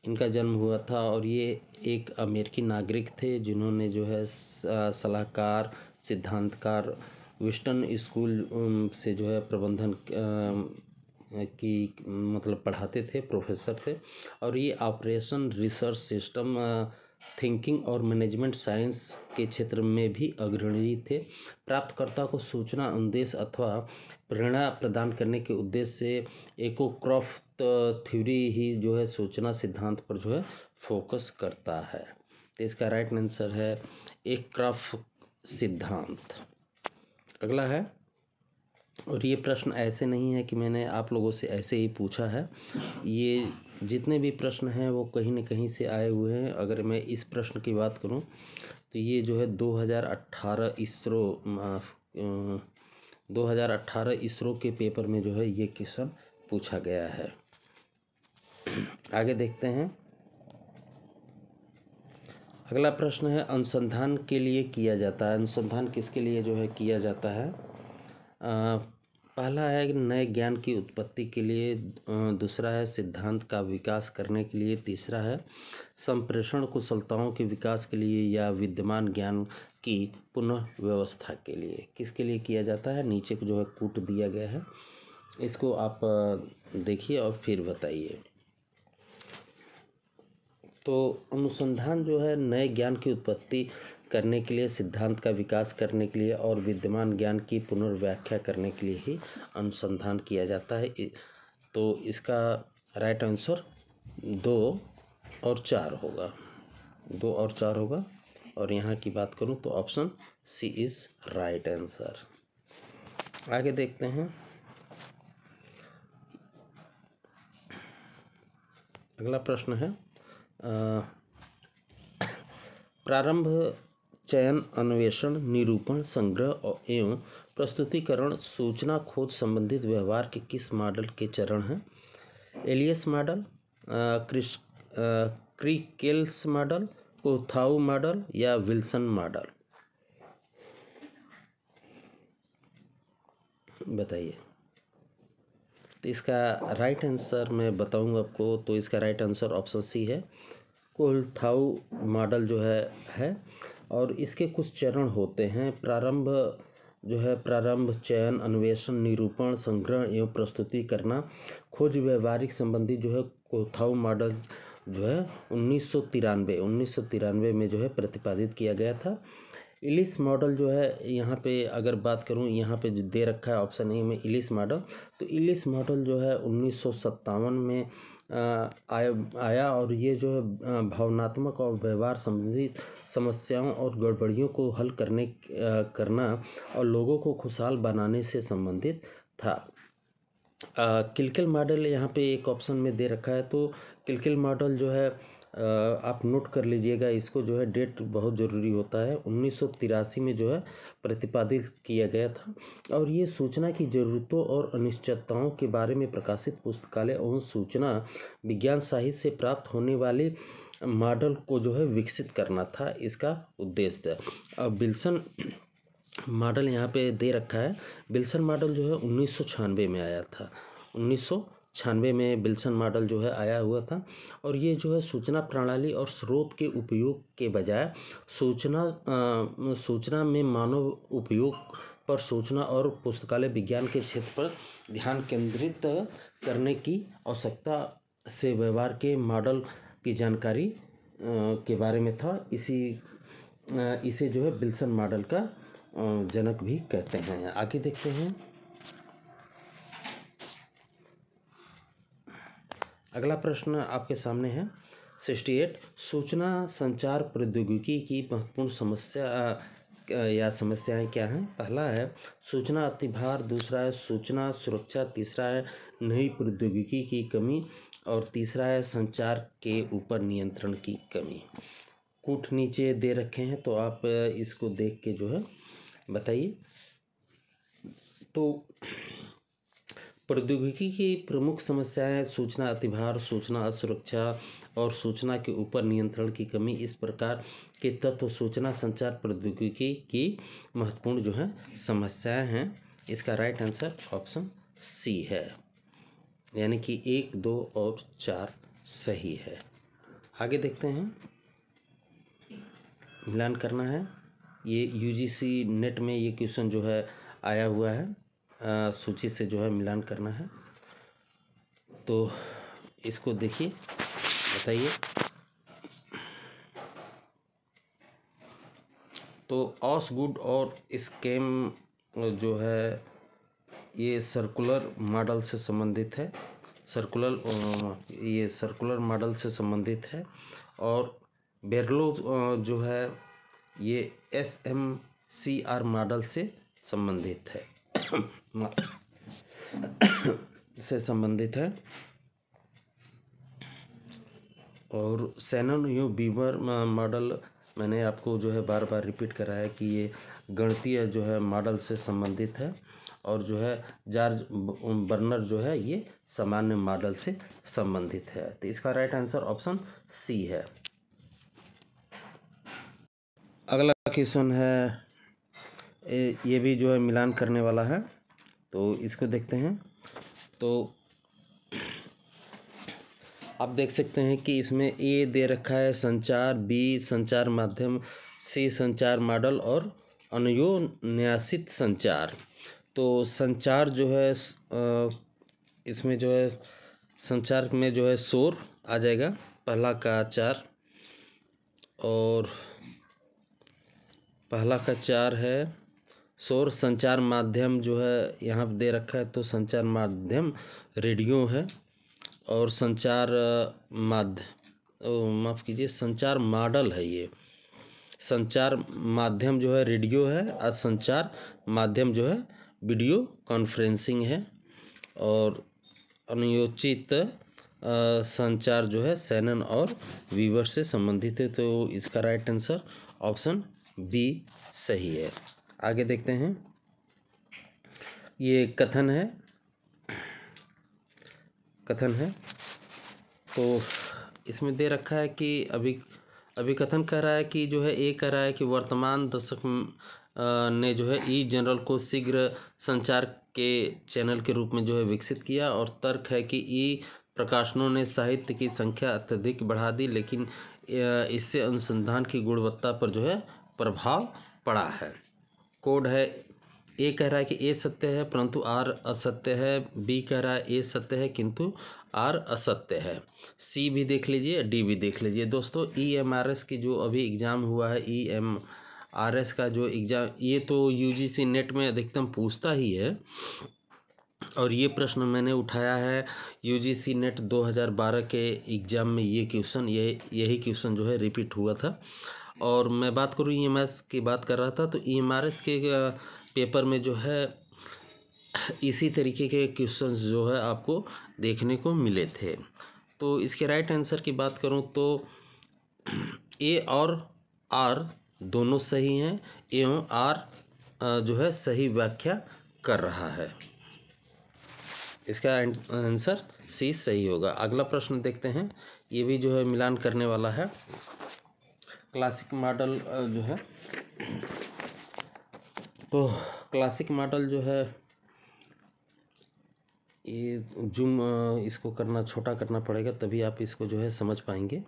इनका जन्म हुआ था और ये एक अमेरिकी नागरिक थे जिन्होंने जो है सलाहकार, सिद्धांतकार, विस्टन स्कूल से जो है प्रबंधन की मतलब पढ़ाते थे, प्रोफेसर थे। और ये ऑपरेशन, रिसर्च सिस्टम, थिंकिंग और मैनेजमेंट साइंस के क्षेत्र में भी अग्रणी थे। प्राप्तकर्ता को सूचना, अनुदेश अथवा प्रेरणा प्रदान करने के उद्देश्य से एकोक्रॉफ्ट थ्योरी ही जो है सूचना सिद्धांत पर जो है फोकस करता है। तो इसका राइट आंसर है एकोक्रॉफ्ट सिद्धांत। अगला है, और ये प्रश्न ऐसे नहीं है कि मैंने आप लोगों से ऐसे ही पूछा है, ये जितने भी प्रश्न हैं वो कहीं न कहीं से आए हुए हैं। अगर मैं इस प्रश्न की बात करूं तो ये जो है 2018 इसरो के पेपर में जो है ये क्वेश्चन पूछा गया है। आगे देखते हैं। अगला प्रश्न है अनुसंधान के लिए किया जाता है। अनुसंधान किसके लिए जो है किया जाता है। पहला है नए ज्ञान की उत्पत्ति के लिए, दूसरा है सिद्धांत का विकास करने के लिए, तीसरा है संप्रेषण कुशलताओं के विकास के लिए या विद्यमान ज्ञान की पुनः व्यवस्था के लिए। किसके लिए किया जाता है, नीचे को जो है कूट दिया गया है, इसको आप देखिए और फिर बताइए। तो अनुसंधान जो है नए ज्ञान की उत्पत्ति करने के लिए, सिद्धांत का विकास करने के लिए और विद्यमान ज्ञान की पुनर्व्याख्या करने के लिए ही अनुसंधान किया जाता है। तो इसका राइट आंसर 2 और 4 होगा, 2 और 4 होगा। और यहाँ की बात करूँ तो option C is right answer. आगे देखते हैं। अगला प्रश्न है प्रारंभ, चयन, अन्वेषण, निरूपण, संग्रह एवं प्रस्तुतिकरण सूचना खोज संबंधित व्यवहार के किस मॉडल के चरण हैं। एलियस मॉडल, क्रिकेल्स मॉडल, कोथाउ मॉडल या विल्सन मॉडल। बताइए। तो इसका राइट आंसर मैं बताऊंगा आपको। तो इसका राइट आंसर ऑप्शन सी है, कोलथाऊ मॉडल जो है। और इसके कुछ चरण होते हैं। प्रारंभ, चयन, अन्वेषण, निरूपण, संग्रह एवं प्रस्तुति करना। खोज व्यवहारिक संबंधी जो है कोलथाऊ मॉडल जो है 1993 में जो है प्रतिपादित किया गया था। इलिस मॉडल जो है, यहाँ पे अगर बात करूँ, यहाँ पे जो दे रखा है ऑप्शन ए में इलिस मॉडल, तो इलिस मॉडल जो है 1957 में आया। और ये जो है भावनात्मक और व्यवहार संबंधित समस्याओं और गड़बड़ियों को हल करना और लोगों को खुशहाल बनाने से संबंधित था। किल्किल मॉडल यहाँ पे एक ऑप्शन में दे रखा है। तो किल्किल मॉडल जो है आप नोट कर लीजिएगा इसको, जो है डेट बहुत ज़रूरी होता है। 1983 में जो है प्रतिपादित किया गया था। और ये सूचना की ज़रूरतों और अनिश्चितताओं के बारे में प्रकाशित पुस्तकालय एवं सूचना विज्ञान साहित्य से प्राप्त होने वाले मॉडल को जो है विकसित करना था इसका उद्देश्य। विल्सन मॉडल यहाँ पे दे रखा है। विल्सन मॉडल जो है 1996 में आया था। 1996 में विल्सन मॉडल जो है आया हुआ था। और ये जो है सूचना प्रणाली और स्रोत के उपयोग के बजाय सूचना में मानव उपयोग पर सूचना और पुस्तकालय विज्ञान के क्षेत्र पर ध्यान केंद्रित करने की आवश्यकता से व्यवहार के मॉडल की जानकारी के बारे में था। इसे जो है विल्सन मॉडल का जनक भी कहते हैं। आगे देखते हैं। अगला प्रश्न आपके सामने है 68। सूचना संचार प्रौद्योगिकी की महत्वपूर्ण समस्या या समस्याएं क्या हैं? पहला है सूचना अतिभार, दूसरा है सूचना सुरक्षा, तीसरा है नई प्रौद्योगिकी की कमी और तीसरा है संचार के ऊपर नियंत्रण की कमी। कूट नीचे दे रखे हैं, तो आप इसको देख के जो है बताइए। तो प्रौद्योगिकी की प्रमुख समस्याएं सूचना अतिभार, सूचना असुरक्षा और सूचना के ऊपर नियंत्रण की कमी। इस प्रकार के तत्व सूचना संचार प्रौद्योगिकी की महत्वपूर्ण जो है समस्याएं हैं। इसका राइट आंसर ऑप्शन सी है, यानी कि 1, 2 और 4 सही है। आगे देखते हैं। मिलान करना है। ये यूजीसी नेट में ये क्वेश्चन जो है आया हुआ है। सूची से जो है मिलान करना है। तो इसको देखिए, बताइए। तो ऑसगुड और स्कैम जो है ये सर्कुलर मॉडल से संबंधित है। ये सर्कुलर मॉडल से संबंधित है। और बेरलो जो है ये SMCR मॉडल से संबंधित है और सैनन यू बीवर मॉडल मैंने आपको जो है बार बार रिपीट करा है कि ये गणितीय जो है मॉडल से संबंधित है। और जो है जॉर्ज बर्नर जो है ये सामान्य मॉडल से संबंधित है। तो इसका राइट आंसर ऑप्शन सी है। अगला क्वेश्चन है, ये भी जो है मिलान करने वाला है। तो इसको देखते हैं। तो आप देख सकते हैं कि इसमें ए दे रखा है संचार, बी संचार माध्यम, सी संचार मॉडल और अन्योन्यासित संचार। तो संचार जो है इसमें जो है संचार में जो है शोर आ जाएगा पहला का 4। और पहला का 4 है शोर। संचार माध्यम जो है यहाँ दे रखा है, तो संचार माध्यम रेडियो है। और संचार माफ़ कीजिए, संचार मॉडल है ये। संचार माध्यम जो है रेडियो है और संचार माध्यम जो है वीडियो कॉन्फ्रेंसिंग है। और अनुयोजित संचार जो है सैनन और वीवर से संबंधित है। तो इसका राइट आंसर ऑप्शन बी सही है। आगे देखते हैं। ये कथन है। तो इसमें दे रखा है कि अभी कथन कह रहा है कि जो है ए कह रहा है कि वर्तमान दशक ने जो है ई जनरल को शीघ्र संचार के चैनल के रूप में जो है विकसित किया। और तर्क है कि ई प्रकाशनों ने साहित्य की संख्या अत्यधिक बढ़ा दी, लेकिन इससे अनुसंधान की गुणवत्ता पर जो है प्रभाव पड़ा है। कोड है, ए कह रहा है कि ए सत्य है परंतु आर असत्य है, बी कह रहा है ए सत्य है किंतु आर असत्य है, सी भी देख लीजिए, डी भी देख लीजिए। दोस्तों EMRS की जो अभी एग्ज़ाम हुआ है, EMRS का जो एग्ज़ाम, ये तो UGC नेट में अधिकतम पूछता ही है, और ये प्रश्न मैंने उठाया है UGC नेट 2012 के एग्ज़ाम में। ये क्वेश्चन, यही क्वेश्चन जो है रिपीट हुआ था। और मैं बात करूँ EMRS की बात कर रहा था, तो EMRS के पेपर में जो है इसी तरीके के क्वेश्चंस जो है आपको देखने को मिले थे। तो इसके राइट आंसर की बात करूं तो ए और आर दोनों सही हैं, एवं आर जो है सही व्याख्या कर रहा है। इसका आंसर सी सही होगा। अगला प्रश्न देखते हैं, ये भी जो है मिलान करने वाला है। क्लासिक मॉडल जो है, तो क्लासिक मॉडल जो है, ये जूम इसको करना, छोटा करना पड़ेगा, तभी आप इसको जो है समझ पाएंगे,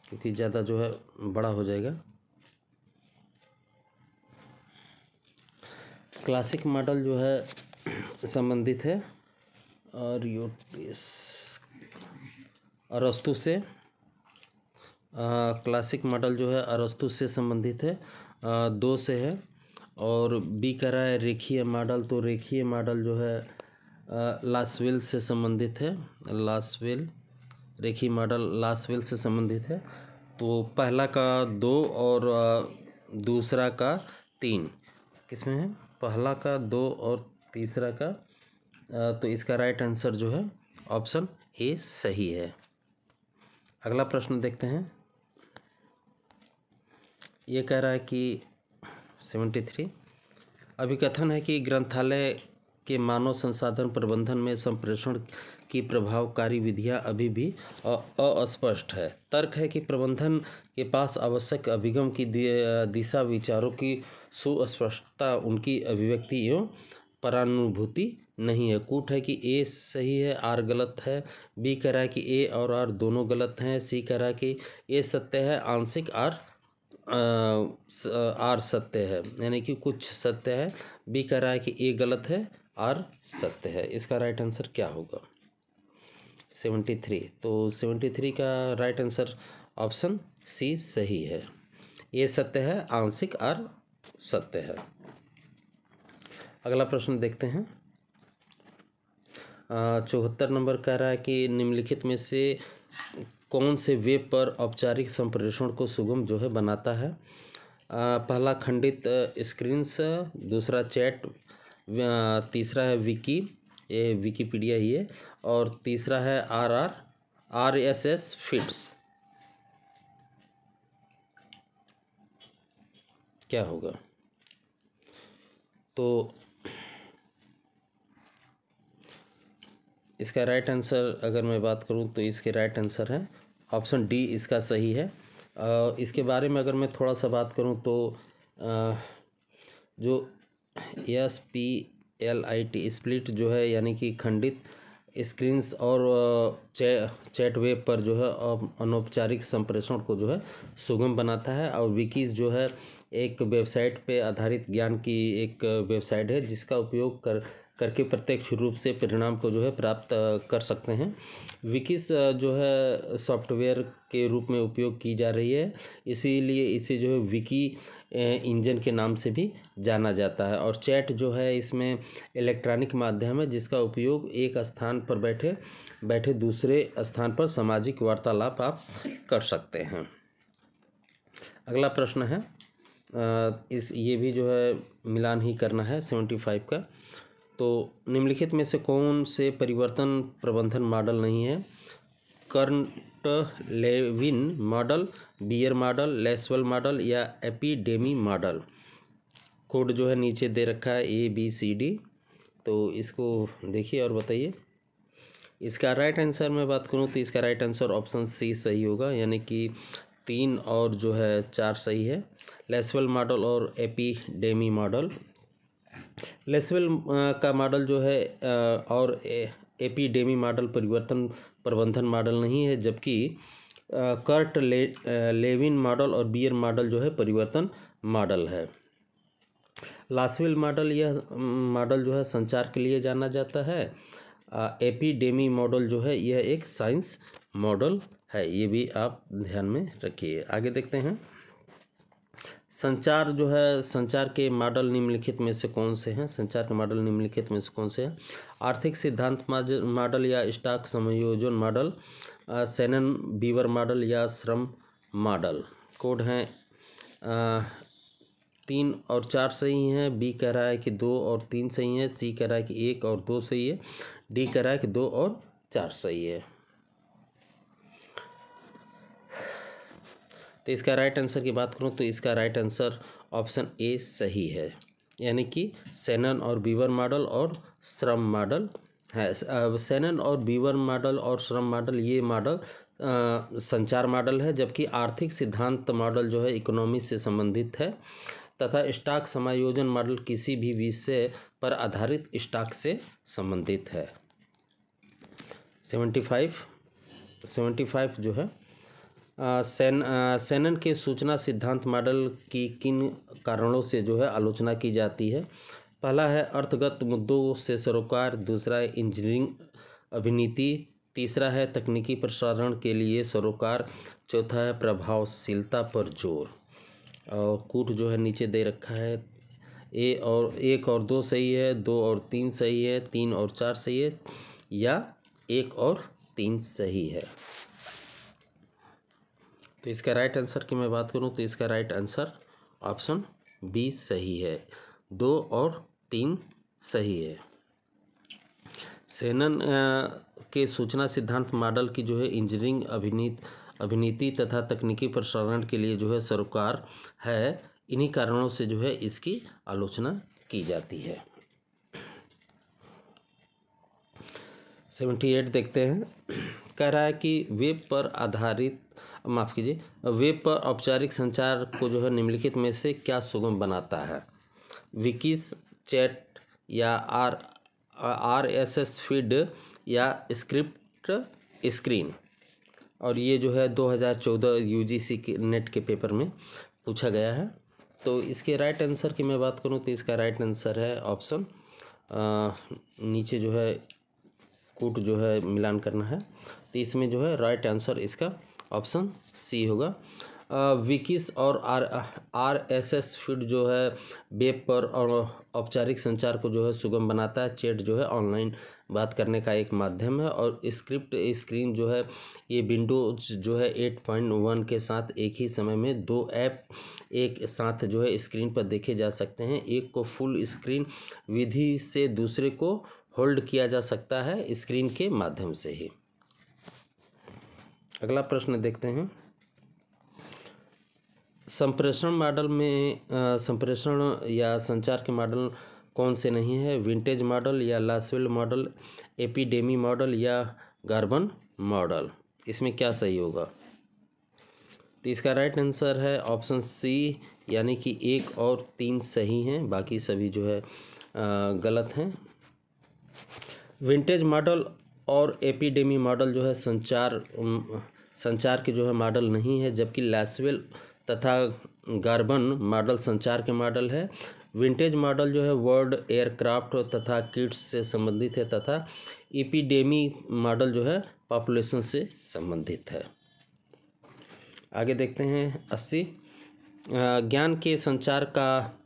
क्योंकि ज़्यादा जो है बड़ा हो जाएगा। क्लासिक मॉडल जो है संबंधित है और अरस्तु से। क्लासिक मॉडल जो है अरस्तु से संबंधित है, 2 से है। और बी कह रहा है रेखीय मॉडल, तो रेखीय मॉडल जो है लासवेल से संबंधित है। लासवेल, रेखीय मॉडल लासवेल से संबंधित है। तो पहला का 2 और दूसरा का 3 किसमें है? पहला का 2 और तीसरा का, तो इसका राइट आंसर जो है ऑप्शन ए सही है। अगला प्रश्न देखते हैं। ये कह रहा है कि 73 अभिकथन है कि ग्रंथालय के मानव संसाधन प्रबंधन में संप्रेषण की प्रभावकारी विधियां अभी भी अस्पष्ट है। तर्क है कि प्रबंधन के पास आवश्यक अभिगम की दिशा, विचारों की सुस्पष्टता, उनकी अभिव्यक्ति एवं परानुभूति नहीं है। कूट है कि ए सही है, आर गलत है। बी कह रहा है कि ए और आर दोनों गलत हैं। सी कह रहा है कि ए सत्य है, आंशिक आर सत्य है, यानी कि कुछ सत्य है। बी कह रहा है कि ए गलत है, आर सत्य है। इसका राइट आंसर क्या होगा? 73। तो 73 का राइट आंसर ऑप्शन सी सही है। ए सत्य है, आंशिक आर सत्य है। अगला प्रश्न देखते हैं। 74 नंबर कह रहा है कि निम्नलिखित में से कौन से वेब पर औपचारिक संप्रेषण को सुगम जो है बनाता है? पहला खंडित स्क्रीन्स, दूसरा चैट, तीसरा है विकी, ये विकीपीडिया ही है, और तीसरा है RSS फीड्स। क्या होगा? तो इसका राइट आंसर अगर मैं बात करूं तो इसके राइट आंसर है ऑप्शन डी, इसका सही है। इसके बारे में अगर मैं थोड़ा सा बात करूं तो जो SPLIT स्प्लिट जो है, यानी कि खंडित स्क्रीन्स और चैट वेब पर जो है अनौपचारिक संप्रेषण को जो है सुगम बनाता है। और विकीज़ जो है एक वेबसाइट पे आधारित ज्ञान की एक वेबसाइट है, जिसका उपयोग करके प्रत्यक्ष रूप से परिणाम को जो है प्राप्त कर सकते हैं। विकीस जो है सॉफ्टवेयर के रूप में उपयोग की जा रही है, इसीलिए इसे जो है विकी इंजन के नाम से भी जाना जाता है। और चैट जो है इसमें इलेक्ट्रॉनिक माध्यम है, जिसका उपयोग एक स्थान पर बैठे दूसरे स्थान पर सामाजिक वार्तालाप आप कर सकते हैं। अगला प्रश्न है, ये भी जो है मिलान ही करना है 75 का। तो निम्नलिखित में से कौन से परिवर्तन प्रबंधन मॉडल नहीं है? Kurt Lewin model, Beer model, Lasswell model या एपिडेमी मॉडल? कोड जो है नीचे दे रखा है ABCD, तो इसको देखिए और बताइए। इसका राइट आंसर मैं बात करूं तो इसका राइट आंसर ऑप्शन सी सही होगा, यानी कि 3 और जो है 4 सही है। लेसवेल मॉडल और एपिडेमी मॉडल। लेसवेल का मॉडल जो है और एपिडेमी मॉडल परिवर्तन प्रबंधन मॉडल नहीं है, जबकि कर्ट लेविन मॉडल और बियर मॉडल जो है परिवर्तन मॉडल है। लासवेल मॉडल, यह मॉडल जो है संचार के लिए जाना जाता है। एपिडेमी मॉडल जो है यह एक साइंस मॉडल है, ये भी आप ध्यान में रखिए। आगे देखते हैं। संचार जो है, संचार के मॉडल निम्नलिखित में से कौन से हैं? संचार के मॉडल निम्नलिखित में से कौन से हैं? आर्थिक सिद्धांत मॉडल या स्टॉक समायोजन मॉडल, शैनन बीवर मॉडल या श्रम मॉडल। कोड हैं 3 और 4 सही हैं। बी कह रहा है कि 2 और 3 सही हैं। सी कह रहा है कि 1 और 2 सही है। डी कह रहा है कि 2 और 4 सही है। तो इसका राइट आंसर की बात करूं तो इसका राइट आंसर ऑप्शन ए सही है, यानी कि शैनन और बीवर मॉडल और श्रम मॉडल है। शैनन और बीवर मॉडल और श्रम मॉडल ये मॉडल संचार मॉडल है, जबकि आर्थिक सिद्धांत मॉडल जो है इकोनॉमी से संबंधित है, तथा स्टॉक समायोजन मॉडल किसी भी विषय पर आधारित स्टॉक से संबंधित है। 75 जो है शैनन के सूचना सिद्धांत मॉडल की किन कारणों से जो है आलोचना की जाती है? पहला है अर्थगत मुद्दों से सरोकार, दूसरा है इंजीनियरिंग अभिनीति, तीसरा है तकनीकी प्रसारण के लिए सरोकार, चौथा है प्रभावशीलता पर जोर। और कूट जो है नीचे दे रखा है। 1 और 2 सही है, 2 और 3 सही है, 3 और 4 सही है, या 1 और 3 सही है। तो इसका राइट आंसर की मैं बात करूं तो इसका राइट आंसर ऑप्शन बी सही है, 2 और 3 सही है। शैनन के सूचना सिद्धांत मॉडल की जो है इंजीनियरिंग अभिनीति तथा तकनीकी प्रसारण के लिए जो है सरोकार है, इन्हीं कारणों से जो है इसकी आलोचना की जाती है। 78 देखते हैं। कह रहा है कि वेब पर औपचारिक संचार को जो है निम्नलिखित में से क्या सुगम बनाता है? विकीज, चैट या RSS फीड या स्क्रिप्ट स्क्रीन। और ये जो है 2014 UGC के नेट के पेपर में पूछा गया है। तो इसके राइट आंसर की मैं बात करूं तो इसका राइट आंसर है ऑप्शन नीचे जो है कूट जो है मिलान करना है, तो इसमें जो है राइट आंसर इसका ऑप्शन सी होगा। विकीज और RSS फीड जो है वेब पर और औपचारिक संचार को जो है सुगम बनाता है। चैट जो है ऑनलाइन बात करने का एक माध्यम है, और स्क्रिप्ट स्क्रीन जो है ये विंडोज जो है 8.1 के साथ एक ही समय में 2 ऐप एक साथ जो है स्क्रीन पर देखे जा सकते हैं। एक को फुल स्क्रीन विधि से दूसरे को होल्ड किया जा सकता है स्क्रीन के माध्यम से ही। अगला प्रश्न देखते हैं। संप्रेषण मॉडल में संप्रेषण या संचार के मॉडल कौन से नहीं है? विंटेज मॉडल या लासवेल मॉडल, एपिडेमी मॉडल या गार्बन मॉडल। इसमें क्या सही होगा? तो इसका राइट आंसर है ऑप्शन सी, यानी कि 1 और 3 सही हैं, बाकी सभी जो है गलत हैं। विंटेज मॉडल और एपिडेमी मॉडल जो है संचार के जो है मॉडल नहीं है, जबकि लासवेल तथा गार्बन मॉडल संचार के मॉडल है। विंटेज मॉडल जो है वर्ल्ड एयरक्राफ्ट तथा किट्स से संबंधित है, तथा एपिडेमी मॉडल जो है पॉपुलेशन से संबंधित है। आगे देखते हैं 80। ज्ञान के संचार का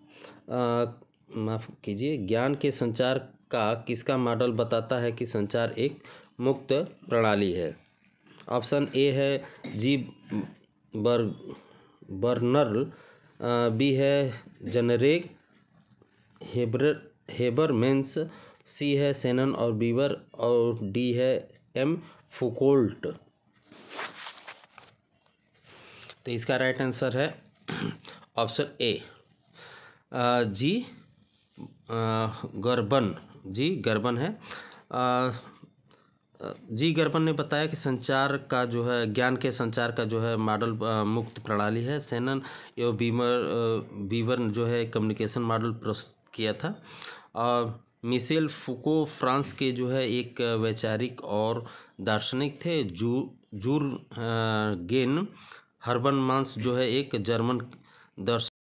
ज्ञान के संचार का किसका मॉडल बताता है कि संचार एक मुक्त प्रणाली है? ऑप्शन ए है जी बर्नर, बी है जनरेग हेबरमेंस, सी है शैनन और बीवर, और डी है M फुकोल्ट। तो इसका राइट आंसर है ऑप्शन ए जी गर्बन है। जी गर्पन ने बताया कि संचार का जो है ज्ञान के संचार का जो है मॉडल मुक्त प्रणाली है। सेनन एवं बीवर जो है कम्युनिकेशन मॉडल प्रस्तुत किया था। और मिशेल फुको फ्रांस के जो है एक वैचारिक और दार्शनिक थे। जूर गेन हर्बनमांस जो है एक जर्मन दर्शक